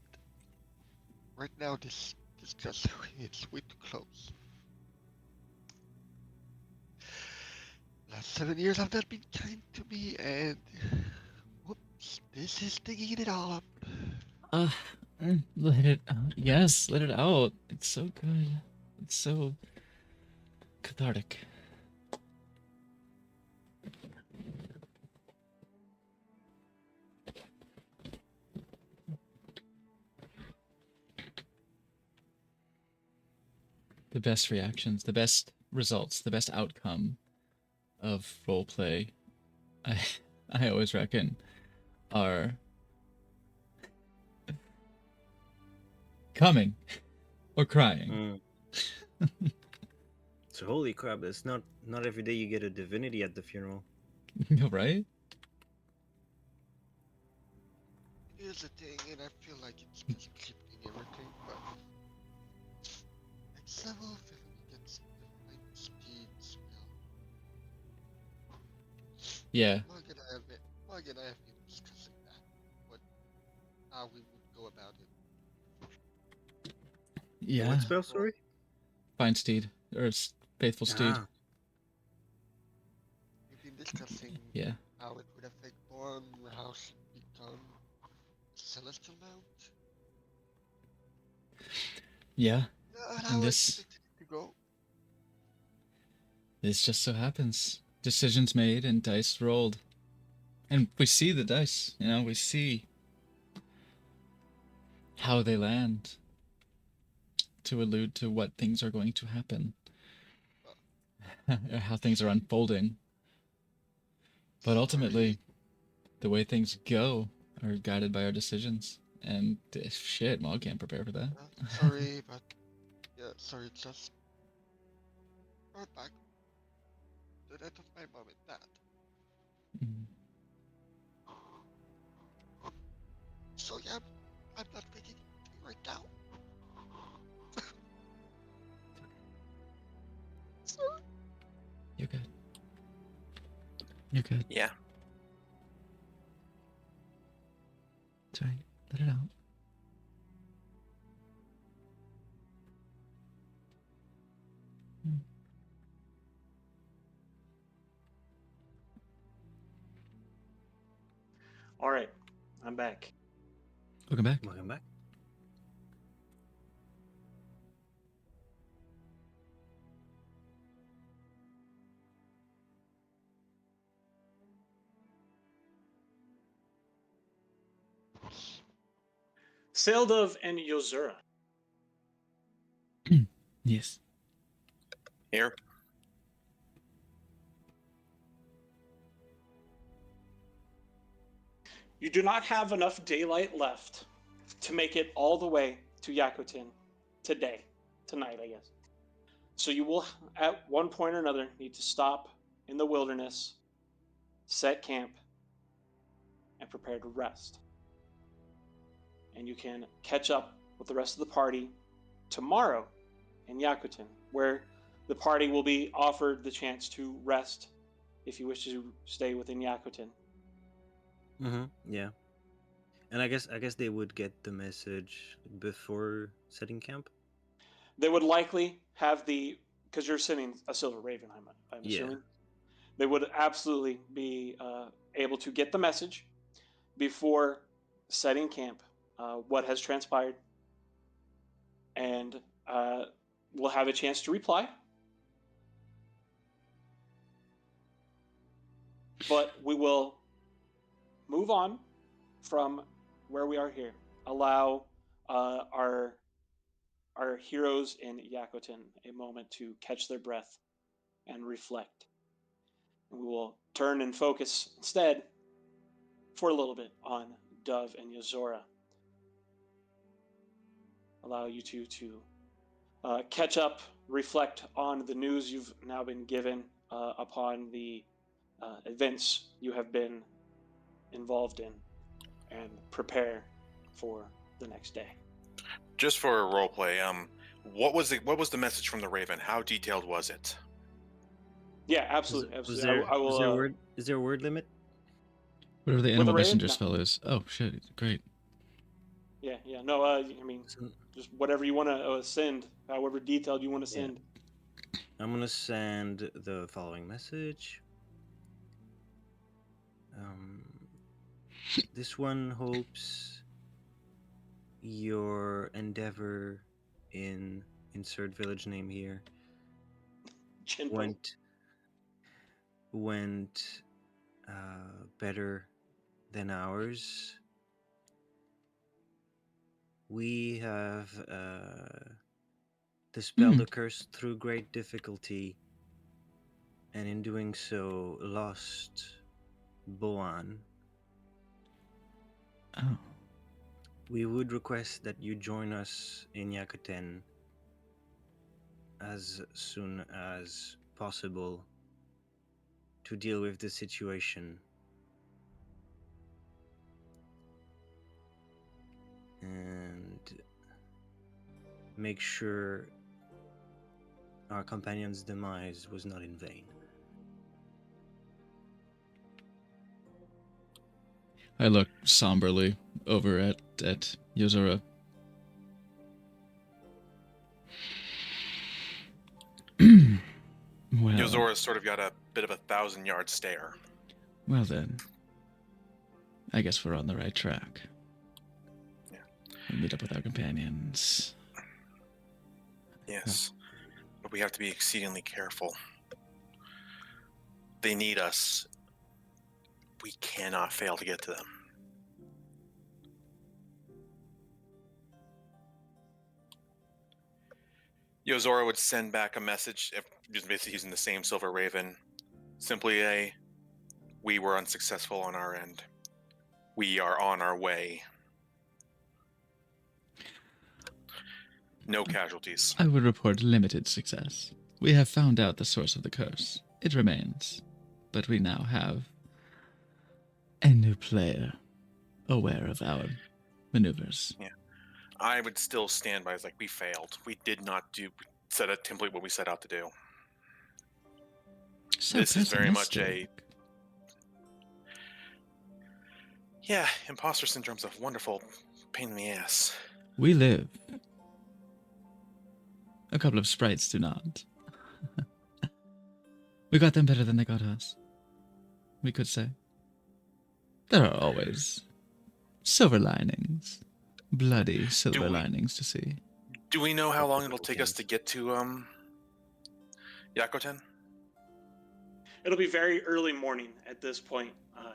right now this just it's way too close. 7 years I've not been kind to me, and whoops, this is digging it all up. Let it out. Yes, let it out. It's so good. It's so cathartic. The best reactions, the best results, the best outcome of roleplay, I always reckon, are coming or crying. So holy crap! It's not every day you get a divinity at the funeral. Right? Here's the thing, and I feel like it's just keeping everything, but next level Philly gets divine speed spell. Yeah. Mug and I have been discussing that, how we would go about it. Yeah. What spell? Sorry. Fine steed or faithful steed. Ah, We've been discussing Yeah. how it would affect Born, how she become Celestial Mount. Yeah. And And how I this- expected it to go. This just so happens. Decisions made and dice rolled. And we see the dice, we see how they land to allude to what things are going to happen. Or how things are unfolding. But ultimately, the way things go are guided by our decisions. And shit, Maul can't prepare for that. Sorry, but yeah, sorry, just brought back the death of my mom and dad. Mhm. So yeah, I'm not thinking right now. Sorry. You're good. You're good. Yeah. It's alright. Let it out. All right, I'm back. Welcome back. welcome back. Saildov and Yozura. Yes. Here. You do not have enough daylight left to make it all the way to Yakutin tonight, I guess. So you will, at one point or another, need to stop in the wilderness, set camp, and prepare to rest. And you can catch up with the rest of the party tomorrow in Yakutin, where the party will be offered the chance to rest if you wish to stay within Yakutin. Yeah. And I guess they would get the message before setting camp. They would likely have because you're sending a Silver Raven, I'm Yeah. assuming. They would absolutely be able to get the message before setting camp, what has transpired, and we'll have a chance to reply. But we will move on from where we are here. Allow our heroes in Yakutin a moment to catch their breath and reflect. And we will turn and focus instead for a little bit on Dove and Yozora. Allow you two to catch up, reflect on the news you've now been given upon the events you have been involved in, and prepare for the next day. Just for a role play, what was the message from the Raven? How detailed was it? Yeah, absolutely. Was absolutely. there, I will. is there a word limit? Whatever the With animal the raven? messenger No. spell is. Oh shit! Great. Yeah. No, I mean, just whatever you want to send, however detailed you want to Yeah. send. I'm gonna send the following message. This one hopes your endeavor in insert village name here Chinpo. went better than ours. We have dispelled the curse through great difficulty, and in doing so, lost Boan. Oh. We would request that you join us in Yakuten as soon as possible to deal with the situation. And make sure our companion's demise was not in vain. I look somberly over at Yozora. Well, Yozora's sort of got a bit of a 1,000-yard stare. well then, I guess we're on the right track. Yeah. We'll meet up with our companions. Yes. But we have to be exceedingly careful. They need us. We cannot fail to get to them. Yozora would send back a message, just basically using the same Silver Raven. Simply we were unsuccessful on our end. We are on our way. No casualties. I would report limited success. We have found out the source of the curse. It remains, but we now have a new player aware of our maneuvers. Yeah. I would still stand by. It's like we failed. We did not set a template what we set out to do. So This is very much pessimistic. Yeah, imposter syndrome's a wonderful pain in the ass. We live. A couple of sprites do not. We got them better than they got us, we could say. There are always silver linings. Bloody silver linings to see. Do we know how long it'll take us to get to Yakoten? It'll be very early morning at this point.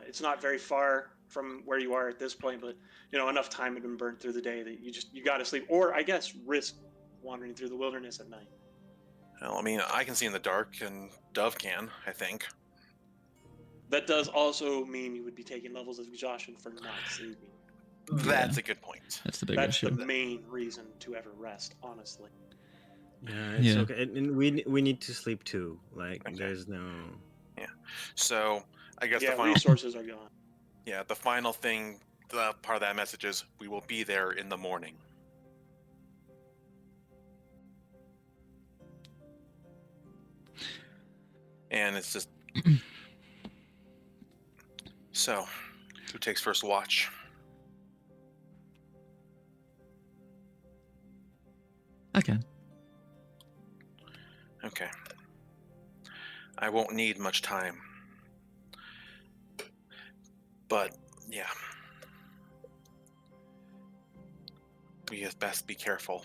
It's not very far from where you are at this point, but enough time had been burnt through the day that you got to sleep, or I guess risk wandering through the wilderness at night. Well, I mean, I can see in the dark, and Dove can, I think. That does also mean you would be taking levels of exhaustion for not sleeping. That's a good point. That's the big That's issue. the main reason to ever rest, honestly. Yeah, it's Yeah. okay. And we need to sleep too. Like, Okay. there's no... So, I guess Yeah, the final resources are gone. Yeah, the final thing, the part of that message is we will be there in the morning. And it's just... So, who takes first watch? I can. Okay. I won't need much time. But, yeah. We had best be careful.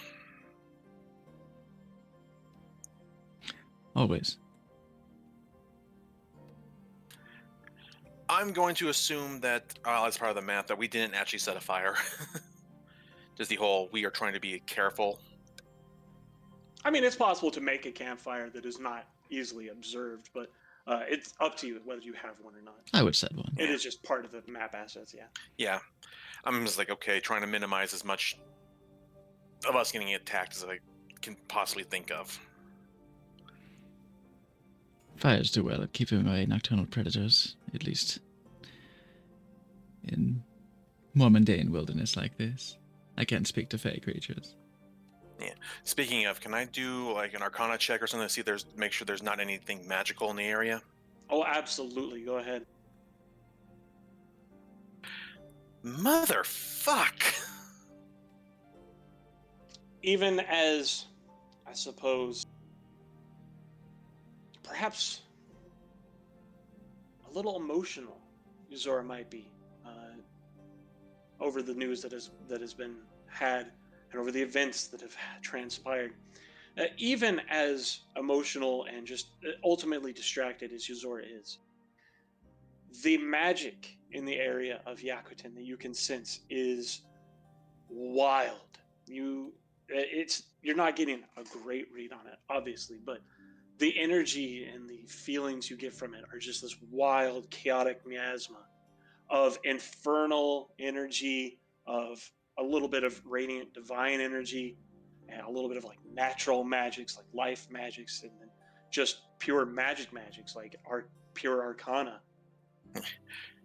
Always. I'm going to assume that, as part of the math, that we didn't actually set a fire. Just the whole, we are trying to be careful. I mean, it's possible to make a campfire that is not easily observed, but it's up to you whether you have one or not. I would set one. It is just part of the map assets, yeah. Yeah. I'm just like, okay, trying to minimize as much of us getting attacked as I can possibly think of. Fires do well at keeping away nocturnal predators, at least in more mundane wilderness like this. I can't speak to fey creatures. Speaking of, can I do like an Arcana check or something to see if make sure there's not anything magical in the area? Oh, absolutely. Go ahead. Motherfuck! Even as, I suppose, perhaps a little emotional, Yuzora might be, over the news that has been had, and over the events that have transpired. Even as emotional and just ultimately distracted as Yuzora is, the magic in the area of Yakutin that you can sense is wild. You're not getting a great read on it, obviously, but the energy and the feelings you get from it are just this wild, chaotic miasma of infernal energy, of a little bit of radiant divine energy, and a little bit of like natural magics, like life magics, and then just pure magics, like pure arcana.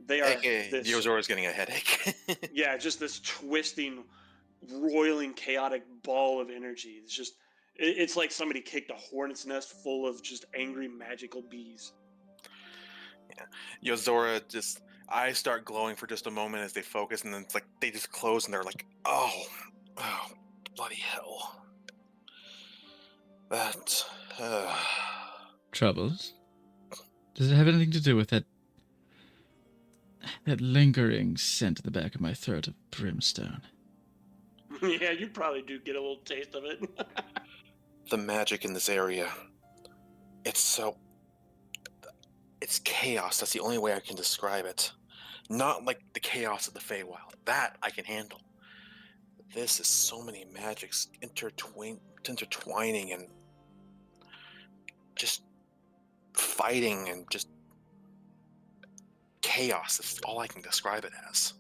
They are AKA this, Yozora's getting a headache. yeah, just this twisting, roiling, chaotic ball of energy. It's like somebody kicked a hornet's nest full of just angry magical bees. Yozora just eyes start glowing for just a moment as they focus, and then it's like they just close and they're like, oh bloody hell. That Troubles? Does it have anything to do with that lingering scent at the back of my throat of brimstone? Yeah, you probably do get a little taste of it. the magic in this area, it's chaos. That's the only way I can describe it. Not like the chaos of the Feywild. That I can handle. This is so many magics intertwining and just fighting and just chaos. That's all I can describe it as.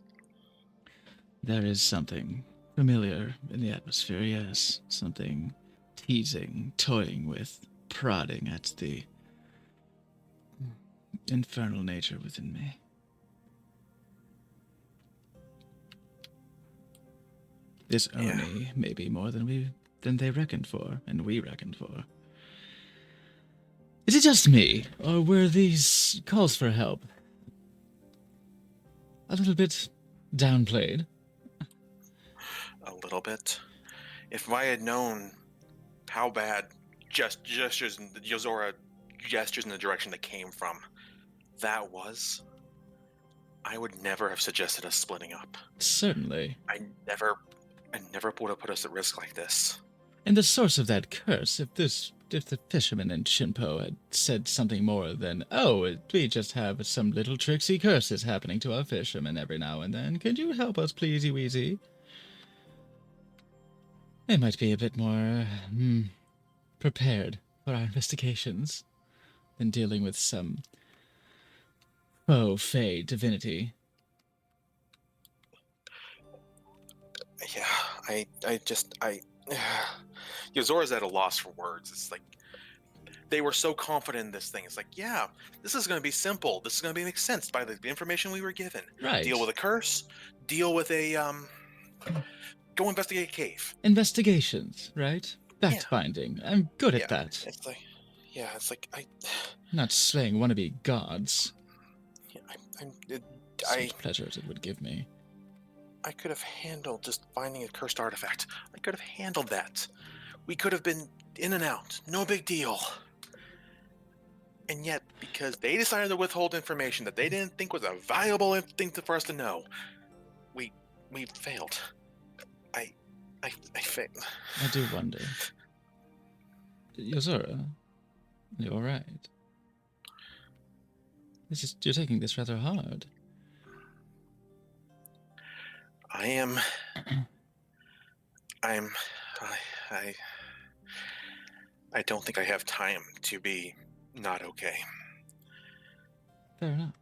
There is something familiar in the atmosphere, yes. Something teasing, toying with, prodding at the infernal nature within me. This Oni may be more than they reckoned for, and we reckoned for. Is it just me, or were these calls for help a little bit downplayed? A little bit. If I had known how bad Yozora gestures in the direction that came from that was, I would never have suggested us splitting up. Certainly. I never would have put us at risk like this. And the source of that curse, if the fisherman in Shinpo had said something more than, oh, we just have some little tricksy curses happening to our fishermen every now and then. Could you help us, pleasey weezy? They might be a bit more prepared for our investigations than dealing with some faux fey divinity. Yeah, Yozora's at a loss for words. It's like, they were so confident in this thing. It's like, yeah, this is going to be simple. This is going to make sense by the information we were given. Right. Deal with a curse. Deal with a, go investigate a cave. Investigations, right? Fact-finding. I'm good at that. It's like, Not slaying wannabe gods. Yeah, Such pleasures it would give me. I could have handled just finding a cursed artifact. I could have handled that. We could have been in and out. No big deal. And yet, because they decided to withhold information that they didn't think was a valuable thing for us to know, we failed. I failed. I do wonder. Yozora, you all right? You're taking this rather hard. I am. I don't think I have time to be not okay. Fair enough.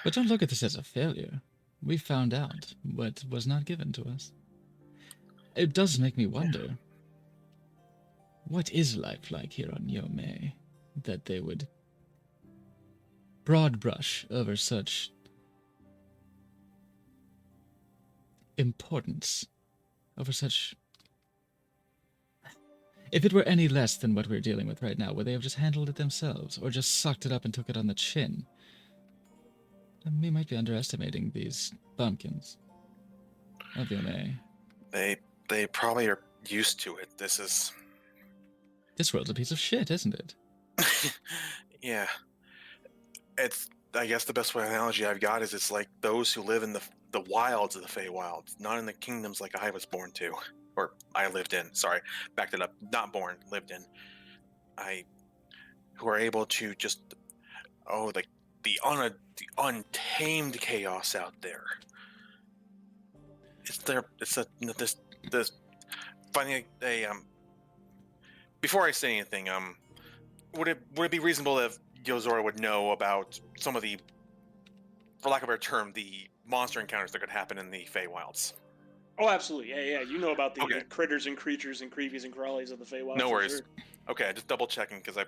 But don't look at this as a failure. We found out what was not given to us. It does make me wonder, what is life like here on Yomei, that they would broad brush over such importance, over such... If it were any less than what we're dealing with right now, would they have just handled it themselves, or just sucked it up and took it on the chin? We might be underestimating these bumpkins of Yomei. They probably are used to it. This world's a piece of shit, isn't it? Yeah. It's I guess the best way analogy I've got is it's like those who live in the wilds of the Feywilds, not in the kingdoms like I was born to, or I lived in. Sorry, backed it up. Not born, lived in. Who are able to just the untamed chaos out there. This finding a Before I say anything, would it be reasonable if Yozora would know about some of the, for lack of a better term, the monster encounters that could happen in the Feywilds? Oh, absolutely. Yeah. You know about the Okay. critters and creatures and creepies and crawlies of the Feywild. No for worries. sure. Okay, just double checking because I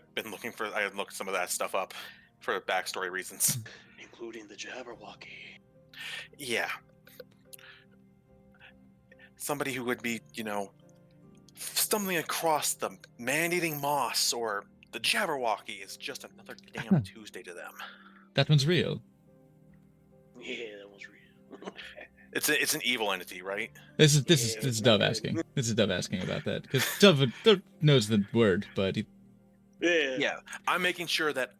had looked some of that stuff up for backstory reasons. Including the Jabberwocky. Yeah. Somebody who would be, stumbling across the man-eating moss or the Jabberwocky is just another damn Tuesday to them. That one's real. Yeah, that was real. It's an evil entity, right? This Yeah, is not Dove good. asking. This is Dove asking about that because Dove knows the word, but he, Yeah, I'm making sure that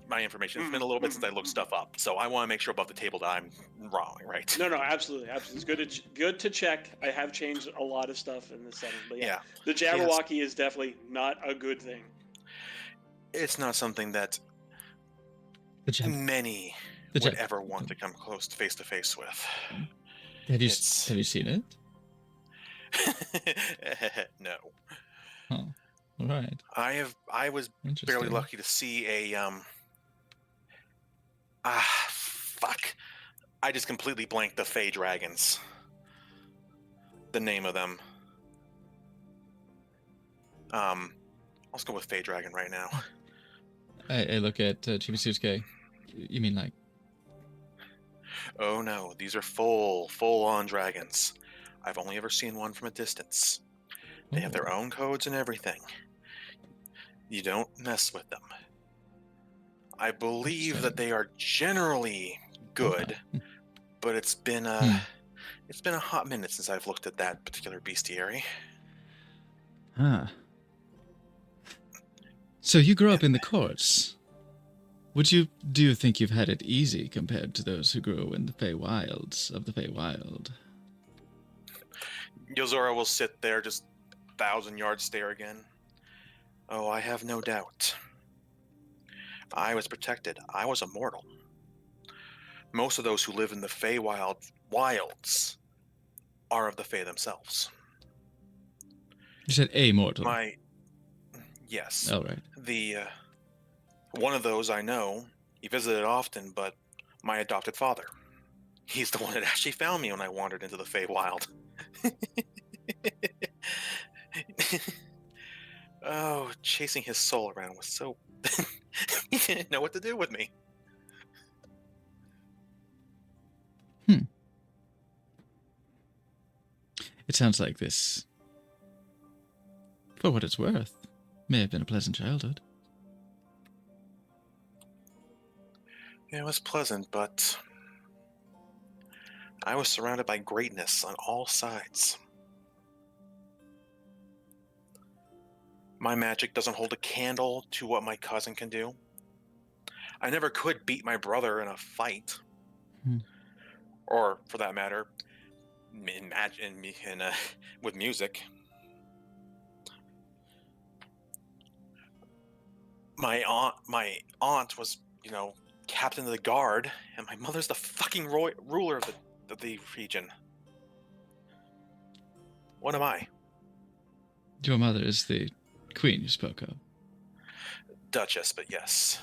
my information. It's been a little bit since I looked stuff up, so I want to make sure above the table that I'm wrong, right? No, absolutely. It's good to check. I have changed a lot of stuff in this setting, but yeah. The Jabberwocky is definitely not a good thing. It's not something that many the would ever want to come close face to face with. Have you seen it? No. Oh, all right. I was barely lucky to see a fuck. I just completely blanked the Fey Dragons. The name of them. Let's go with Fey Dragon right now. I look at Chibizuke. You mean like? Oh no, these are full-on dragons. I've only ever seen one from a distance. They have their own codes and everything. You don't mess with them. I believe that they are generally good, but it's been a hot minute since I've looked at that particular bestiary. Huh. So you grew up in the courts. Do you think you've had it easy compared to those who grew in the Feywilds of the Feywild? Yozora will sit there, just 1,000-yard stare again. Oh, I have no doubt. I was protected. I was immortal. Most of those who live in the Feywild wilds are of the Fey themselves. You said immortal. Yes. Oh, right. One of those I know, he visited often, but my adopted father. He's the one that actually found me when I wandered into the Feywild. Oh, chasing his soul around was so... He didn't know what to do with me. It sounds like this, for what it's worth, may have been a pleasant childhood. It was pleasant, but I was surrounded by greatness on all sides. My magic doesn't hold a candle to what my cousin can do. I never could beat my brother in a fight. Or, for that matter, with music. My aunt was, captain of the guard, and my mother's the fucking ruler of the region. What am I? Your mother is the queen you spoke of. Duchess, but yes.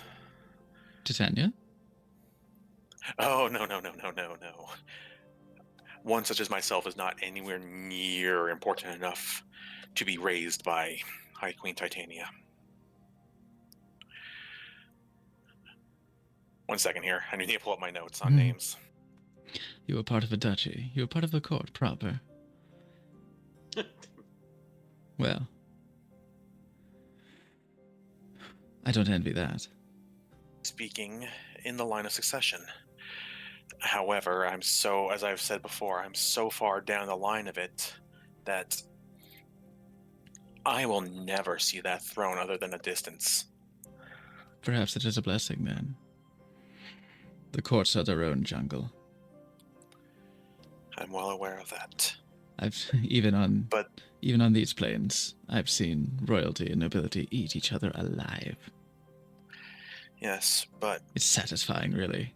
Titania? Oh, no. One such as myself is not anywhere near important enough to be raised by High Queen Titania. 1 second here. I need to pull up my notes on names. You were part of a duchy. You were part of a court proper. Well, I don't envy that. Speaking in the line of succession. However, as I've said before, I'm so far down the line of it that I will never see that throne other than a distance. Perhaps it is a blessing then. The courts are their own jungle. I'm well aware of that. I've even on But these plains, I've seen royalty and nobility eat each other alive. yes, but It's satisfying, really,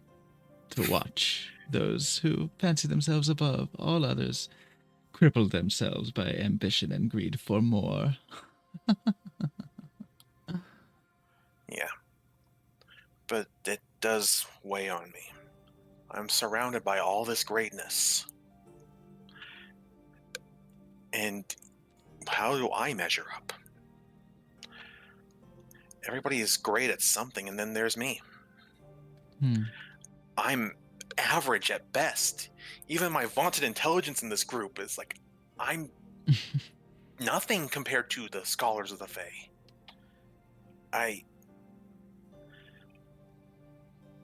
to watch those who fancy themselves above all others cripple themselves by ambition and greed for more. yeah. But it does weigh on me. I'm surrounded by all this greatness. And how do I measure up? Everybody is great at something, and then there's me. Hmm. I'm average at best. Even my vaunted intelligence in this group is like, I'm nothing compared to the scholars of the Fae.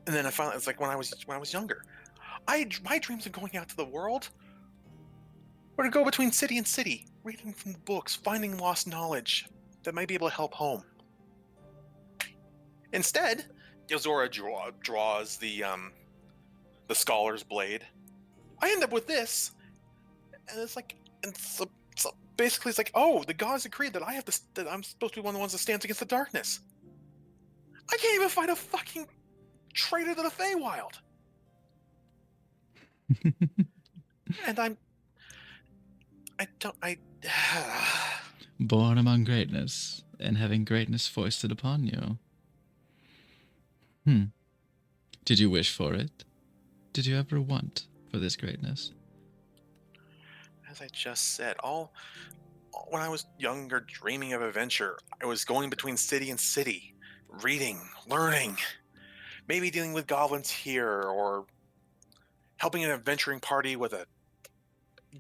And then I found it's like when I was younger, my dreams of going out to the world were to go between city and city, reading from books, finding lost knowledge that might be able to help home. Instead, Yozora draws the scholar's blade. I end up with this, and it's like, and so basically it's like, oh, the gods agreed that that I'm supposed to be one of the ones that stands against the darkness. I can't even fight a fucking traitor to the Feywild. And Born among greatness, and having greatness foisted upon you. Did you wish for it? Did you ever want for this greatness? as I just said, when I was younger, dreaming of adventure, I was going between city and city, reading, learning, maybe dealing with goblins here, or helping an adventuring party with a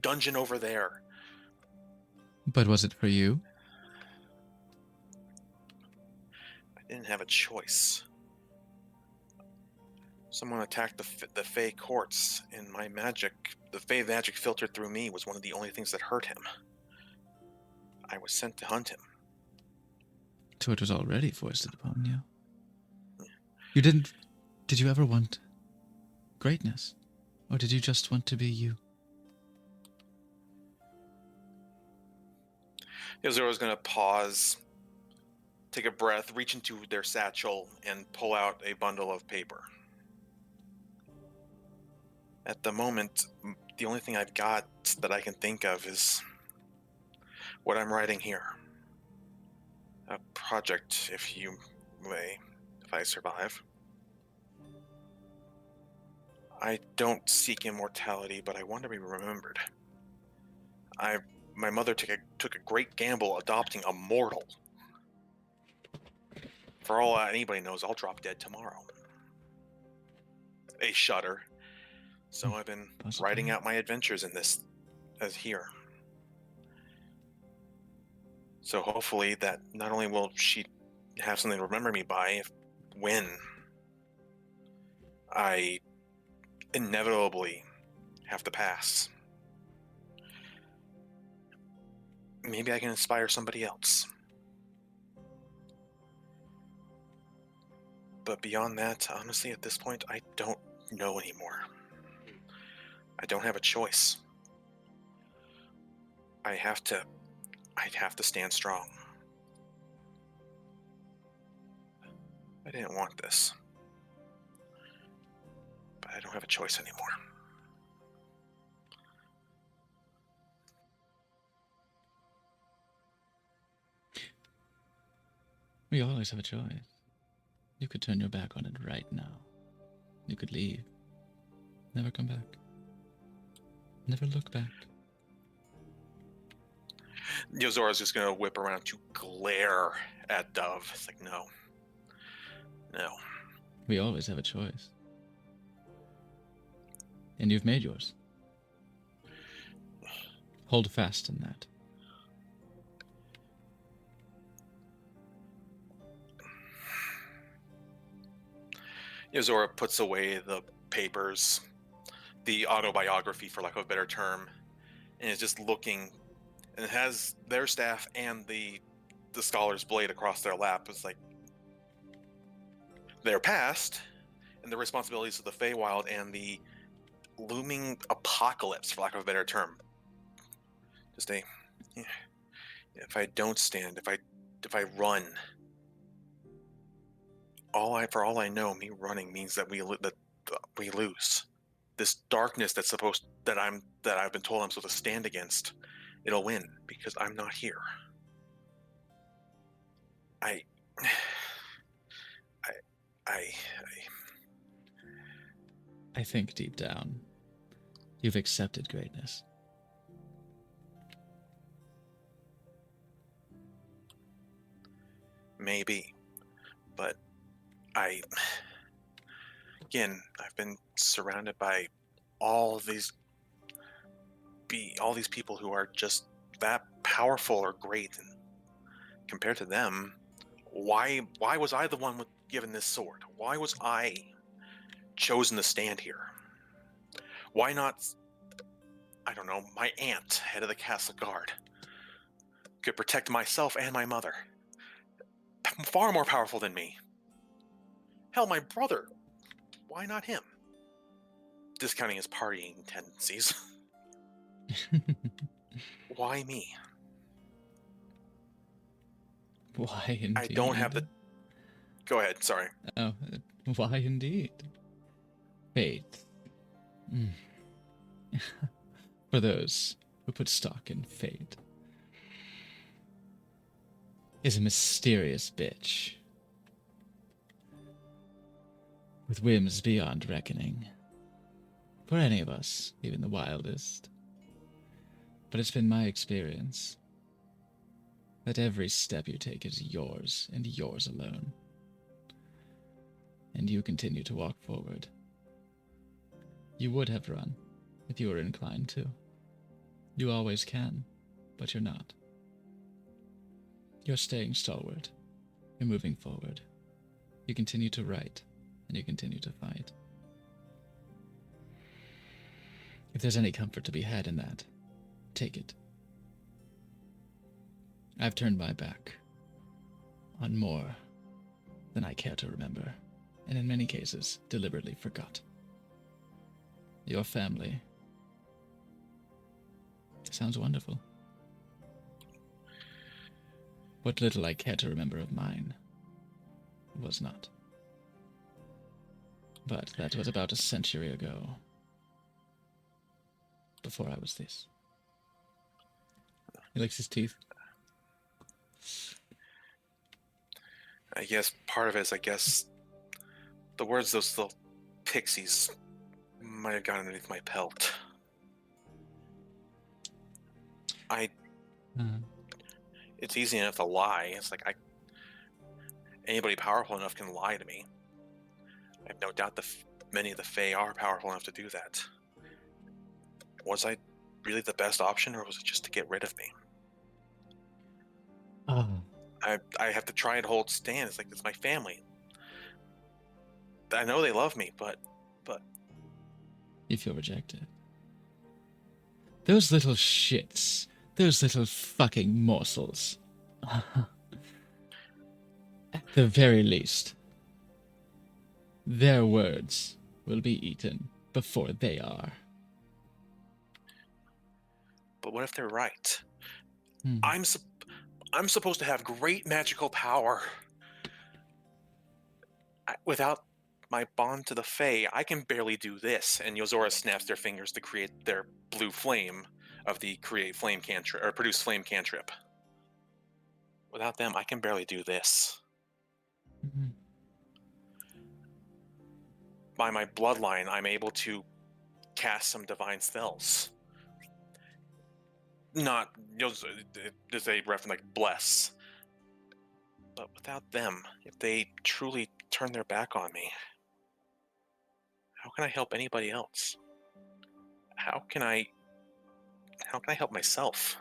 dungeon over there. But was it for you? I didn't have a choice. Someone attacked the Fey courts, and the Fey magic filtered through me was one of the only things that hurt him. I was sent to hunt him. So it was already foisted upon you. You didn't... Did you ever want greatness? Or did you just want to be you? Yozora's going to pause, take a breath, reach into their satchel, and pull out a bundle of paper. At the moment, the only thing I've got that I can think of is what I'm writing here. A project, if I survive. I don't seek immortality, but I want to be remembered. My mother took a great gamble adopting a mortal. For all anybody knows, I'll drop dead tomorrow. A shudder. So I've been writing out my adventures in this as here. So hopefully that not only will she have something to remember me by when I inevitably have to pass. Maybe I can inspire somebody else. But beyond that, honestly, at this point, I don't know anymore. I don't have a choice. I'd have to stand strong. I didn't want this. But I don't have a choice anymore. We always have a choice. You could turn your back on it right now. You could leave. Never come back. Never look back. Yozora's just gonna whip around to glare at Dove. It's like, no. No. We always have a choice. And you've made yours. Hold fast in that. Yozora puts away the papers, the autobiography, for lack of a better term, and is just looking, and has their staff and the scholar's blade across their lap. It's like, they're past, and the responsibilities of the Feywild and the looming apocalypse, for lack of a better term. Just a, if I don't stand, if I run, for all I know, me running means that we lose. This darkness that I've been told I'm supposed to stand against, it'll win because I'm not here. I think deep down, you've accepted greatness. Maybe, but I've been surrounded by all these people who are just that powerful or great, and compared to them, why was I the one given this sword? Why was I chosen to stand here? Why not, I don't know, my aunt, head of the castle guard, could protect myself and my mother. Far more powerful than me. Hell, my brother. Why not him? Discounting his partying tendencies. Why me? Why indeed? I don't have the... Go ahead, sorry. Oh, why indeed? Faith. For those who put stock in fate, is a mysterious bitch with whims beyond reckoning. For any of us, even the wildest. But it's been my experience that every step you take is yours and yours alone. And you continue to walk forward. You would have run if you were inclined to. You always can, but you're not. You're staying stalwart. You're moving forward. You continue to write, and you continue to fight. If there's any comfort to be had in that, take it. I've turned my back on more than I care to remember, and in many cases, deliberately forgot. Your family sounds wonderful. What little I care to remember of mine was not. But that was about a century ago, before I was this. He licks his teeth. I guess part of it is, the words those little pixies might have gotten underneath my pelt. It's easy enough to lie. It's like anybody powerful enough can lie to me. I have no doubt many of the Fae are powerful enough to do that. Was I really the best option, or was it just to get rid of me? I have to try and hold stand. It's like, it's my family. I know they love me, but you feel rejected. Those little shits. Those little fucking morsels. At the very least, their words will be eaten before they are. But what if they're right? I'm supposed to have great magical power. Without my bond to the Fae, I can barely do this. And Yozora snaps their fingers to create their blue flame of the create flame cantrip, or produce flame cantrip. Without them, I can barely do this. Mm-hmm. By my bloodline, I'm able to cast some divine spells. Not, there's a reference like bless. But without them, if they truly turn their back on me, how can I help anybody else? How can I help myself?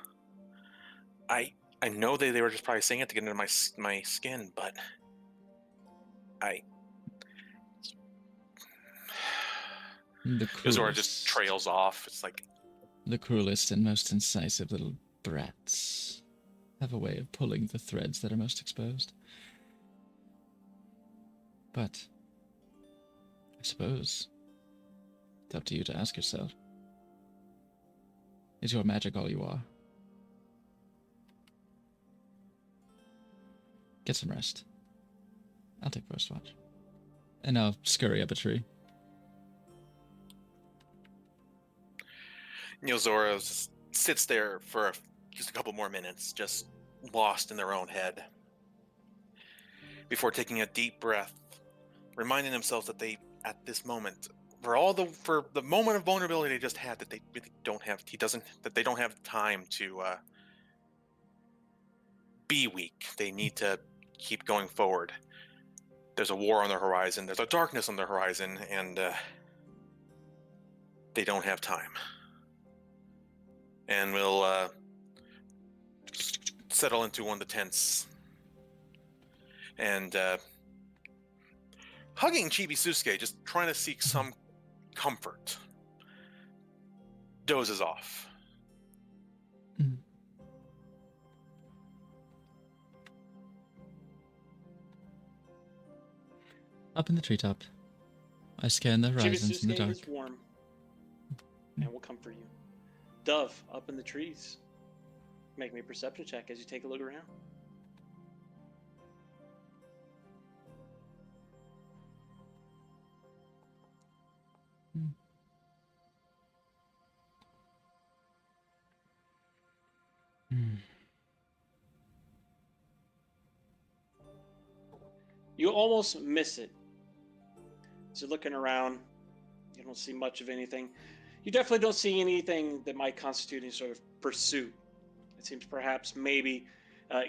I know they were just probably saying it to get into my skin, but Yozora just trails off. It's like, the cruelest and most incisive little brats have a way of pulling the threads that are most exposed. But I suppose. It's up to you to ask yourself. Is your magic all you are? Get some rest. I'll take first watch. And I'll scurry up a tree. Zora just sits there for just a couple more minutes, just lost in their own head, before taking a deep breath, reminding themselves that they, at this moment, for the moment of vulnerability they just had, that they really don't have. They don't have time to be weak. They need to keep going forward. There's a war on the horizon. There's a darkness on the horizon, and they don't have time. And we'll settle into one of the tents. And hugging Chibi-Susuke, just trying to seek some comfort, dozes off. Mm. Up in the treetop, I scan the horizons in the Chibi-Susuke dark. is warm and will comfort you. Dove, up in the trees. Make me a perception check as you take a look around. Hmm. You almost miss it. As you're looking around, you don't see much of anything. You definitely don't see anything that might constitute any sort of pursuit. It seems perhaps maybe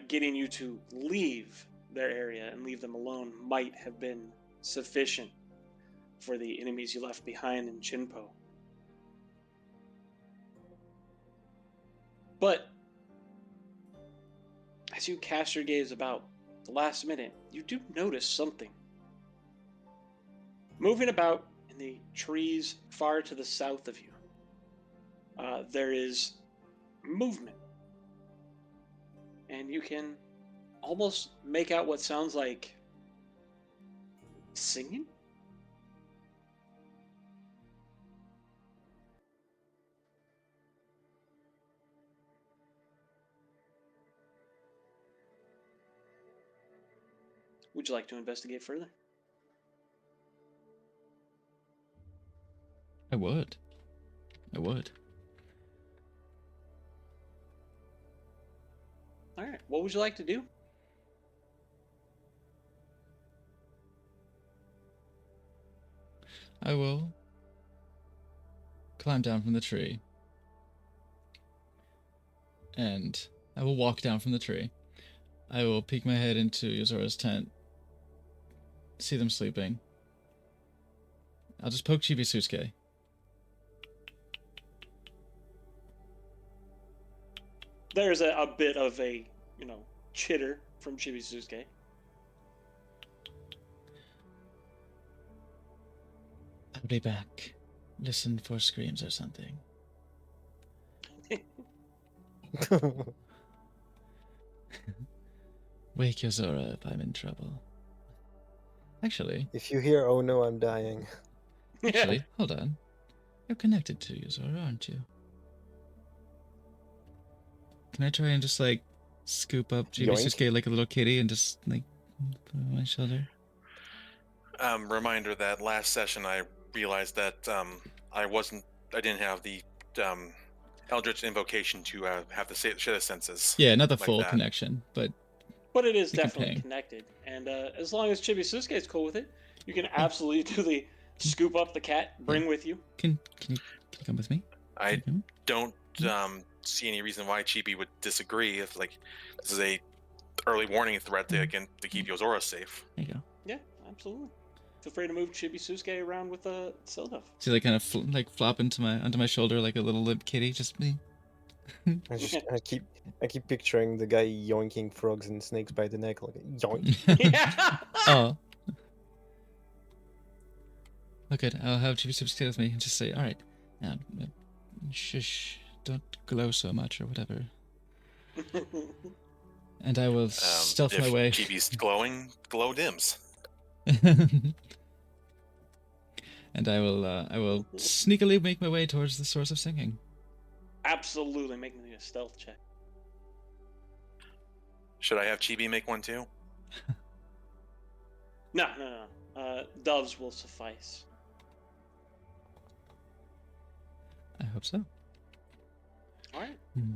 getting you to leave their area and leave them alone might have been sufficient for the enemies you left behind in Chinpo. But as you cast your gaze about the last minute, you do notice something. Moving about in the trees far to the south of you, there is movement. And you can almost make out what sounds like singing? Would you like to investigate further? I would. I would. All right. What would you like to do? I will climb down from the tree. And I will walk down from the tree. I will peek my head into Yozora's tent. See them sleeping. I'll just poke Chibi-Susuke. There's a bit of a, chitter from Chibi-Susuke. I'll be back. Listen for screams or something. Wake Yozora if I'm in trouble. Actually, If you hear, oh no, I'm dying. hold on. You're connected to Yozora, aren't you? Can I try and just, scoop up Chibi-Susuke like a little kitty and just, put it on my shoulder? Reminder that last session I realized that I didn't have the Eldritch Invocation to have the Shed of Senses. Yeah, not the like full that. connection, but But it is You can definitely ping. connected. And as long as Chibi-Susuke is cool with it, you can absolutely scoop up the cat, bring with you. can you come with me? I Can you don't see any reason why Chibi would disagree. If this is a early warning threat to keep Yozora safe. There you go. Yeah, absolutely. Feel free to move Chibi-Susuke around with Sildov. See, kind of flop onto my shoulder like a little limp kitty, just me. I keep picturing the guy yoinking frogs and snakes by the neck, like yoink. Yeah. Oh. Oh, good. I'll have Chibi-Susuke stay with me and just say, all right, now, shush, don't glow so much or whatever. And I will stealth my if way. Chibi's glowing, glow dims. And I will sneakily make my way towards the source of singing. Absolutely, make me a stealth check. Should I have Chibi make one too? No. Doves will suffice. I hope so. All right. Hmm.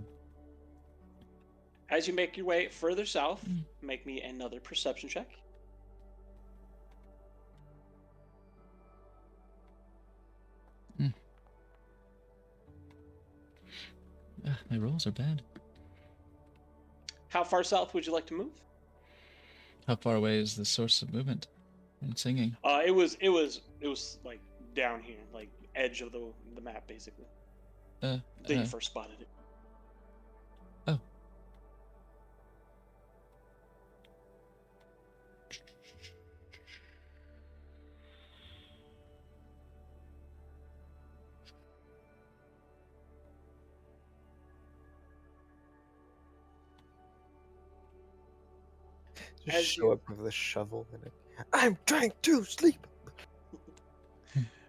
As you make your way further south, make me another perception check. My rolls are bad. How far south would you like to move? How far away is the source of movement and singing? It was like down here, like edge of the map, basically. That you first spotted it. Oh. Just As show you- up with a shovel and I'm trying to sleep.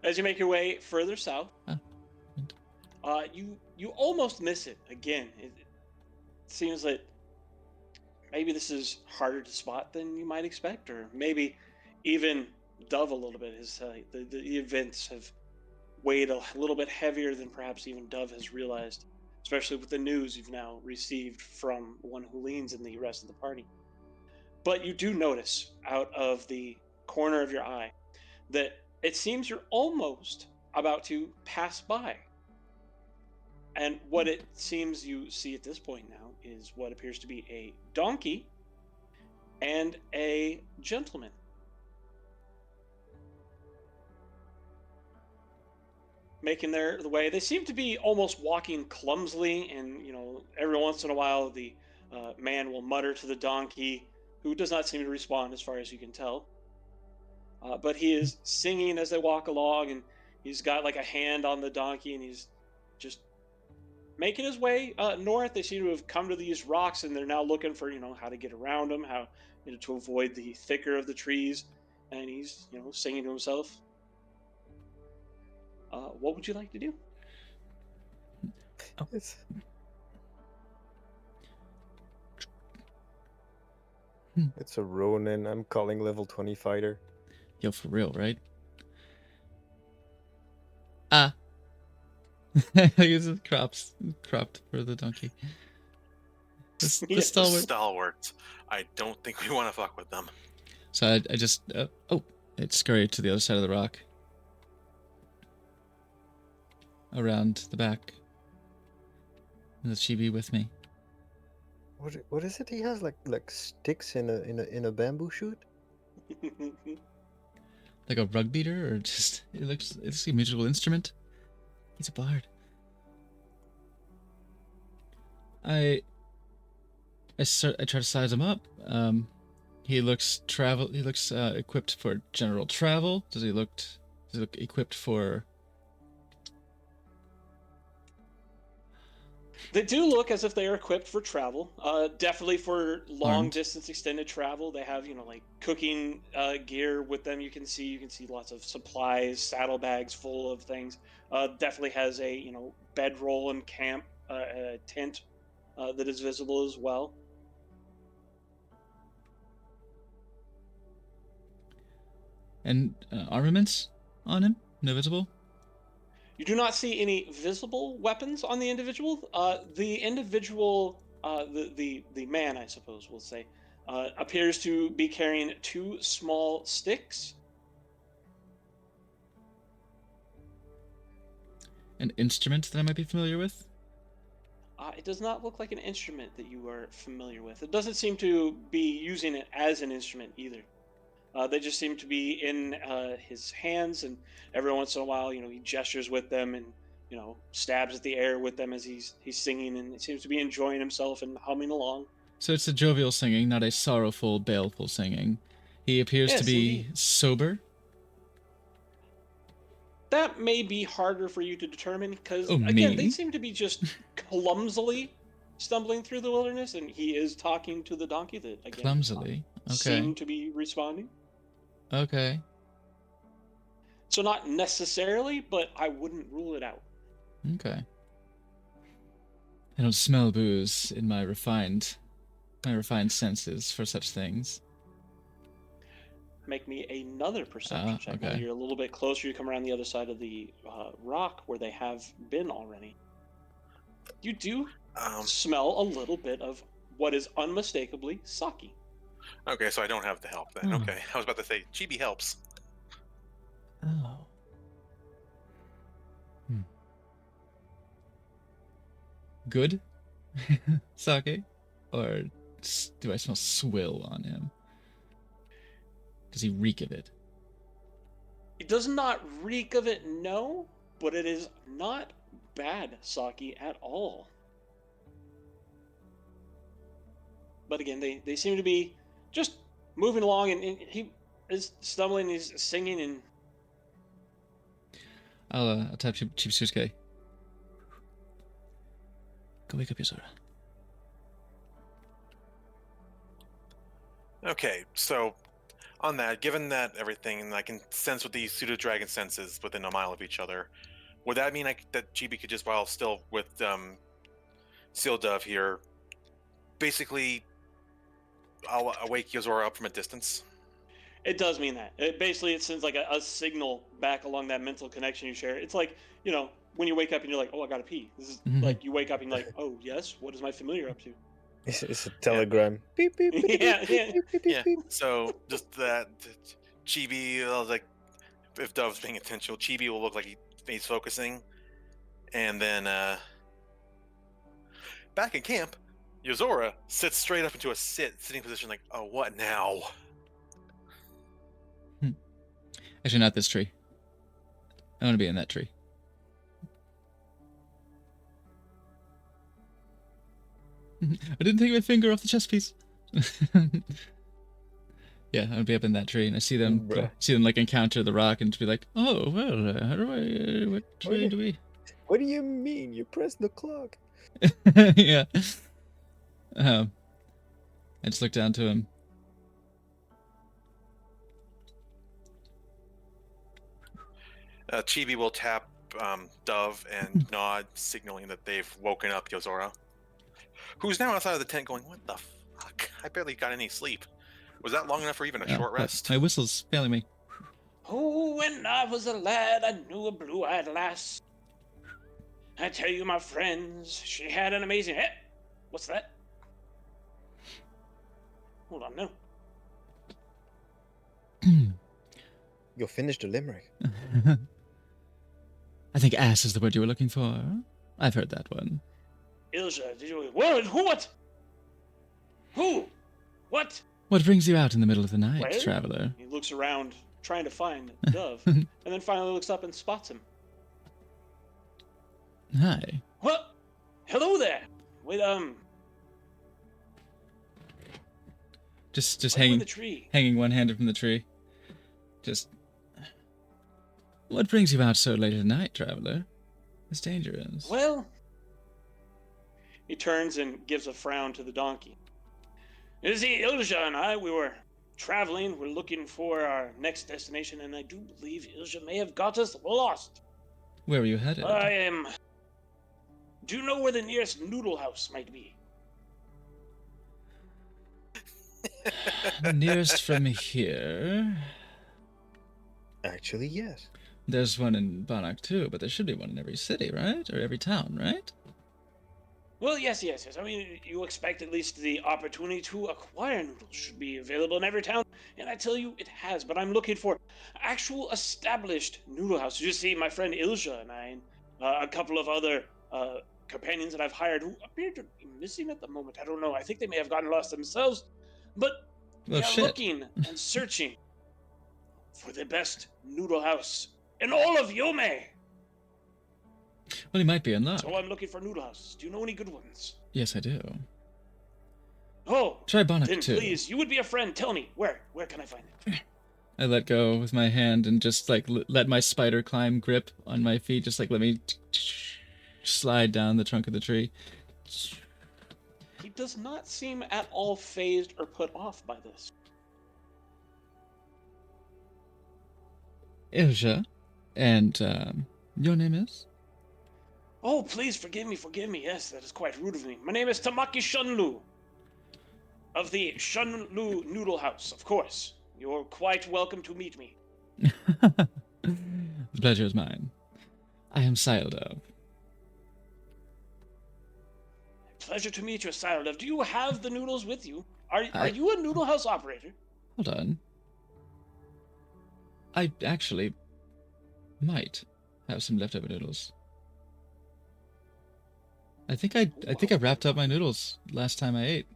As you make your way further south, Oh. You almost miss it again. It seems that maybe this is harder to spot than you might expect, or maybe even Dove a little bit. The events have weighed a little bit heavier than perhaps even Dove has realized, especially with the news you've now received from one who leans in the rest of the party. But you do notice out of the corner of your eye that it seems you're almost about to pass by. And what it seems you see at this point now is what appears to be a donkey and a gentleman. Making the way. They seem to be almost walking clumsily, and every once in a while the man will mutter to the donkey, who does not seem to respond as far as you can tell. But he is singing as they walk along, and he's got like a hand on the donkey, and he's just making his way north. They seem to have come to these rocks, and they're now looking for how to get around them, how to avoid the thicker of the trees. And he's singing to himself. What would you like to do? It's... It's a Ronin. I'm calling level 20 fighter. Yo, for real, right? I use it cropped for the donkey. The Yeah, stalwart. Stalwarts. I don't think we want to fuck with them. So I just it scurried to the other side of the rock, around the back. And the chibi with me. What is it? He has like sticks in a bamboo shoot. Like a rug beater, or just it's a musical instrument. He's a bard. I try to size him up. He looks equipped for general travel. Does he look equipped for? They do look as if they are equipped for travel. Definitely for long Armed. distance, extended travel. They have like cooking gear with them. You can see lots of supplies, saddlebags full of things. Definitely has a bedroll and camp tent that is visible as well. And armaments on him? No visible? You do not see any visible weapons on the individual. The individual, the man, I suppose we'll say, appears to be carrying 2 small sticks. An instrument that I might be familiar with? It does not look like an instrument that you are familiar with. It doesn't seem to be using it as an instrument either. They just seem to be in his hands, and every once in a while, he gestures with them and stabs at the air with them as he's singing, and it seems to be enjoying himself and humming along. So it's a jovial singing, not a sorrowful, baleful singing. He appears to Yes, be indeed. sober. That may be harder for you to determine because, Oh, again, me? they seem to be just clumsily stumbling through the wilderness, and he is talking to the donkey that, again, Clumsily. Okay. seem to be responding. Okay. So not necessarily, but I wouldn't rule it out. Okay. I don't smell booze in my refined senses for such things. Make me another perception check. Now okay. you're a little bit closer. You come around the other side of the rock where they have been already. You do smell a little bit of what is unmistakably sake. Okay, so I don't have the help then. Hmm. Okay, I was about to say Chibi helps. Oh. Good? Sake? Or do I smell swill on him? Does he reek of it? It does not reek of it, no, but it is not bad sake at all. But again, they seem to be just moving along, and he is stumbling, he's singing, and I'll tap Chibisuke. Go wake up Yozora. Okay, so on that, given that everything, and I can sense with these pseudo dragon senses within a mile of each other, would that mean that Chibi could just, while still with Seal Dove here, basically I'll awake Yozora up from a distance? it does mean that. It sends like a signal back along that mental connection you share. It's like, when you wake up and you're like, oh, I gotta pee. This is like you wake up and you're like, oh, yes, what is my familiar up to? It's a telegram. Beep, beep, beep, beep, Yeah, beep, yeah. beep, beep, beep, Yeah. beep. So just that Chibi, like, if Dove's being intentional, Chibi will look like he's focusing, and then back in camp, Yozora sits straight up into a sitting position, like, oh, what now? Actually, not this tree. I want to be in that tree. I didn't take my finger off the chess piece. Yeah, I'd be up in that tree, and I see them, Bruh. like encounter the rock, and to be like, "Oh well, how do I? What tree do we?" What do you mean? You pressed the clock. Yeah. I just look down to him. Chibi will tap Dove and nod, signaling that they've woken up Yozora, who's now outside of the tent going, what the fuck? I barely got any sleep. Was that long enough for even a short rest? My whistle's failing me. Oh, when I was a lad, I knew a blue-eyed lass. I tell you, my friends, she had an amazing... Hey, what's that? Hold on, no. You'll finish the limerick. I think ass is the word you were looking for. I've heard that one. Ilja, did you... What? Who? What? Who? What? What brings you out in the middle of the night, Well? traveler? He looks around, trying to find Dove, and then finally looks up and spots him. Hi. What? Hello there. Wait, Just what hanging the tree? hanging one handed from the tree. Just... What brings you out so late at night, traveler? It's dangerous. Well, he turns and gives a frown to the donkey. You see, Ilja and I, we were traveling. We're looking for our next destination, and I do believe Ilja may have got us lost. Where were you headed? I am... Do you know where the nearest noodle house might be? Nearest from here... Actually, yes. There's one in Bannock too, but there should be one in every city, right? Or every town, right? Well, yes. I mean, you expect at least the opportunity to acquire noodles should be available in every town, and I tell you, it has. But I'm looking for actual established noodle houses. You see, my friend Ilja and I, and a couple of other companions that I've hired who appear to be missing at the moment. I don't know. I think they may have gotten lost themselves, but we are looking and searching for the best noodle house in all of Yome. Well, he might be in luck. So I'm looking for noodle houses. Do you know any good ones? Yes, I do. Oh, Try Bannock then too. please, you would be a friend. Tell me, where can I find it? I let go with my hand and just like let my spider climb grip on my feet. Just like let me slide down the trunk of the tree. He does not seem at all phased or put off by this. Ilja, And your name is? Oh, please forgive me. Yes, that is quite rude of me. My name is Tamaki Shunlu of the Shunlu Noodle House, of course. You're quite welcome to meet me. The pleasure is mine. I am Sildov. Pleasure to meet you, Sildov. Do you have the noodles with you? Are I- you a noodle house operator? Hold on. I actually might have some leftover noodles. I think I wrapped up my noodles last time I ate.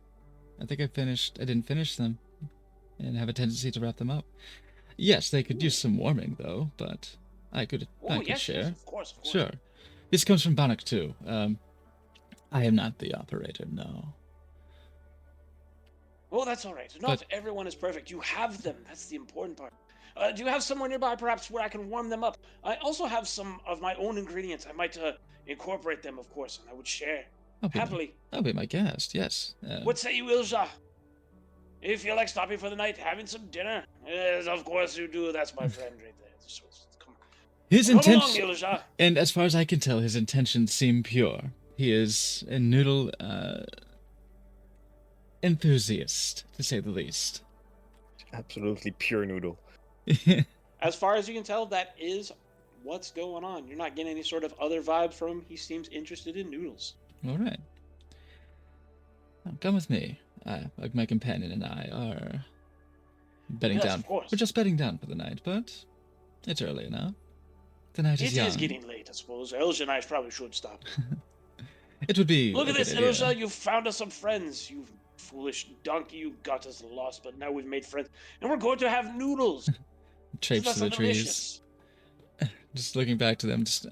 I didn't finish them and have a tendency to wrap them up. Yes, they could use some warming though, but I could Yes, share. yes, of course. Sure. This comes from Bannock too. I am not the operator, no. Oh, that's all right. Not everyone is perfect. You have them. That's the important part. Do you have somewhere nearby, perhaps, where I can warm them up? I also have some of my own ingredients. I might incorporate them, of course, and I would share happily. That'll be my guest, yes. What say you, Ilja? If you feel like stopping for the night, having some dinner? Yes, of course you do. That's my friend right there. Come His along, intention, Ilja. and as far as I can tell, his intentions seem pure. He is a noodle enthusiast, to say the least. Absolutely pure noodle. As far as you can tell, that is what's going on. You're not getting any sort of other vibe from him. He seems interested in noodles. All right. Now, come with me. My companion and I are bedding Yes, down. of course. We're just bedding down for the night, but it's early enough. The night is It young. is getting late, I suppose. Ilja and I probably should stop. It would be. Look a at this, good idea. Ilja. You found us some friends. You foolish donkey. You got us lost, but now we've made friends. And we're going to have noodles. Traipse That's to the trees. delicious. Just looking back to them, just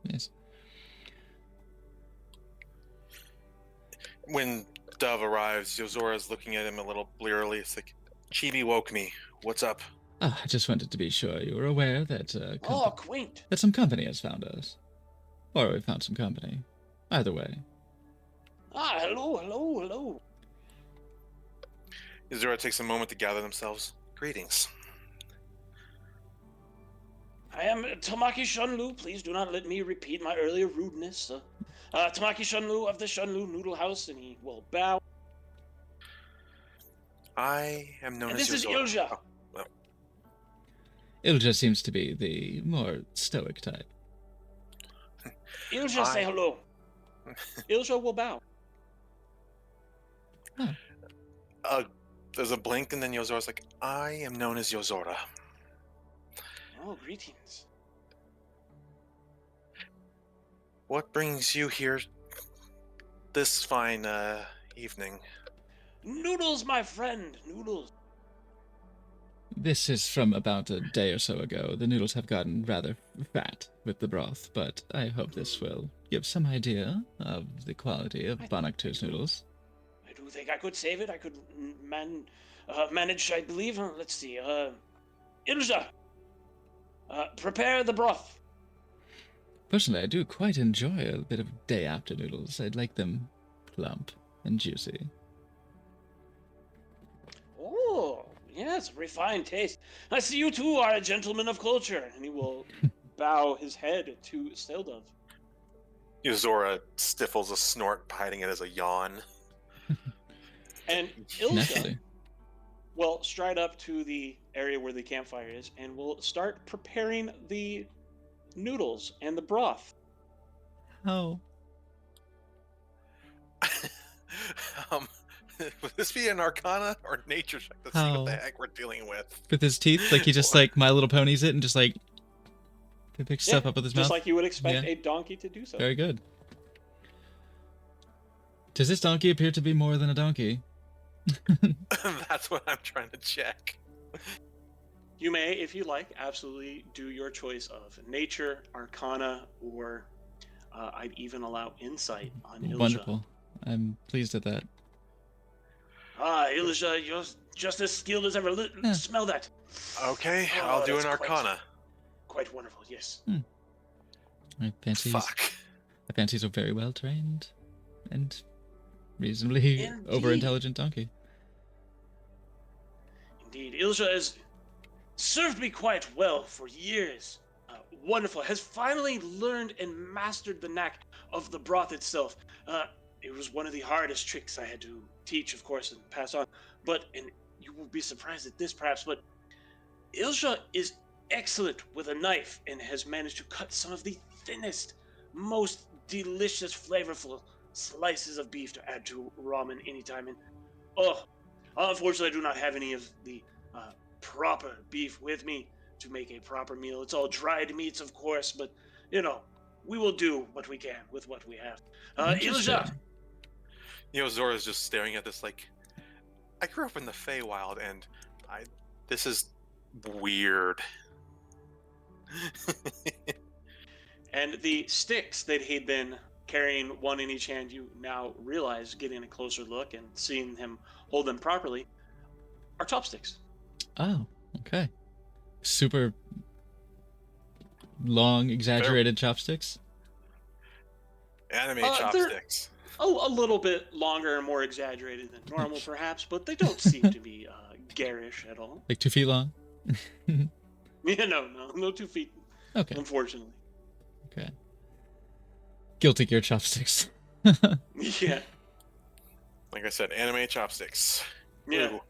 yes. When Dove arrives, Yozora's looking at him a little blearily. It's like, Chibi woke me. What's up? I just wanted to be sure you were aware that Oh, quaint. that some company has found us, or we found some company. Either way. Ah, hello. Yozora takes a moment to gather themselves. Greetings. I am Tamaki Shunlu. Please do not let me repeat my earlier rudeness. Tamaki Shunlu of the Shunlu Noodle House, and he will bow. I am known And as this is Yozora. Ilja. Ilja seems to be the more stoic type. Ilja, say hello. Ilja will bow. There's a blink, and then Yozora's like, I am known as Yozora. Oh, greetings. What brings you here this fine evening? Noodles, my friend. Noodles. This is from about a day or so ago. The noodles have gotten rather fat with the broth, but I hope this will give some idea of the quality of Bannock 2's noodles. I do think I could save it. I could manage, I believe. Let's see. Ilja, prepare the broth. Personally, I do quite enjoy a bit of day after noodles. I'd like them plump and juicy. Oh, yes, refined taste. I see you too are a gentleman of culture. And he will bow his head to Sildov. Yozora stifles a snort, hiding it as a yawn. And Ilja Naturally. will stride up to the area where the campfire is and will start preparing the noodles and the broth. How? Would this be an Arcana or Nature check to see what the How? heck we're dealing with? With his teeth? Like he just like My Little Ponies it and just like picks stuff up with his just mouth? like you would expect Yeah. a donkey to do so. Very good. Does this donkey appear to be more than a donkey? That's what I'm trying to check. You may, if you like, absolutely do your choice of nature, arcana, or I'd even allow insight on Ilja. Wonderful. I'm pleased at that. Ah, Ilja, you're just as skilled as ever. Yeah. Smell that. Okay, Oh, I'll do an that's quite- Arcana. Quite wonderful, yes. I fancy Fuck. he's a very well trained and reasonably over Indeed. intelligent donkey. Indeed. Ilja is served me quite well for years. Wonderful. Has finally learned and mastered the knack of the broth itself. It was one of the hardest tricks I had to teach, of course, and pass on. And you will be surprised at this, perhaps, but Ilja is excellent with a knife and has managed to cut some of the thinnest, most delicious, flavorful slices of beef to add to ramen anytime. And oh, unfortunately, I do not have any of the proper beef with me to make a proper meal. It's all dried meats, of course, but we will do what we can with what we have. Interesting. Ilja, Zora's just staring at this like, I grew up in the Feywild, and this is weird. and the sticks that he'd been carrying one in each hand, you now realize, getting a closer look and seeing him hold them properly, are chopsticks. Oh, okay. Super long, exaggerated chopsticks. Anime They're- chopsticks. Oh, a little bit longer and more exaggerated than normal, perhaps, but they don't seem to be garish at all. Like 2 feet long? Yeah, no 2 feet, Okay, unfortunately. okay. Guilty Gear chopsticks. Yeah, Like I said, anime chopsticks. yeah. Ooh.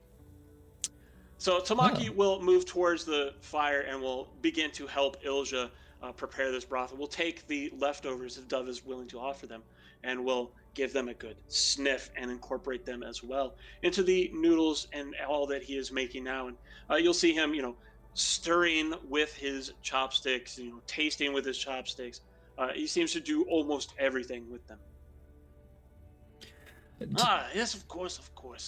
So Tamaki Oh. will move towards the fire and will begin to help Ilja prepare this broth. We'll take the leftovers if Dove is willing to offer them, and we'll give them a good sniff and incorporate them as well into the noodles and all that he is making now. And you'll see him, stirring with his chopsticks, tasting with his chopsticks. He seems to do almost everything with them. Yes, of course.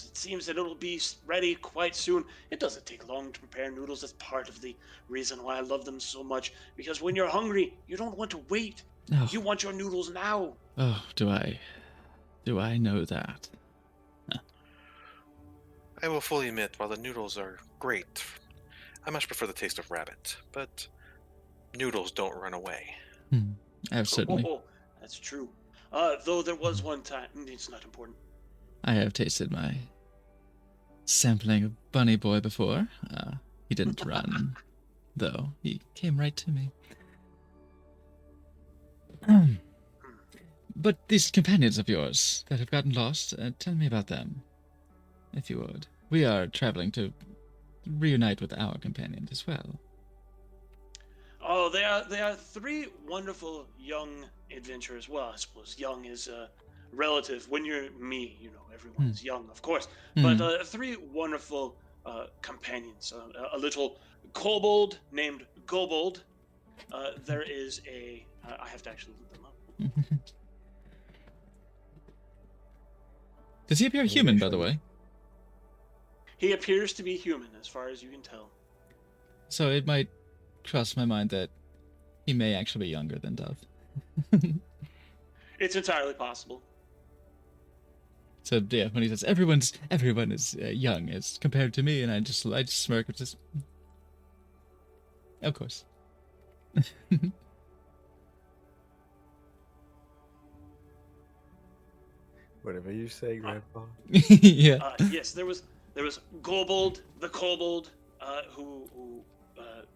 It seems that it'll be ready quite soon. It doesn't take long to prepare noodles. That's part of the reason why I love them so much. Because when you're hungry, you don't want to wait. Oh, You want your noodles now. oh, do I know that? I will fully admit, while the noodles are great, I much prefer the taste of rabbit. But noodles don't run away. Certainly. Oh, that's true. Though there was one time, it's not important. I have tasted my sampling of Bunny Boy before. He didn't run, though. He came right to me. But these companions of yours that have gotten lost, tell me about them, if you would. We are traveling to reunite with our companions as well. Oh, they are three wonderful young adventurers. Well, I suppose young is relative. When you're me, everyone is young, of course. But three wonderful companions. A little kobold named Gobold. There is I have to actually look them up. Does he appear human, by the way? He appears to be human, as far as you can tell. So it might cross my mind that he may actually be younger than Dove. It's entirely possible. So yeah, when he says everyone is young as compared to me, and I just smirk, which is, of course. Whatever you say, Grandpa. Yeah. Yes, there was Gobold, the kobold, who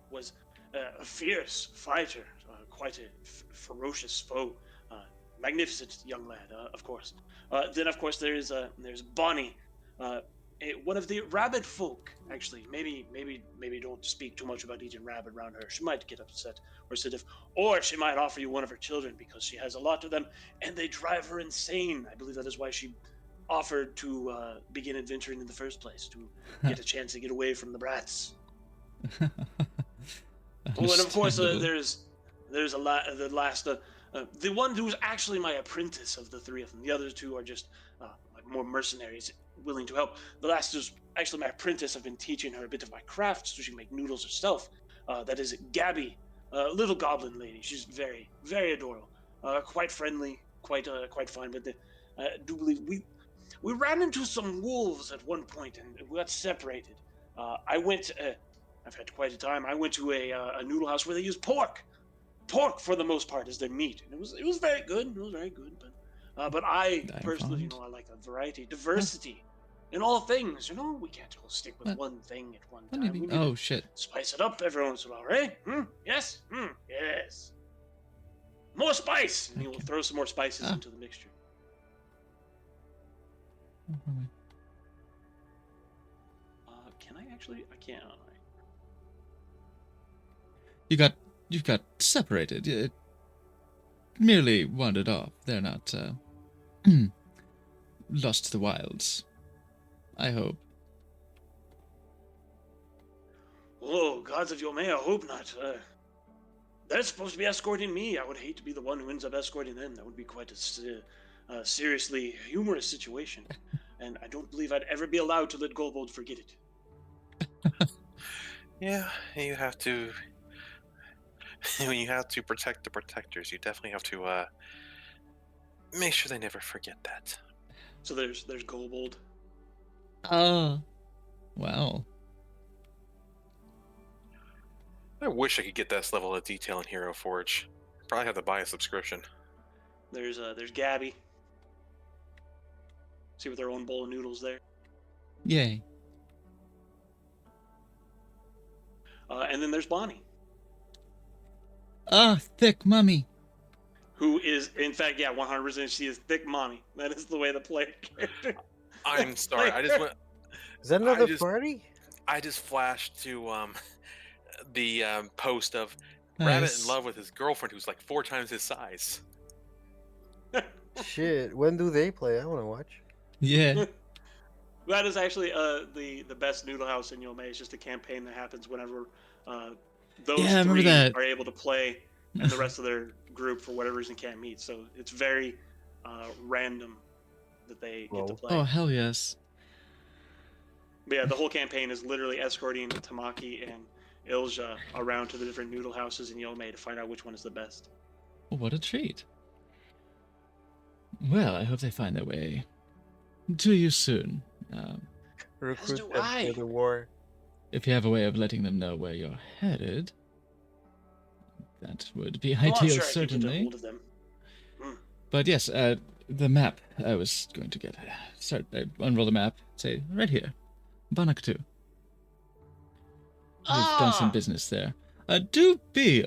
was a fierce fighter, quite a ferocious foe, magnificent young lad, of course. Then, of course, there's Bonnie, one of the rabbit folk. Actually, maybe don't speak too much about eating rabbit around her. She might get upset or sensitive, or she might offer you one of her children because she has a lot of them, and they drive her insane. I believe that is why she offered to begin adventuring in the first place, to get a chance to get away from the brats. Oh, and of course, there's the last, the one who's actually my apprentice of the three of them. The other two are just like more mercenaries willing to help. The last is actually my apprentice. I've been teaching her a bit of my craft so she can make noodles herself. That is Gabby, a little goblin lady. She's very, very adorable, quite friendly, quite fine. But I do believe we ran into some wolves at one point and we got separated. I've had quite a time. I went to a noodle house where they use pork for the most part as their meat, and it was very good. It was very good, but I personally, I like a variety, diversity in all things. You know, we can't all stick with What? one thing at one What time. do you We mean? need Oh, to shit. spice it up every once in a while, right? Yes? Yes. More spice! And he will Okay. throw some more spices Ah. into the mixture. Can I actually? I can't. You've got separated. It merely wandered off. They're not lost to the wilds. I hope. Oh, gods of Yomei, I hope not. They're supposed to be escorting me. I would hate to be the one who ends up escorting them. That would be quite a seriously humorous situation. And I don't believe I'd ever be allowed to let Golbold forget it. Yeah, you have to. When you have to protect the protectors, you definitely have to make sure they never forget that. So there's Golbold. Oh. Wow. I wish I could get this level of detail in Hero Forge. Probably have to buy a subscription. There's Gabby. See with their own bowl of noodles there. Yay. And then there's Bonnie, Ah, thick mummy. who is, in fact, 100%. She is thick mommy. That is the way the player character. I'm sorry. I just went. Is that another just- party? I just flashed to the post of Rabbit Nice. in love with his girlfriend, who's like 4 times his size. Shit, when do they play? I want to watch. Yeah. That is actually the best noodle house in Yomei. It's just a campaign that happens whenever those Yeah, I remember three that. are able to play, and the rest of their group for whatever reason can't meet. So it's very random that they get to Whoa. play. Oh, hell yes. But yeah, the whole campaign is literally escorting Tamaki and Ilja around to the different noodle houses in Yomei to find out which one is the best. What a treat. Well, I hope they find their way to you soon. Recruit do them I. for the war. If you have a way of letting them know where you're headed, that would be Well, I'm ideal, sure I can get a certainly. hold of them. But yes, the map I was going to get. Unroll the map. Say, right here. Banaktu. We've done some business there. Do be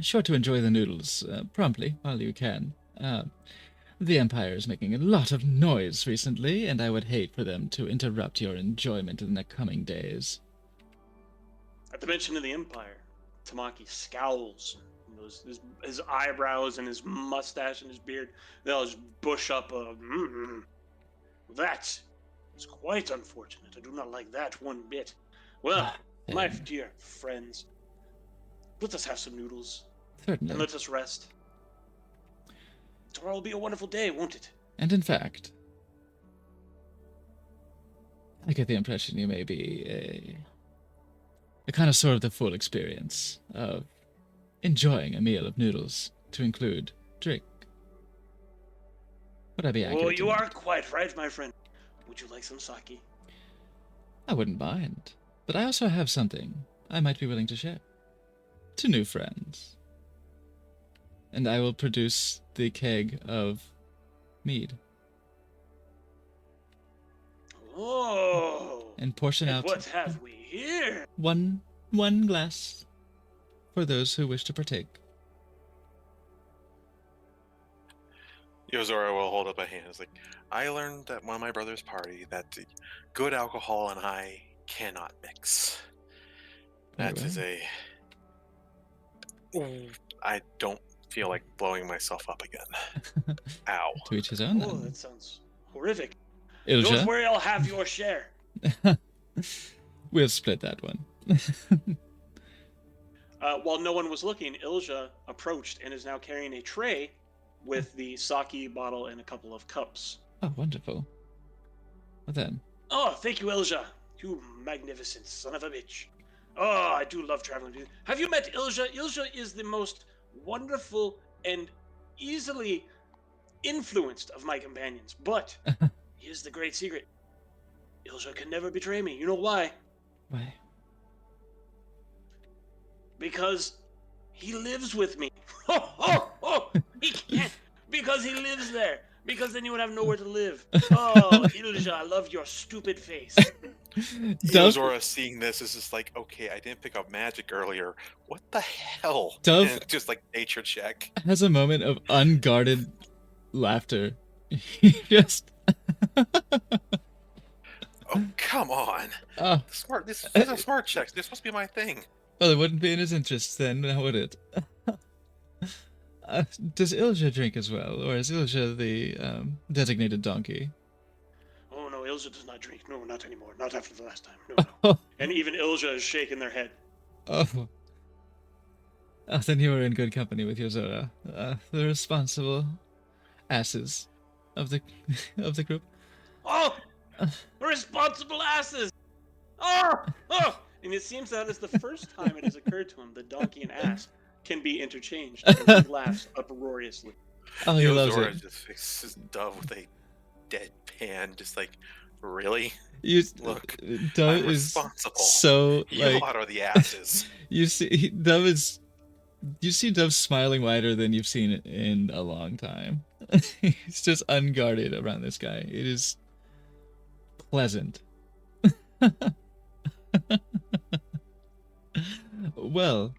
sure to enjoy the noodles promptly while you can. The Empire is making a lot of noise recently, and I would hate for them to interrupt your enjoyment in the coming days. At the mention of the Empire, Tamaki scowls. His eyebrows and his mustache and his beard, they'll just bush up a. That is quite unfortunate. I do not like that one bit. Well, my Fair. dear friends, let us have some noodles Certainly. and let us rest. Tomorrow will be a wonderful day, won't it? And in fact, I get the impression you may be a connoisseur of the full experience of enjoying a meal of noodles to include drink. Would I be accurate? Oh, in you that? are quite right, my friend. Would you like some sake? I wouldn't mind, but I also have something I might be willing to share. To new friends. And I will produce the keg of mead Oh, and portion and out what have we here? one glass for those who wish to partake. Yozora will hold up a hand. It's like, I learned at one of my brother's party that the good alcohol and I cannot mix. Very That is I don't feel like blowing myself up again. Ow. To each his own, Oh, then. that sounds horrific. Don't Ilja, worry, I'll have your share. we'll split that one. While no one was looking, Ilja approached and is now carrying a tray with the sake bottle and a couple of cups. Oh, wonderful. Well then, Oh, thank you, Ilja. You magnificent son of a bitch. Oh, I do love traveling. Have you met Ilja? Ilja is the most wonderful and easily influenced of my companions. But here's the great secret. Ilja can never betray me. You know why? why? Because he lives with me. Oh, he can't. Because he lives there. Because then you would have nowhere to live. Oh, Ilja, I love your stupid face. Dove, Yozora seeing this is just like, okay, I didn't pick up magic earlier. What the hell? Dove- And just like nature check. has a moment of unguarded laughter. He just. Oh, come on. Oh, These are smart checks. They're supposed to be my thing. well, it wouldn't be in his interest then, now would it? Does Ilja drink as well, or is Ilja the designated donkey? Oh no, Ilja does not drink. No, not anymore. Not after the last time. No, no. And even Ilja is shaking their head. Oh. Then you are in good company with Yozora, the responsible asses of the of the group. Oh, responsible asses! Oh, oh! And it seems that is the first time it has occurred to him that donkey and ass can be interchanged. And he laughs uproariously. Oh, he loves Yozora it. just fixes Dove with a deadpan, just like, really? You, Look, Dove I'm is responsible. so You like lot are the asses. you see Dove is. You see Dove smiling wider than you've seen it in a long time. He's just unguarded around this guy. It is pleasant. Well,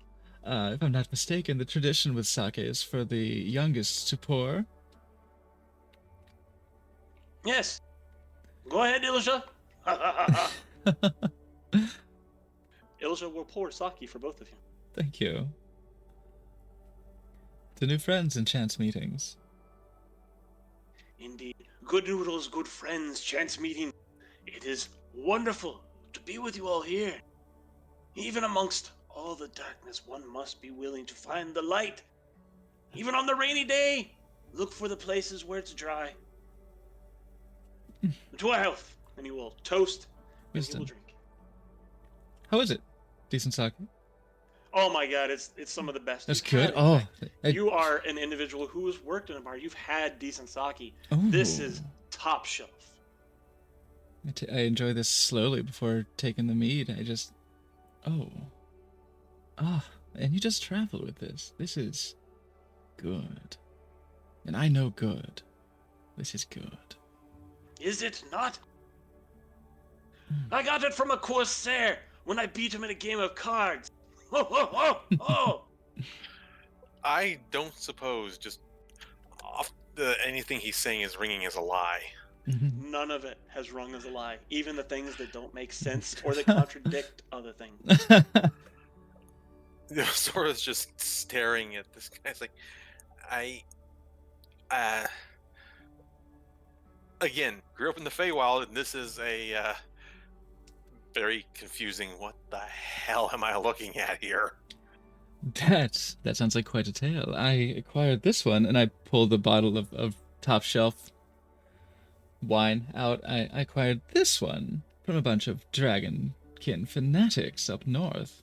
if I'm not mistaken, the tradition with sake is for the youngest to pour. Yes. Go ahead, Ilja. Ilja will pour sake for both of you. Thank you. To new friends and chance meetings. Indeed. Good noodles, good friends, chance meeting. It is wonderful to be with you all here. Even amongst all the darkness, one must be willing to find the light. Even on the rainy day, look for the places where it's dry. To our health. And you will toast and you will Wisdom. drink. How is it? Decent sake? Oh my god, it's some of the best. That's You've good. had it. Oh, You are an individual who has worked in a bar. You've had decent sake. Ooh. This is top shelf. I enjoy this slowly before taking the mead. I just. Oh. Ah, and you just travel with this. This is good. And I know good. This is good. Is it not? I got it from a corsair when I beat him in a game of cards. Ho ho ho ho! I don't suppose just anything he's saying is ringing as a lie. None of it has rung as a lie. Even the things that don't make sense or that contradict other things. Zora's just staring at this guy. It's like, again, grew up in the Feywild, and this is a very confusing. What the hell am I looking at here? That sounds like quite a tale. I acquired this one, and I pulled the bottle of top shelf wine out. I acquired this one from a bunch of dragonkin fanatics up north.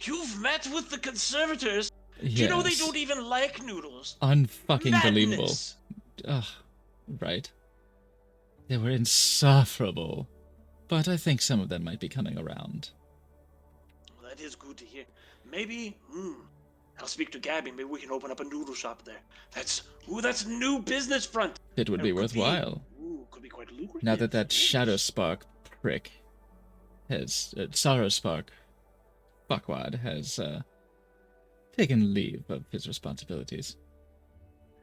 You've met with the conservators. Yes. Do you know they don't even like noodles? Unfucking believable. Madness. Ugh, right. They were insufferable. But I think some of them might be coming around. Well, that is good to hear. Maybe, I'll speak to Gabby. Maybe we can open up a noodle shop there. That's new business front. It would And be it could worthwhile. Could be quite lucrative. Now that Ooh. Shadow Spark prick has... Sorrow Spark fuckwad has taken leave of his responsibilities.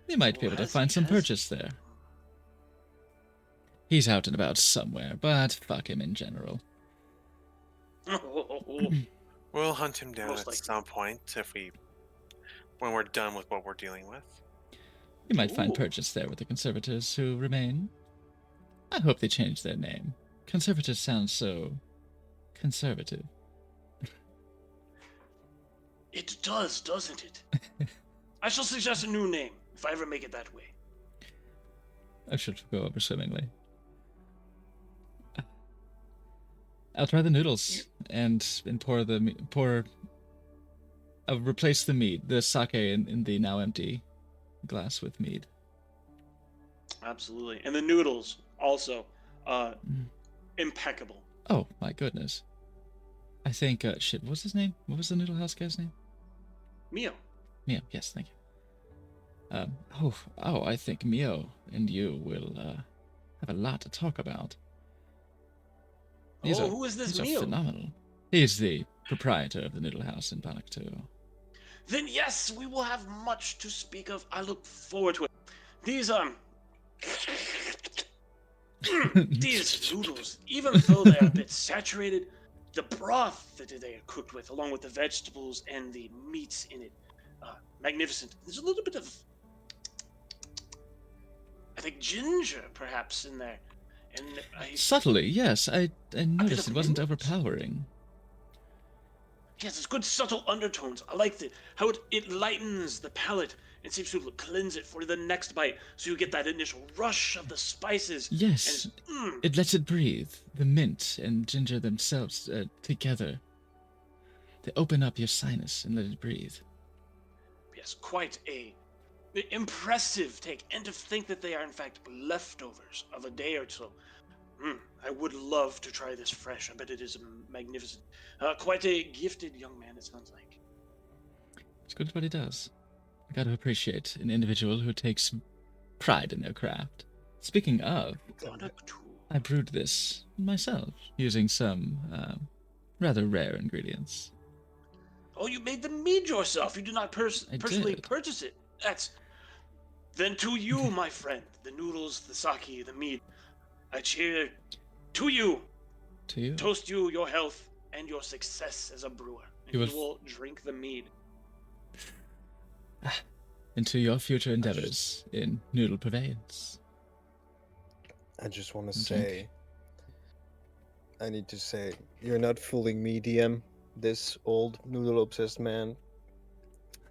We might be Oh, able to has find he? some Has purchase there. He's out and about somewhere, but fuck him in general. We'll hunt him down Most at likely. some point when we're done with what we're dealing with. You might find Ooh. purchase there with the conservators who remain. I hope they change their name. Conservators sounds so conservative. It does, doesn't it? I shall suggest a new name if I ever make it that way. I should go over swimmingly. I'll try the noodles and pour replace the mead, the sake in the now empty glass with mead. Absolutely. And the noodles also impeccable. Oh my goodness! I think shit. What's his name? What was the noodle house guy's name? Mio. Mio. Yes, thank you. I think Mio and you will have a lot to talk about. Who is this These are Mio? phenomenal. He is the proprietor of the Noodle House in Bannocktu. Then yes, we will have much to speak of. I look forward to it. These these noodles, even though they're a bit saturated, the broth that they are cooked with, along with the vegetables and the meats in it, magnificent. There's a little bit of, I think, ginger perhaps in there, and Subtly, yes. I noticed of it wasn't mint. overpowering. Yes, it's good subtle undertones. I like how it lightens the palate and seems to cleanse it for the next bite, so you get that initial rush of the spices. Yes, And it lets it breathe. The mint and ginger themselves together. They open up your sinus and let it breathe. yes, quite a impressive take. And to think that they are in fact leftovers of a day or so. I would love to try this fresh. I bet it is magnificent. Quite a gifted young man, it sounds like. It's good at what he does. I got to appreciate an individual who takes pride in their craft. Speaking of, I brewed this myself using some rather rare ingredients. Oh, you made the mead yourself. You did not personally did. purchase it. Then to you, my friend, the noodles, the sake, the mead. I cheer to you. To you. Toast you, your health, and your success as a brewer. And you will drink the mead. Into your future endeavors in noodle purveyance. I just want to Okay. say, I need to say, you're not fooling me, DM. This old noodle-obsessed man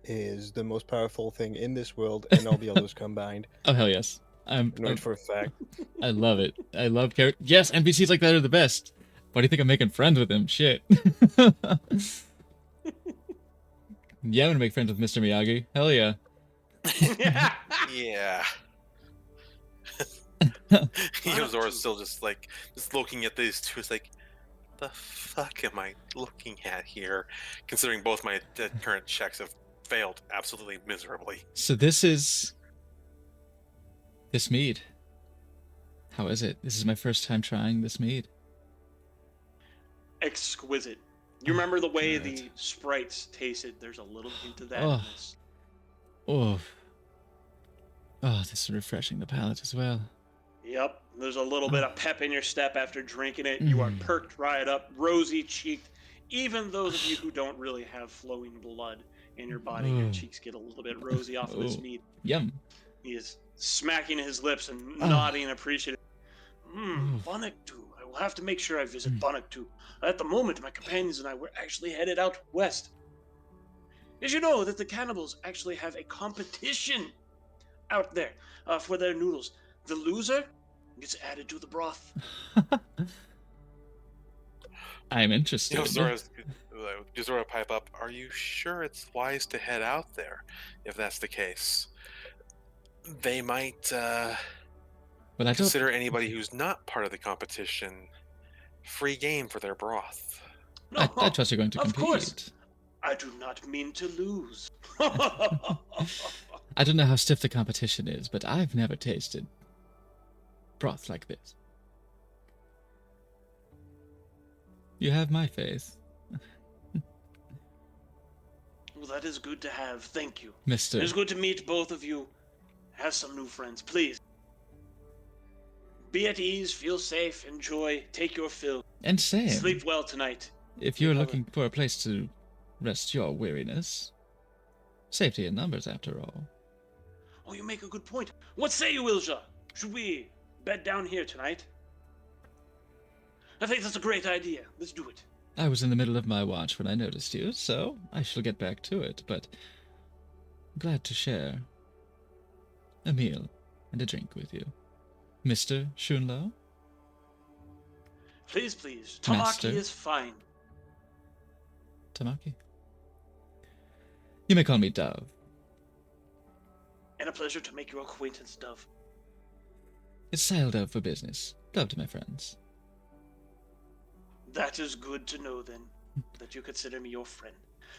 is the most powerful thing in this world, and all the others combined. Oh, hell yes. I know it for a fact. I love it. I love characters. Yes, NPCs like that are the best. Why do you think I'm making friends with him? Shit. Yeah, I'm gonna make friends with Mr. Miyagi. Hell yeah. Yeah. Yozora's still just looking at these two. It's like, the fuck am I looking at here? Considering both my current checks have failed absolutely miserably. So this mead. How is it? This is my first time trying this mead. Exquisite. You remember the way God. the sprites tasted? There's a little hint of that Oh. in this. Oh. Oh, this is refreshing the palate as well. Yep. There's a little bit of pep in your step after drinking it. You are perked right up, rosy cheeked. Even those of you who don't really have flowing blood in your body, your cheeks get a little bit rosy off of this Oh. mead. Yum. He is smacking his lips and nodding appreciatively. Bannocktu. I will have to make sure I visit Bannocktu. At the moment, my companions and I were actually headed out west. Did you know that the cannibals actually have a competition out there for their noodles? The loser gets added to the broth. I'm interested. Yozora pipe up. Are you sure it's wise to head out there? If that's the case, they might But I don't. consider anybody who's not part of the competition free game for their broth. No, I trust you're going to of compete. course. I do not mean to lose. I don't know how stiff the competition is, but I've never tasted broth like this. You have my faith, Well, that is good to have. Thank you. Mister. It is good to meet both of you. Have some new friends, please. Be at ease, feel safe, enjoy, take your fill. And Sam, Sleep well tonight. if you're Have a- looking for a place to rest your weariness, safety in numbers after all. Oh, you make a good point. What say you, Ilja? Should we bed down here tonight? I think that's a great idea. Let's do it. I was in the middle of my watch when I noticed you, so I shall get back to it, but glad to share a meal and a drink with you. Mr. Shunlo? Please, please. Tamaki Master. is fine. Tamaki? You may call me Dove. And a pleasure to make your acquaintance, Dove. It's Sile Dove for business. Dove to my friends. That is good to know, then, that you consider me your friend.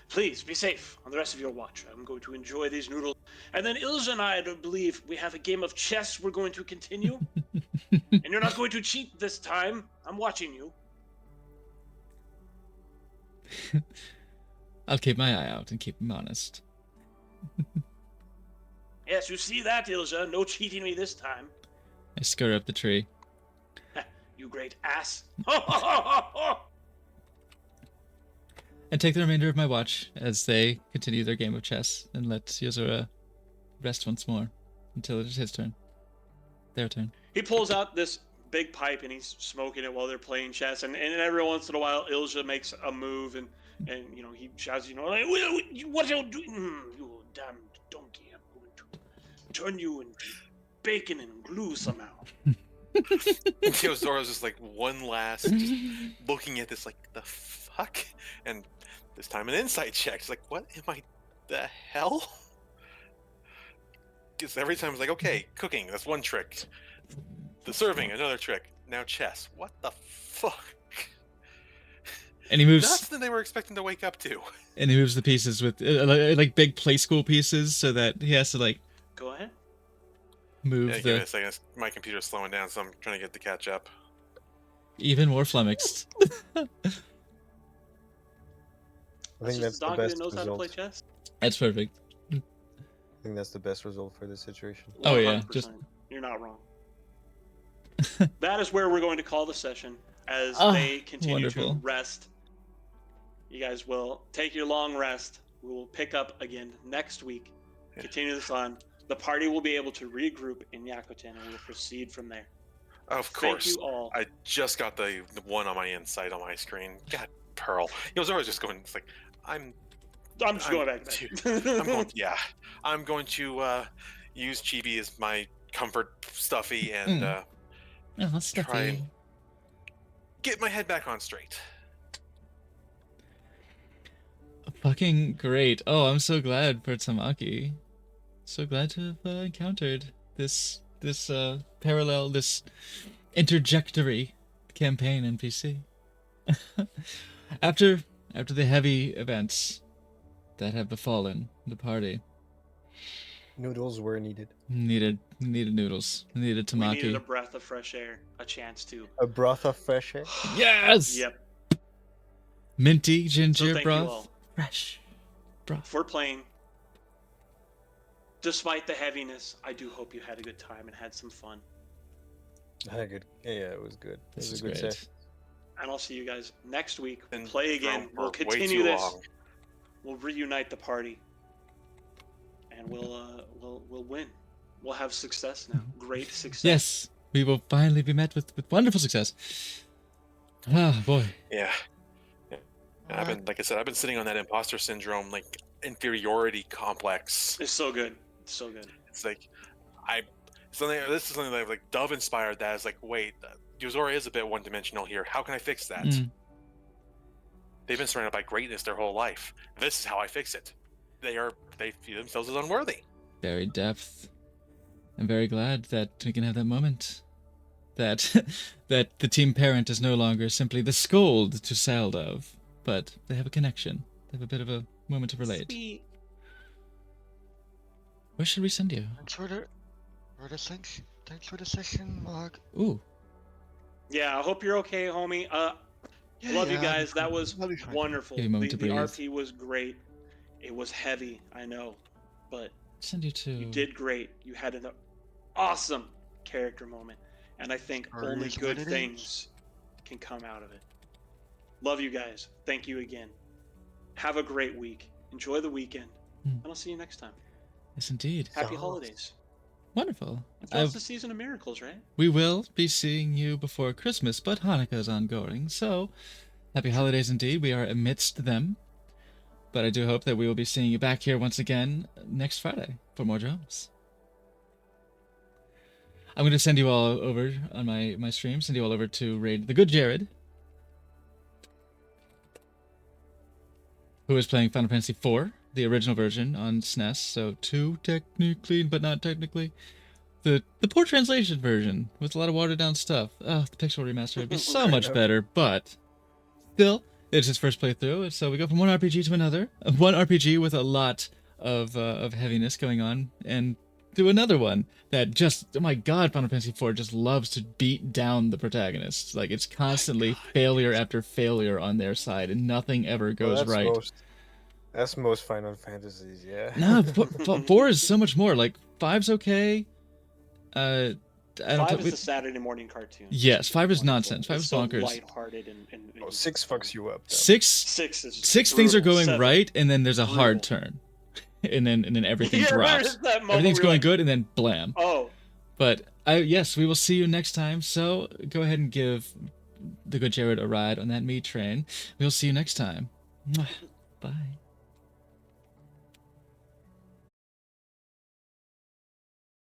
Please be safe on the rest of your watch. I'm going to enjoy these noodles. And then Ilja and I believe we have a game of chess we're going to continue. And you're not going to cheat this time. I'm watching you. I'll keep my eye out and keep him honest. Yes, you see that, Ilja. No cheating me this time. I scurry up the tree. You great ass. And take the remainder of my watch as they continue their game of chess and let Yozora rest once more until it is his turn. Their turn. He pulls out this big pipe and he's smoking it while they're playing chess. And every once in a while, Ilja makes a move and you know, he shouts, you know, like, what are you doing? You damn donkey. I'm going to turn you into bacon and glue somehow. Yozora's just like one last, just looking at this, like, the fuck? And this time an insight check. She's like, what am I, the hell? Because every time it's like, okay, cooking, that's one trick. The serving, another trick. Now chess. What the fuck? And he moves. Nothing they were expecting to wake up to. And he moves the pieces with like big play school pieces, so that he has to like Go ahead. move Yeah, give me the a second. My computer's slowing down, so I'm trying to get to catch up. even more flummoxed. I think that's Just a the donkey best that knows how to play result. chess. That's perfect. I think that's the best result for this situation. Oh, yeah, 100%. just- You're not wrong. That is where we're going to call the session as Ah, they continue wonderful. to rest. You guys will take your long rest. We will pick up again next week. Continue this on. The party will be able to regroup in Yakutin and we will proceed from there. Of course. Thank you all. I just got the one on my insight on my screen. God, Pearl. Yozora's just going, it's like, I'm I'm just going back to bed. I'm going, yeah. I'm going to use Chibi as my comfort stuffy and Oh, stuffy. Try and- get my head back on straight. Fucking great. Oh, I'm so glad for Tamaki. So glad to have encountered this parallel, this interjectory campaign NPC. After the heavy events that have befallen the party, Noodles were needed. needed noodles, needed We needed a Tamaki. breath of fresh air, a chance to. A broth of fresh air. Yes. Yep. Minty So ginger thank you broth, all fresh broth. for playing. Despite the heaviness, I do hope you had a good time and had some fun. I had a good. Yeah, it was good. It This was is a good great. set. And I'll see you guys next week. We'll Been play again. thrown We'll for way continue too this. long. We'll reunite the party, and we'll win. We'll have success now. Great success. Yes, we will finally be met with wonderful success. Ah, boy. Yeah. I've been, like I said, I've been sitting on that imposter syndrome, like inferiority complex. It's so good. It's so good. It's like, this is something that like Dove inspired. That is like, wait, Yozora is a bit one-dimensional here. How can I fix that? Mm. They've been surrounded by greatness their whole life. This is how I fix it. They view themselves as unworthy. Very depth. I'm very glad that we can have that moment. That that the team parent is no longer simply the scold to Saldov, but they have a connection. They have a bit of a moment to relate. Sweet. Where should we send you? Thanks for the session, Mog. Ooh, Yeah, I hope you're okay, homie. Yeah, Love you yeah, guys. That was I'll be fine. wonderful. Give you a moment The to breathe. RP was great. It was heavy, I know, but send you to. you did great. You had an awesome character moment, and I think Or only is good what it things can come out of it. Love you guys. Thank you again. Have a great week. Enjoy the weekend, Mm. and I'll see you next time. Yes, indeed. Happy Yes. holidays. Wonderful. It's also the season of miracles, right? We will be seeing you before Christmas, but Hanukkah is ongoing, so happy holidays indeed. We are amidst them. But I do hope that we will be seeing you back here once again next Friday for more drums. I'm going to send you all over on my stream, send you all over to raid the good Jared, who is playing Final Fantasy IV, the original version on SNES, so 2 technically, but not technically. The poor translation version with a lot of watered down stuff. Oh, the pixel remaster would be so Fair much enough. better, but still It's his first playthrough, so we go from one RPG to another, one RPG with a lot of heaviness going on, and to another one that just, oh my god, Final Fantasy IV just loves to beat down the protagonists. Like, it's constantly failure after failure on their side, and nothing ever Well, goes that's right. That's most Final Fantasies, yeah. No, 4 is so much more. Like, 5's okay. I don't Five is the Saturday morning cartoon. Yes, 5 is Wonderful. nonsense. 5 It's is so bonkers. lighthearted and Oh, 6 fucks you up. Though. 6 Six is things are brutal. going 7. right, and then there's a hard Brutal. turn, and then everything Yeah, drops. there's that moment Everything's where going you're good, and then blam. like, oh, But yes, we will see you next time. So go ahead and give the good Jared a ride on that meat train. We'll see you next time. Mwah. Bye.